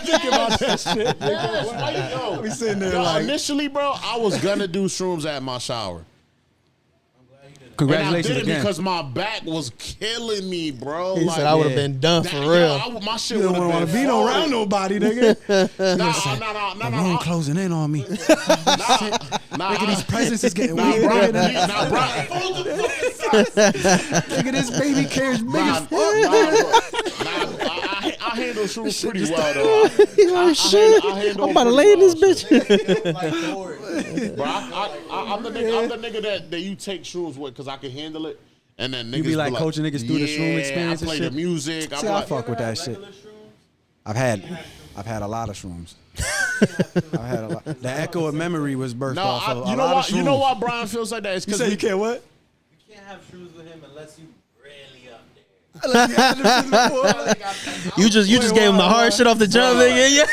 Thinking about that shit. Yes, why you go? We sitting there Yo, like, initially, bro, I was gonna do shrooms at my shower. congratulations and I did it again. because my back was killing me, bro. He said I would have been done for real. My shit You would don't have want been to be around nobody, nigga. Nah. The room closing in on me. Nah, Nigga, these presents is getting Nah, weird. bro. Nigga, Nah, bro. Nigga, this baby carries big as fuck. I handle shrooms pretty well though. I'm about to lay in this bitch. Bro, I'm the nigga that you take shrooms with because I can handle it. And then niggas You be like coaching niggas through the shroom experience I and play shit. the music. See, I fuck with that shit. I've had a lot of shrooms. I've had a lot. The echo of memory was birthed off of a lot of shrooms. You know why Brian feels like that? It's You because say you can't what? You can't have shrooms with him unless you really up there. You just gave him the hard shit off the jump, nigga. Yeah.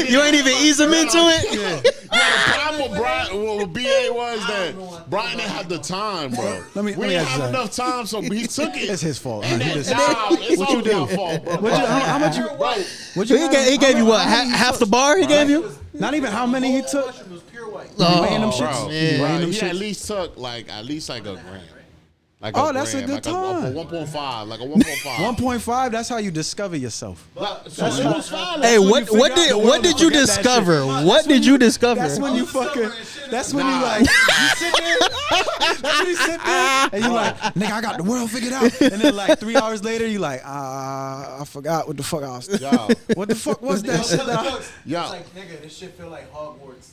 You ain't even ease him into it. The problem with Brian, what BA was that Brian didn't have the time, bro. Let me we didn't ask you have that. enough time, so he took it. It's his fault. And He then, just- it's What all you do? your fault, bro. How much you? Bro, What you? He gave you what? Half the bar he gave you? Not even how many he took. Mushroom was pure white. You weighing them bro, shits? yeah. You weighing them he at shits? least took like a gram. Like Oh, that's a gram, good like time. A 1.5, like a 1.5. 1.5. That's how you discover yourself. So it was fine. Hey, when what you figure out the what world did and you forget that discover? shit. What did you discover? That's when you fucking. That's when you like. You sit there. That's when you sit there and you like, nigga, I got the world figured out. And then like 3 hours later, you like, I forgot what the fuck I was. Yo, What the fuck was that shit? yo, It's like, nigga, this shit feel like Hogwarts.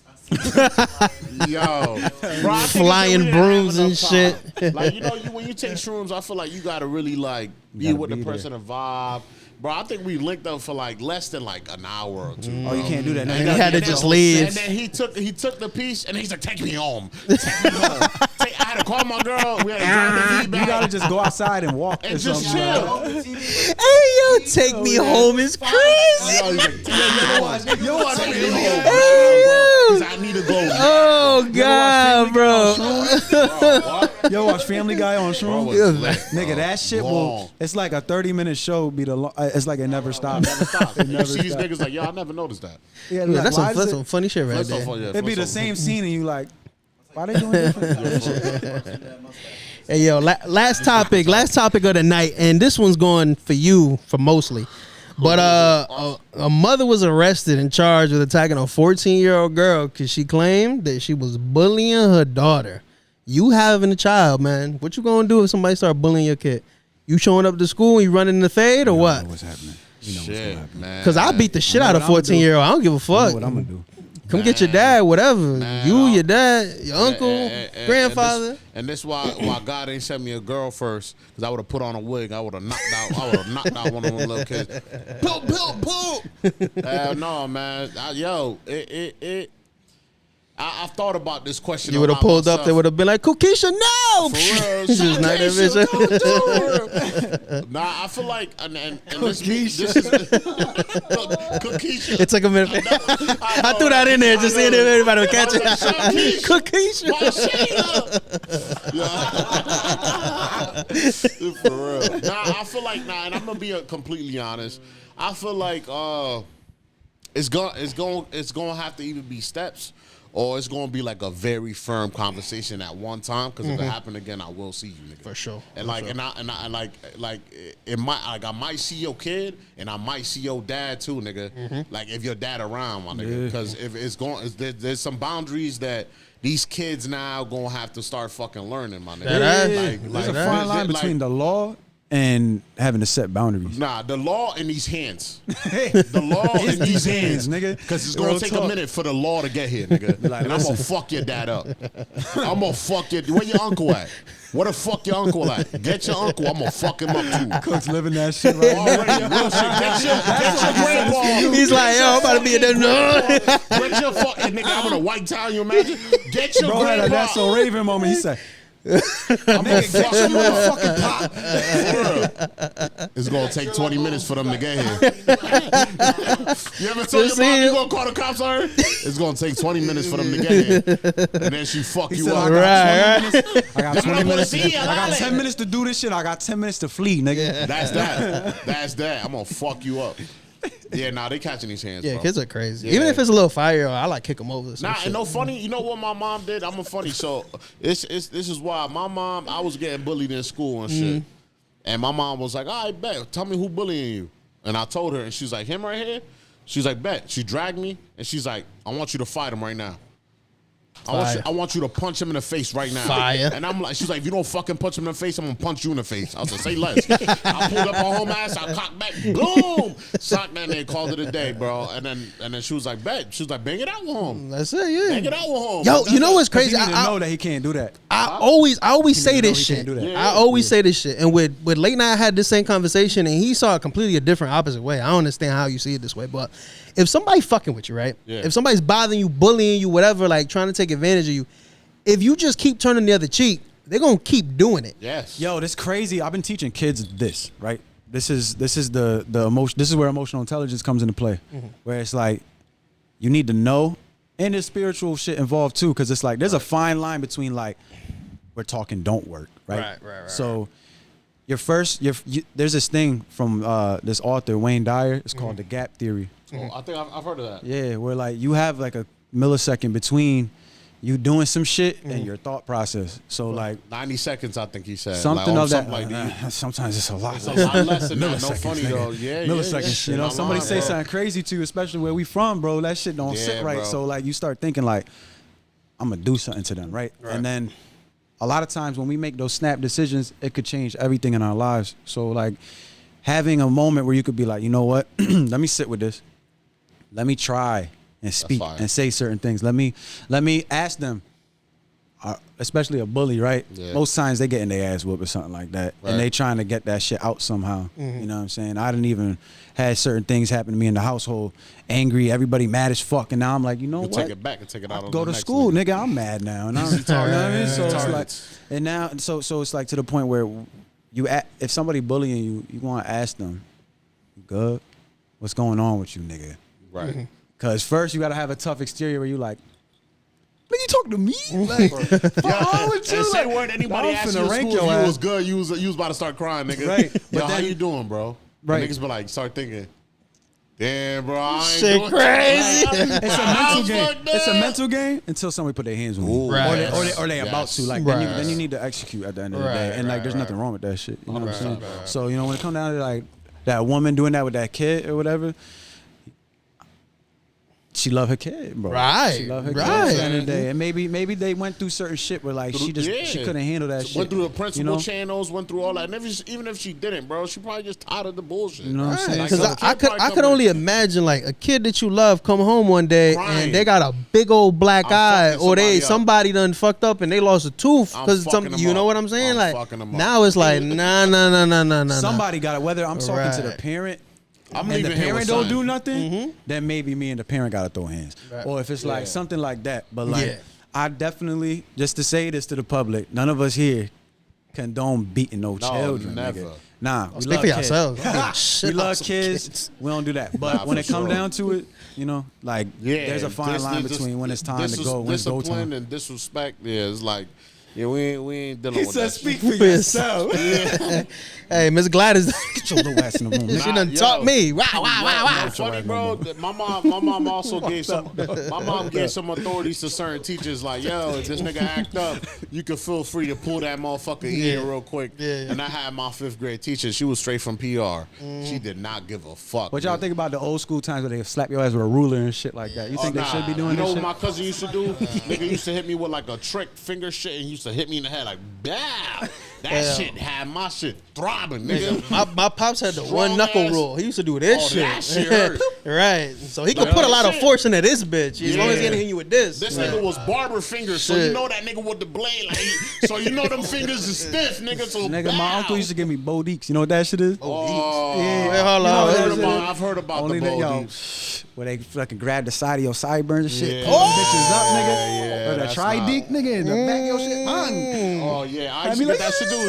yo. Bro, I think Flying we didn't have brooms and enough time. shit. Like, when you take shrooms, I feel like you gotta really like be gotta with the be person and vibe. Bro, I think we linked up for like less than like an hour or two. Oh, you can't do that. And he had to just leave. And then he took the piece and he's like, take me home. Take me home. I had to call my girl. We had to drive the feedback. You gotta just go outside and walk and or just something. chill. Hey, yo, take me home is crazy. Yo, he's like, take me home. Take me home. Hey, yo. Because I need to go now. Oh, God, bro. Yo, watch Family Guy on Bro, Shrooms. it's lit, Nigga, bro. that shit Long. will. It's like a 30-minute show. It's like it never stops. Never stops. It You never see these stops. niggas like, yo, I never noticed that. Yeah, Yeah, like, that's why is some it- funny shit right That's so there. funny. It'd be the same scene, and you like, why they doing different? Hey, yo, last topic of the night, and this one's going for you for mostly. But a mother was arrested and charged with attacking a 14-year-old girl because she claimed that she was bullying her daughter. You having a child, man. What you gonna do if somebody start bullying your kid? You showing up to school and you running the fade or what? What's happening? You know what's Shit, gonna happen. man. Because I beat the shit out of what I'ma do. 14-year-old. I don't give a You know fuck. what I'm gonna do? Come get your dad, whatever. Man, Your dad, your uncle, And grandfather. And this why God ain't sent me a girl first, because I would have put on a wig. I would have knocked out one of them little kids. Poop. Hell no, man. I've thought about this question. You would have pulled up, they would have been like, Kukisha, no! For real, Just knock that bitch out. Nah, I feel like, and this is Kukisha. It took a minute. I threw that in there just seeing if everybody would catch it. Kukisha. For real. Nah, I feel like, and I'm gonna be completely honest. I feel like it's gonna have to either be steps, or it's gonna be like a very firm conversation at one time. Because if it happen again, I will see you, nigga. For sure. And like, and I like it might, like, I might see your kid, and I might see your dad too, nigga. Like, if your dad around, my nigga. Because if it's going, there's some boundaries that these kids now gonna have to start fucking learning, my nigga. There's a fine line between the law and having to set boundaries. Nah, the law in these hands. The law in these hands, nigga. Because it's gonna take a minute for the law to get here, nigga. Like, and I'm gonna fuck your dad up. I'm gonna fuck your. Where your uncle at? Where the fuck your uncle at? Get your uncle. I'm gonna fuck him up too. Cook's living that shit right now. Already, real shit. Get your grandpa. He's like, yo, I'm about to be in there. Get your fucking nigga. I'm in a white town. You imagine? Get your Bro had a grandpa. That's So Raven moment. He said, I'm gonna fuck you up. fucking pop. It's gonna take 20 minutes for them to get here. You ever told your mom you gonna call the cops on her? It's gonna take 20 minutes for them to get here, and then she fuck you up. I got 20 minutes. See ya, I got Lale. 10 minutes to do this shit. I got 10 minutes to flee, nigga. That's that. That's that. I'm gonna fuck you up. Yeah, nah, they catching these hands. Yeah, bro. kids are crazy. Yeah. Even if it's a little fire, I like kick them over. Nah, and no funny. You know what my mom did? I'm a funny. So this is why my mom. I was getting bullied in school and shit, and my mom was like, "All right, bet. Tell me who bullying you." And I told her, and she's like, "Him right here." She's like, "Bet." She dragged me, and she's like, "I want you to fight him right now." I want you to punch him in the face right now. Fire. And I'm like, she's like, if you don't fucking punch him in the face, I'm gonna punch you in the face. I was like, say less. I pulled up her home ass, I cocked back, boom, socked that nigga, called it a day, bro. And then she was like, bet. She was like, bang it out with him. That's it, yeah. Bang it out with him. Yo, you know what's crazy? I know that he can't do that. I always say this shit. I always say this shit. And with Late Night, I had this same conversation, and he saw it completely a different, opposite way. I don't understand how you see it this way, but if somebody fucking with you, right? Yeah. If somebody's bothering you, bullying you, whatever, like trying to take advantage of you, if you just keep turning the other cheek, they're gonna keep doing it. Yes. Yo, this crazy. I've been teaching kids this, right? This is the emotion. This is where emotional intelligence comes into play, where it's like you need to know, and there's spiritual shit involved too, because it's like there's a fine line between like we're talking don't work, right? Right. So there's this thing from this author Wayne Dyer. It's called the gap theory. Oh, I think I've heard of that. Yeah, where like you have like a millisecond between you doing some shit and your thought process. So like 90 seconds, I think he said. Something like, of that. Like sometimes it's a lot. It's a lot less than that. No funny nigga. though. Yeah, milliseconds. Yeah. You know, somebody say something crazy to you, especially where we from, bro. That shit don't sit right. Bro. So like you start thinking like, I'm gonna do something to them, right? And then a lot of times when we make those snap decisions, it could change everything in our lives. So like having a moment where you could be like, you know what? Let me sit with this. Let me try and speak and say certain things. Let me ask them. Especially a bully, right? Yeah. Most times they get in their ass whooped or something like that, and they trying to get that shit out somehow. You know what I'm saying? I didn't even had certain things happen to me in the household, angry, everybody mad as fuck, and now I'm like, you know what? Take it back and take it out. Go to school, nigga. I'm mad now, and I'm you know what I mean? So it's like, and now, so it's like to the point where if somebody bullying you, you want to ask them, you good? What's going on with you, nigga? Right. Because first you got to have a tough exterior where you like, you talking to me? Like, and say word anybody asked you in school if you was good, you was about to start crying, nigga. Right. Yo, how you doing, bro? Right. Niggas be like, start thinking, damn, bro, I ain't shit doing crazy. It's a mental game. It's a mental game until somebody put their hands on you. Right. Or they about to. Like then you need to execute at the end of the day. And like there's nothing wrong with that shit. You know what I'm saying? So, you know, when it comes down to like that woman doing that with that kid or whatever, she love her kid, bro. Right. She love her kid at the end of the day. And maybe they went through certain shit where like she couldn't handle that shit. Went through the principal channels, went through all that. And even if she didn't, bro, she probably just tired of the bullshit. You know what I'm saying? Because I could only imagine like a kid that you love come home one day and they got a big old black eye, or somebody done fucked up and they lost a tooth because you know what I'm saying? Like now it's like nah. Somebody got it. Whether I'm talking to the parent. And the parent don't do nothing, then maybe me and the parent gotta throw hands. Right. Or if it's like something like that. But like I definitely, just to say this to the public, none of us here condone beating no children. Never. Nigga. Nah, we speak love for kids. yourselves. We love kids. We don't do that. But when it comes down to it, you know, like there's a fine line between when it's time to go, when it's go time. Discipline and disrespect, it's like, we ain't dealing with that. He said, speak for yourself. Hey, Miss Gladys, get your little ass in the room. She done taught me. Wow. Funny, bro. My mom also gave some authorities to certain teachers. Like, yo, if this nigga act up, you can feel free to pull that motherfucker in real quick. Yeah. And I had my 5th grade teacher. She was straight from PR. She did not give a fuck. What y'all think about the old school times where they slap your ass with a ruler and shit like that? You think they should be doing that shit? You know what my cousin used to do? Nigga used to hit me with like a trick finger shit, and he used to hit me in the head like, BAM! That shit had my shit throbbing, nigga. My pops had the one knuckle rule. He used to do this shit. That shit hurt. Right. So he could put a lot of force into this bitch as long as he didn't hit you with this. This nigga was barber fingers, so you know that nigga with the blade. Like, so you know them fingers is stiff, nigga. So my uncle used to give me Bo Deeks. You know what that shit is? I've heard about the Bo Deeks. Where they fucking grab the side of your sideburns and shit. Pull them bitches up, nigga. Or the tri-deek, nigga, in the back of your shit. Oh, yeah. I used to get that shit, dude.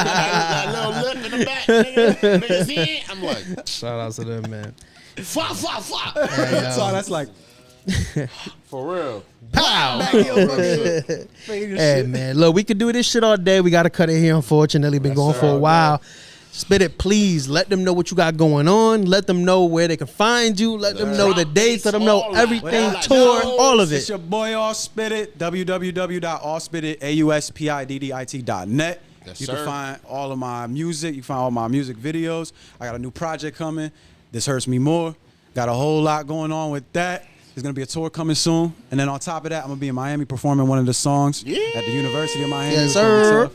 That little lip in the back, nigga. See? I'm like, shout out to them, man. Fuck. So that's like, for real. Pow! Hey, man. Look, we could do this shit all day. We got to cut it here, unfortunately. Been going for a while. Spit it, please. Let them know what you got going on. Let them know where they can find you. Let them know the dates. Let them know everything, tour, all of it. It's your boy Auspiddit. www.auspiddit.net. You can find all of my music. You can find all my music videos. I got a new project coming. This Hurts Me More. Got a whole lot going on with that. There's gonna be a tour coming soon, and then on top of that, I'm gonna be in Miami performing one of the songs at the University of Miami. Yes, sir.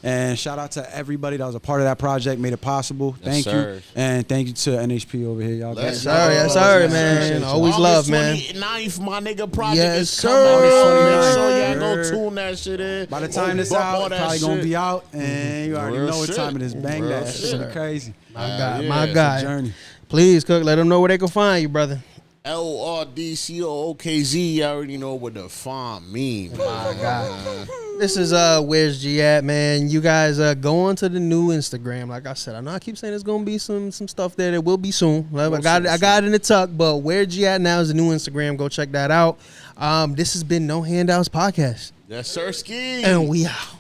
And shout out to everybody that was a part of that project, made it possible. Thank you. And thank you to NHP over here. Y'all yes, sir, man. Always love, man. 29th, my nigga, project yes, is sir. Make sure y'all go tune that shit in. By the time this out, it's probably going to be out. And you already know what time it is. Bang that. It's going to be crazy. My guy. Journey. Please, Cook, let them know where they can find you, brother. LRDCOOKZ. You already know what the font mean. My God. This is Where's G at, man. You guys go on to the new Instagram. Like I said, I know I keep saying there's gonna be some stuff there that will be soon. I got it in the tuck, but Where's G at now is the new Instagram. Go check that out. This has been No Handouts Podcast. Yes, sir, Ski. And we out.